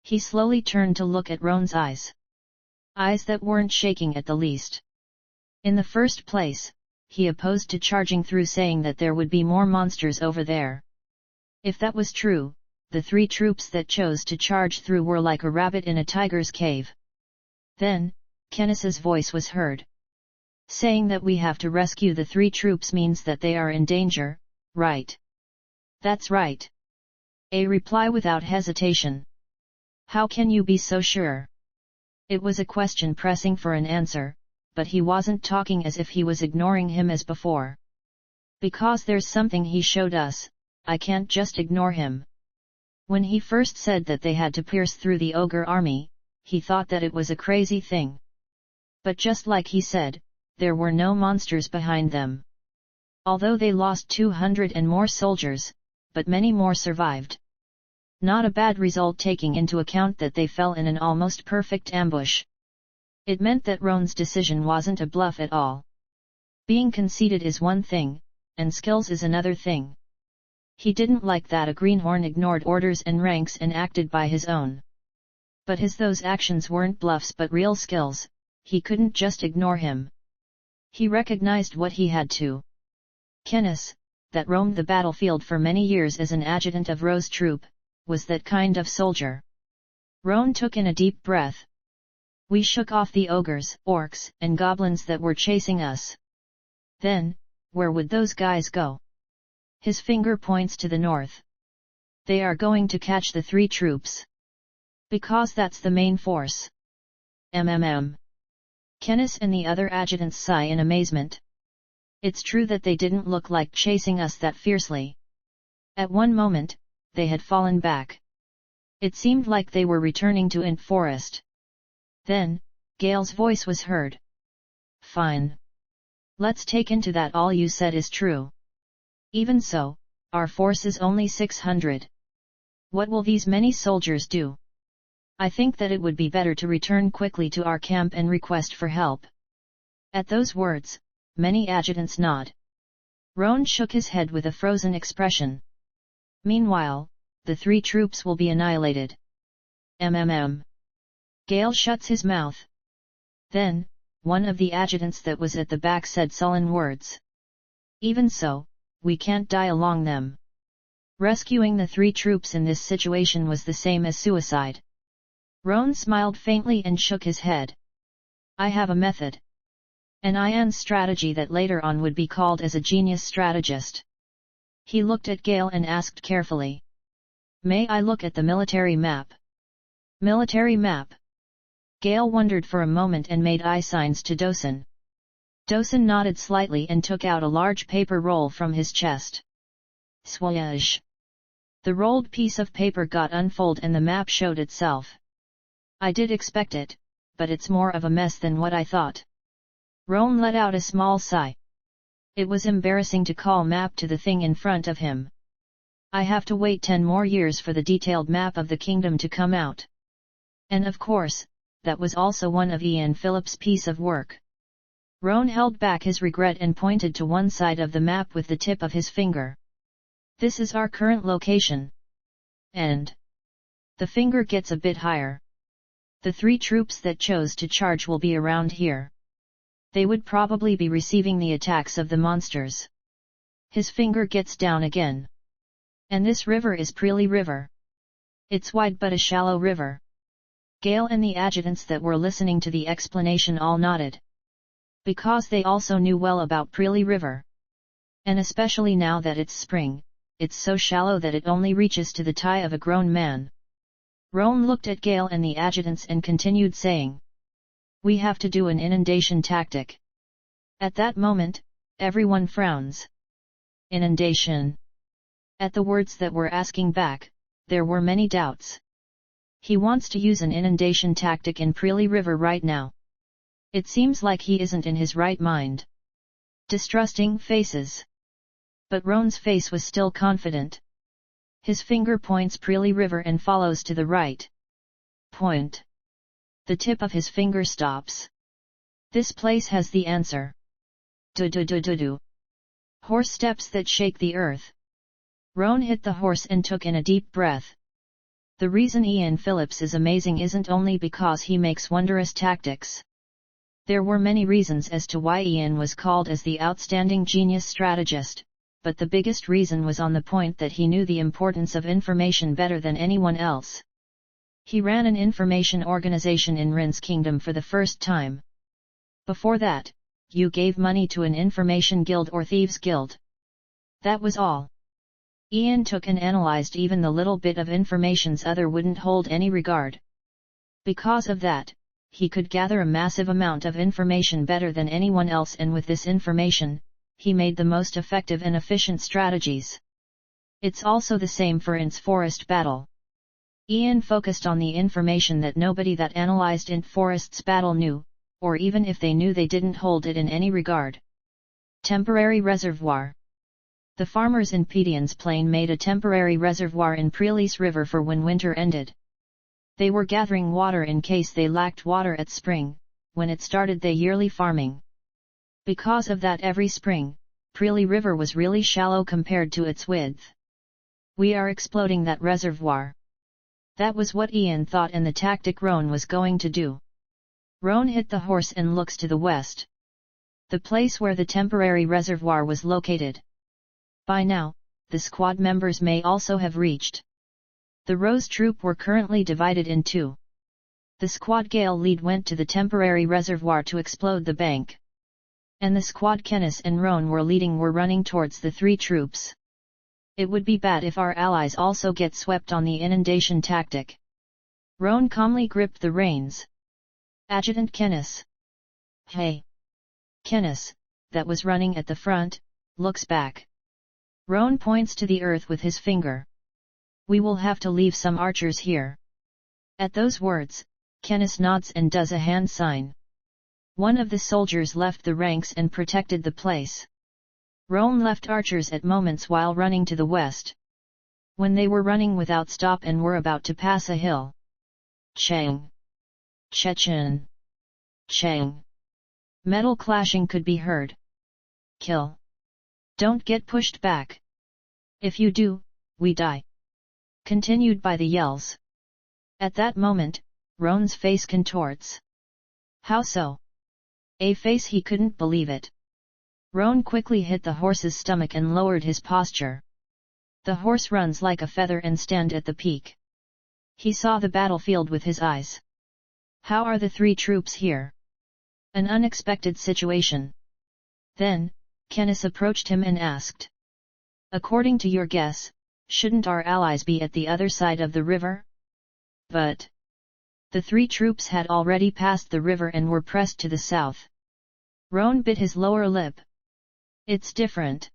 He slowly turned to look at Roan's eyes. Eyes that weren't shaking at the least. In the first place, he opposed to charging through, saying that there would be more monsters over there. If that was true, the 3 troops that chose to charge through were like a rabbit in a tiger's cave. Then, Kenneth's voice was heard. Saying that we have to rescue the 3 troops means that they are in danger, right? That's right. A reply without hesitation. How can you be so sure? It was a question pressing for an answer, but he wasn't talking as if he was ignoring him as before. Because there's something he showed us, I can't just ignore him. When he first said that they had to pierce through the ogre army, he thought that it was a crazy thing. But just like he said, there were no monsters behind them. Although they lost 200 and more soldiers, but many more survived. Not a bad result taking into account that they fell in an almost perfect ambush. It meant that Roan's decision wasn't a bluff at all. Being conceited is one thing, and skills is another thing. He didn't like that a greenhorn ignored orders and ranks and acted by his own. But those actions weren't bluffs but real skills, he couldn't just ignore him. He recognized what he had to. Kenneth, that roamed the battlefield for many years as an adjutant of Roan's troop, was that kind of soldier. Roan took in a deep breath. We shook off the ogres, orcs, and goblins that were chasing us. Then, where would those guys go? His finger points to the north. They are going to catch the 3 troops. Because that's the main force. Kenneth and the other adjutants sigh in amazement. It's true that they didn't look like chasing us that fiercely. At one moment, they had fallen back. It seemed like they were returning to Int Forest. Then, Gale's voice was heard. Fine. Let's take into that all you said is true. Even so, our force is only 600. What will these many soldiers do? I think that it would be better to return quickly to our camp and request for help. At those words, many adjutants nod. Roan shook his head with a frozen expression. Meanwhile, the 3 troops will be annihilated. Gale shuts his mouth. Then, one of the adjutants that was at the back said sullen words. Even so, we can't die along them. Rescuing the 3 troops in this situation was the same as suicide. Roan smiled faintly and shook his head. I have a method. An iron strategy that later on would be called as a genius strategist. He looked at Gale and asked carefully. May I look at the military map? Military map? Gale wondered for a moment and made eye signs to Dosen. Dosen nodded slightly and took out a large paper roll from his chest. Swoosh! The rolled piece of paper got unfolded and the map showed itself. I did expect it, but it's more of a mess than what I thought. Roan let out a small sigh. It was embarrassing to call map to the thing in front of him. I have to wait 10 more years for the detailed map of the kingdom to come out. And of course, that was also one of Ian Phillips' piece of work. Roan held back his regret and pointed to one side of the map with the tip of his finger. This is our current location. And the finger gets a bit higher. The 3 troops that chose to charge will be around here. They would probably be receiving the attacks of the monsters. His finger gets down again. And this river is Preely River. It's wide but a shallow river. Gale and the adjutants that were listening to the explanation all nodded. Because they also knew well about Preely River. And especially now that it's spring, it's so shallow that it only reaches to the thigh of a grown man. Roan looked at Gale and the adjutants and continued saying. We have to do an inundation tactic. At that moment, everyone frowns. Inundation. At the words that were asking back, there were many doubts. He wants to use an inundation tactic in Preely River right now. It seems like he isn't in his right mind. Distrusting faces. But Roan's face was still confident. His finger points Preely River and follows to the right. Point. The tip of his finger stops. This place has the answer. Do-do-do-do-do. Horse steps that shake the earth. Roan hit the horse and took in a deep breath. The reason Ian Phillips is amazing isn't only because he makes wondrous tactics. There were many reasons as to why Ian was called as the outstanding genius strategist, but the biggest reason was on the point that he knew the importance of information better than anyone else. He ran an information organization in Rin's kingdom for the first time. Before that, you gave money to an information guild or thieves guild. That was all. Ian took and analyzed even the little bit of information's other wouldn't hold any regard. Because of that, he could gather a massive amount of information better than anyone else, and with this information, he made the most effective and efficient strategies. It's also the same for Int's forest battle. Ian focused on the information that nobody that analyzed Int Forest's battle knew, or even if they knew they didn't hold it in any regard. Temporary reservoir. The farmers in Pedion's plain made a temporary reservoir in Prelis River for when winter ended. They were gathering water in case they lacked water at spring, when it started their yearly farming. Because of that, every spring, Preli River was really shallow compared to its width. We are exploding that reservoir. That was what Ian thought, and the tactic Roan was going to do. Roan hit the horse and looks to the west. The place where the temporary reservoir was located. By now, the squad members may also have reached. The Rose troop were currently divided in two. The squad Gale lead went to the temporary reservoir to explode the bank. And the squad Kenneth and Roan were leading were running towards the three troops. It would be bad if our allies also get swept on the inundation tactic. Roan calmly gripped the reins. Adjutant Kenneth. Hey! Kenneth, that was running at the front, looks back. Roan points to the earth with his finger. We will have to leave some archers here. At those words, Kenneth nods and does a hand sign. One of the soldiers left the ranks and protected the place. Roan left archers at moments while running to the west. When they were running without stop and were about to pass a hill. Chang! Chechen! Chang! Metal clashing could be heard. Kill! Don't get pushed back. If you do, we die. Continued by the yells. At that moment, Roan's face contorts. How so? A face he couldn't believe it. Roan quickly hit the horse's stomach and lowered his posture. The horse runs like a feather and stand at the peak. He saw the battlefield with his eyes. How are the three troops here? An unexpected situation. Then, Kenneth approached him and asked. According to your guess, shouldn't our allies be at the other side of the river? But the three troops had already passed the river and were pressed to the south. Roan bit his lower lip. It's different.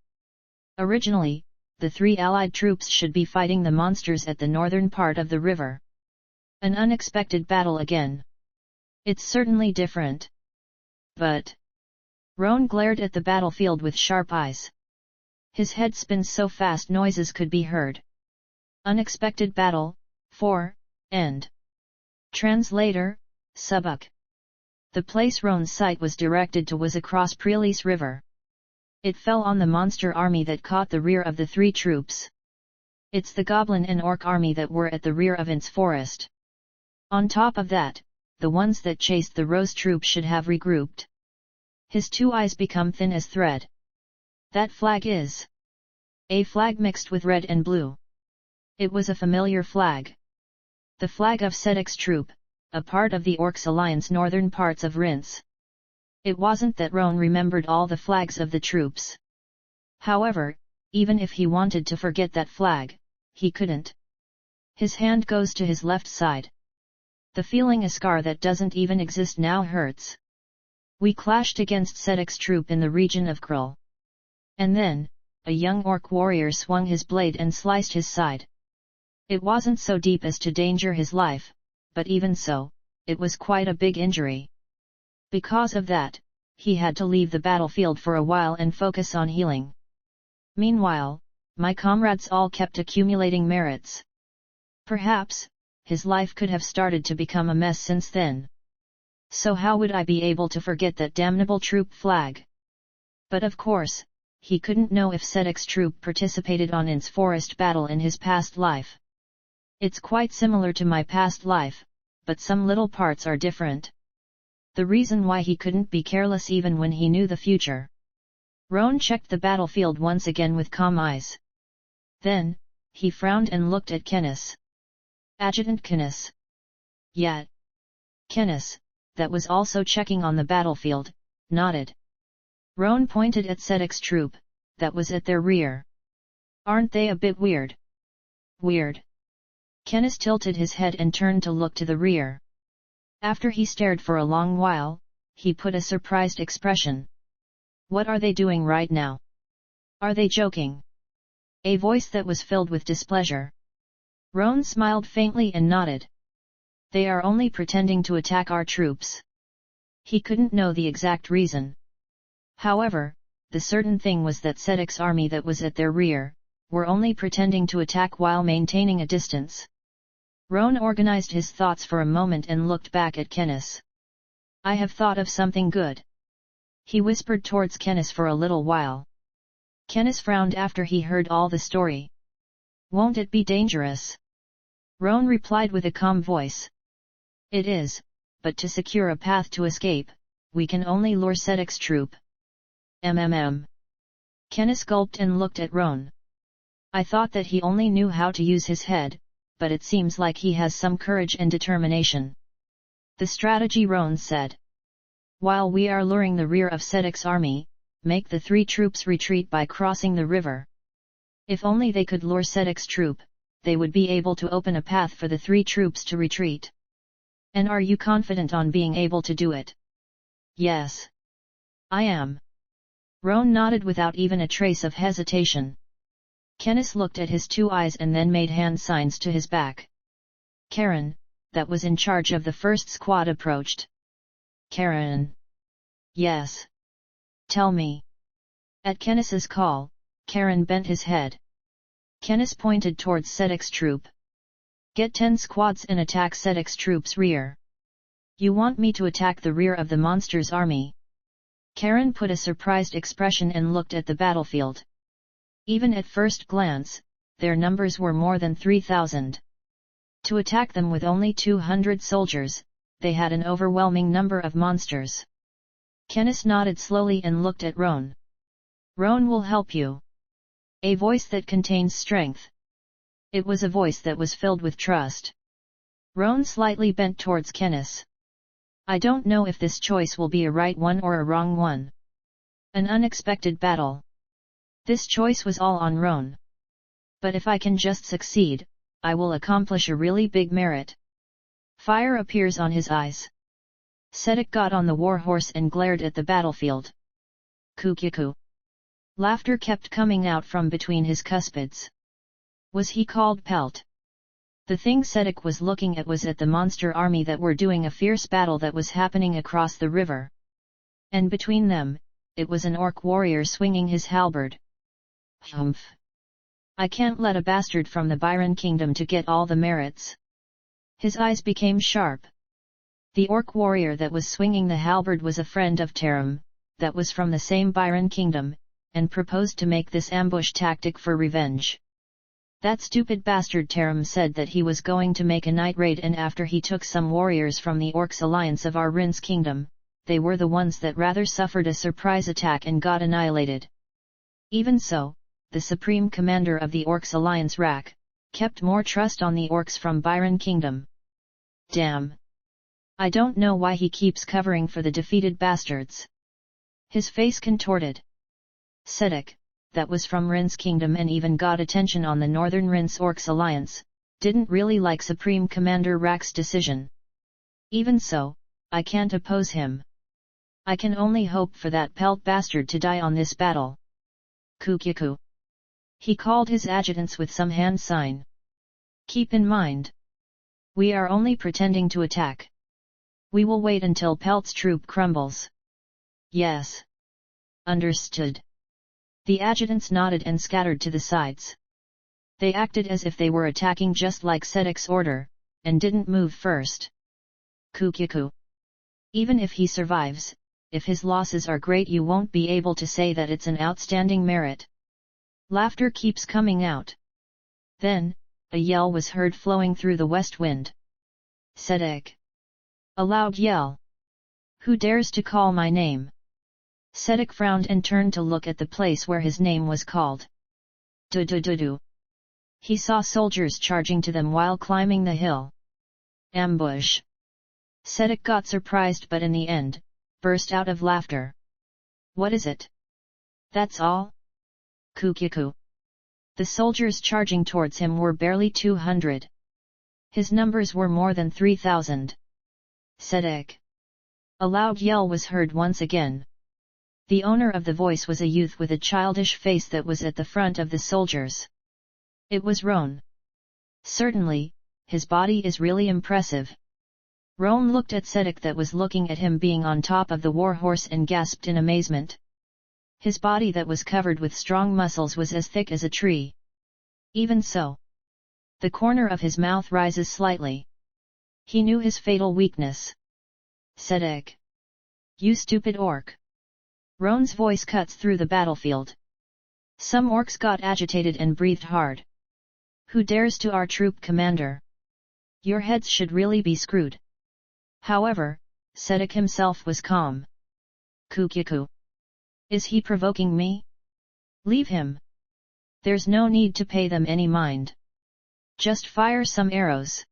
Originally, the three allied troops should be fighting the monsters at the northern part of the river. An unexpected battle again. It's certainly different. But Roan glared at the battlefield with sharp eyes. His head spins so fast noises could be heard. Unexpected battle, 4, end. Translator, Subuk. The place Roan's sight was directed to was across Prelis River. It fell on the monster army that caught the rear of the three troops. It's the goblin and orc army that were at the rear of Int's forest. On top of that, the ones that chased the Rose troop should have regrouped. His two eyes become thin as thread. That flag is a flag mixed with red and blue. It was a familiar flag. The flag of Sedek's troop, a part of the Orcs Alliance northern parts of Rince. It wasn't that Roan remembered all the flags of the troops. However, even if he wanted to forget that flag, he couldn't. His hand goes to his left side. The feeling a scar that doesn't even exist now hurts. We clashed against Sedek's troop in the region of Krull. And then, a young orc warrior swung his blade and sliced his side. It wasn't so deep as to danger his life, but even so, it was quite a big injury. Because of that, he had to leave the battlefield for a while and focus on healing. Meanwhile, my comrades all kept accumulating merits. Perhaps, his life could have started to become a mess since then. So how would I be able to forget that damnable troop flag? But of course, he couldn't know if Sedek's troop participated on its forest battle in his past life. It's quite similar to my past life, but some little parts are different. The reason why he couldn't be careless even when he knew the future. Roan checked the battlefield once again with calm eyes. Then, he frowned and looked at Kenneth. Adjutant Kenneth. Yeah. Kenneth, that was also checking on the battlefield, nodded. Roan pointed at Sedek's troop, that was at their rear. Aren't they a bit weird? Weird. Kenneth tilted his head and turned to look to the rear. After he stared for a long while, he put a surprised expression. What are they doing right now? Are they joking? A voice that was filled with displeasure. Roan smiled faintly and nodded. They are only pretending to attack our troops. He couldn't know the exact reason. However, the certain thing was that Sedek's army that was at their rear, were only pretending to attack while maintaining a distance. Roan organized his thoughts for a moment and looked back at Kenneth. I have thought of something good. He whispered towards Kenneth for a little while. Kenneth frowned after he heard all the story. Won't it be dangerous? Roan replied with a calm voice. It is, but to secure a path to escape, we can only lure Sedek's troop. Kenneth gulped and looked at Roan. I thought that he only knew how to use his head, but it seems like he has some courage and determination. The strategy, Roan said. While we are luring the rear of Sedek's army, make the 3 troops retreat by crossing the river. If only they could lure Sedek's troop, they would be able to open a path for the 3 troops to retreat. And are you confident on being able to do it? Yes. I am. Roan nodded without even a trace of hesitation. Kenneth looked at his 2 eyes and then made hand signs to his back. Karen, that was in charge of the first squad, approached. Karen. Yes. Tell me. At Kenneth's call, Karen bent his head. Kenneth pointed towards Sedek's troop. Get 10 squads and attack Sedek's troops' rear. You want me to attack the rear of the monster's army? Karen put a surprised expression and looked at the battlefield. Even at first glance, their numbers were more than 3,000. To attack them with only 200 soldiers, they had an overwhelming number of monsters. Kenneth nodded slowly and looked at Roan. Roan will help you. A voice that contains strength. It was a voice that was filled with trust. Roan slightly bent towards Kenneth. I don't know if this choice will be a right one or a wrong one. An unexpected battle. This choice was all on Roan. But if I can just succeed, I will accomplish a really big merit. Fire appears on his eyes. Sedek got on the war horse and glared at the battlefield. Kukuku. Laughter kept coming out from between his cuspids. Was he called Pelt? The thing Sedek was looking at was at the monster army that were doing a fierce battle that was happening across the river. And between them, it was an orc warrior swinging his halberd. Humph! I can't let a bastard from the Byron kingdom to get all the merits. His eyes became sharp. The orc warrior that was swinging the halberd was a friend of Terum, that was from the same Byron kingdom, and proposed to make this ambush tactic for revenge. That stupid bastard Terum said that he was going to make a night raid, and after he took some warriors from the Orcs alliance of our Rin's kingdom, they were the ones that rather suffered a surprise attack and got annihilated. Even so, the supreme commander of the Orcs alliance Rak, kept more trust on the Orcs from Byron kingdom. Damn! I don't know why he keeps covering for the defeated bastards. His face contorted. Sedek, that was from Rin's kingdom and even got attention on the Northern Rin's Orcs alliance, didn't really like Supreme Commander Rak's decision. Even so, I can't oppose him. I can only hope for that Pelt bastard to die on this battle. Kukuku. He called his adjutants with some hand sign. Keep in mind. We are only pretending to attack. We will wait until Pelt's troop crumbles. Yes. Understood. The adjutants nodded and scattered to the sides. They acted as if they were attacking just like Sedek's order, and didn't move first. Kukuku. Even if he survives, if his losses are great, you won't be able to say that it's an outstanding merit. Laughter keeps coming out. Then, a yell was heard flowing through the west wind. Sedek! A loud yell. Who dares to call my name? Sedek frowned and turned to look at the place where his name was called. Do. He saw soldiers charging to them while climbing the hill. Ambush! Sedek got surprised but in the end, burst out of laughter. What is it? That's all? Kukiku. The soldiers charging towards him were barely 200. His numbers were more than 3,000. Sedek! A loud yell was heard once again. The owner of the voice was a youth with a childish face that was at the front of the soldiers. It was Roan. Certainly, his body is really impressive. Roan looked at Sedek that was looking at him being on top of the war horse and gasped in amazement. His body that was covered with strong muscles was as thick as a tree. Even so, the corner of his mouth rises slightly. He knew his fatal weakness. Sedek! You stupid orc! Roan's voice cuts through the battlefield. Some orcs got agitated and breathed hard. Who dares to our troop commander? Your heads should really be screwed. However, Sedek himself was calm. Kukiku! Is he provoking me? Leave him. There's no need to pay them any mind. Just fire some arrows.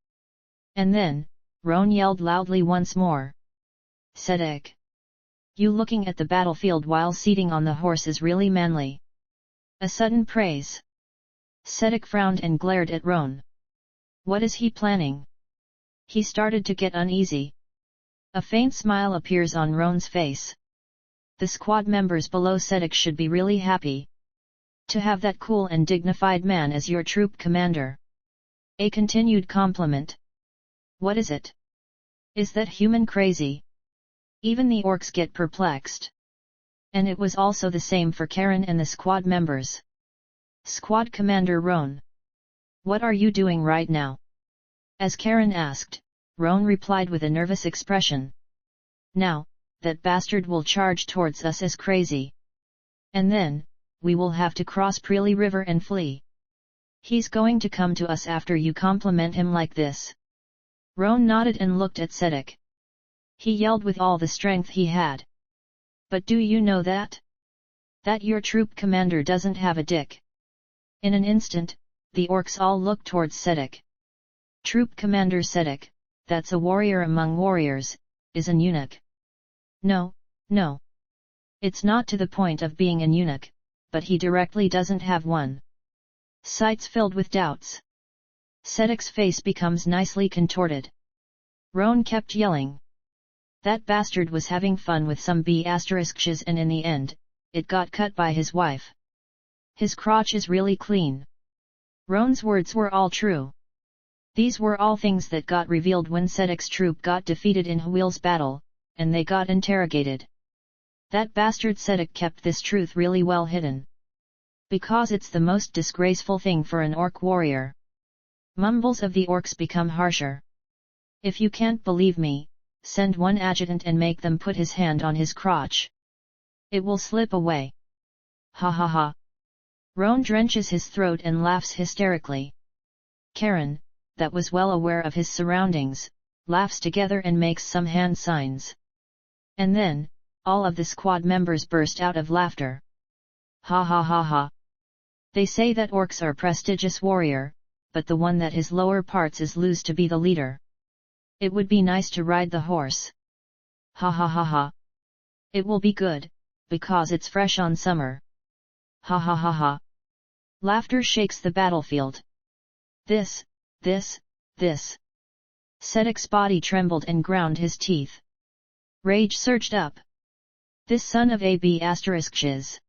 And then, Roan yelled loudly once more. Sedek! You looking at the battlefield while seating on the horse is really manly. A sudden praise. Sedek frowned and glared at Roan. What is he planning? He started to get uneasy. A faint smile appears on Roan's face. The squad members below Sedek should be really happy to have that cool and dignified man as your troop commander. A continued compliment. What is it? Is that human crazy? Even the orcs get perplexed. And it was also the same for Karen and the squad members. Squad Commander Roan. What are you doing right now? As Karen asked, Roan replied with a nervous expression. Now, that bastard will charge towards us as crazy. And then, we will have to cross Preely River and flee. He's going to come to us after you compliment him like this. Roan nodded and looked at Sedek. He yelled with all the strength he had. But do you know that? That your troop commander doesn't have a dick. In an instant, the orcs all looked towards Sedek. Troop commander Sedek, that's a warrior among warriors, is an eunuch. No. It's not to the point of being an eunuch, but he directly doesn't have one. Sights filled with doubts. Sedek's face becomes nicely contorted. Roan kept yelling. That bastard was having fun with some B*****s and in the end, it got cut by his wife. His crotch is really clean. Roan's words were all true. These were all things that got revealed when Sedek's troop got defeated in Hwil's battle, and they got interrogated. That bastard Sedek kept this truth really well hidden. Because it's the most disgraceful thing for an orc warrior. Mumbles of the orcs become harsher. If you can't believe me, send one adjutant and make them put his hand on his crotch. It will slip away. Ha ha ha. Roan drenches his throat and laughs hysterically. Karen, that was well aware of his surroundings, laughs together and makes some hand signs. And then, all of the squad members burst out of laughter. Ha ha ha ha. They say that orcs are prestigious warrior, but the one that his lower parts is loose to be the leader. It would be nice to ride the horse. Ha ha ha ha. It will be good, because it's fresh on summer. Ha ha ha ha. Laughter shakes the battlefield. This. Sedek's body trembled and ground his teeth. Rage surged up. This son of a B******.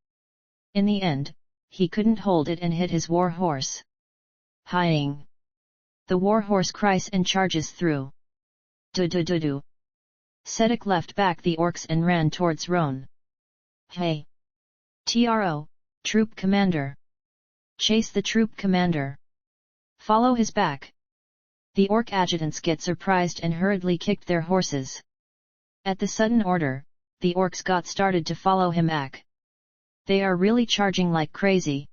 In the end, he couldn't hold it and hit his war horse. Hying. The war horse cries and charges through. Do. Sedek left back the orcs and ran towards Roan. Hey! Tro, troop commander! Chase the troop commander! Follow his back! The orc adjutants get surprised and hurriedly kicked their horses. At the sudden order, the orcs got started to follow him back. They are really charging like crazy.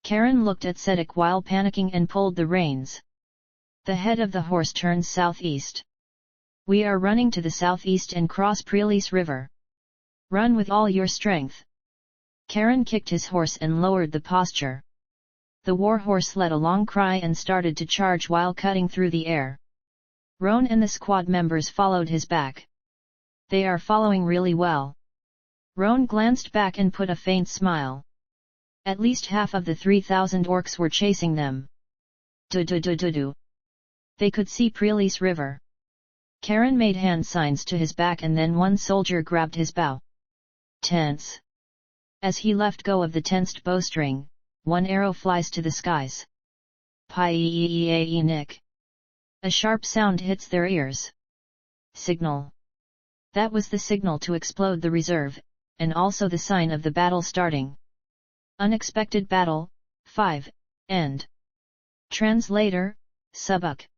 Karen looked at Sedek while panicking and pulled the reins. The head of the horse turns southeast. We are running to the southeast and cross Prelis River. Run with all your strength. Karen kicked his horse and lowered the posture. The war horse let a long cry and started to charge while cutting through the air. Roan and the squad members followed his back. They are following really well. Roan glanced back and put a faint smile. At least half of the 3,000 orcs were chasing them. Do. They could see Prelis River. Karen made hand signs to his back and then one soldier grabbed his bow. Tense. As he left go of the tensed bowstring, one arrow flies to the skies. Pie nick. A sharp sound hits their ears. Signal. That was the signal to explode the reserve, and also the sign of the battle starting. Unexpected battle, 5, end. Translator, Subuk.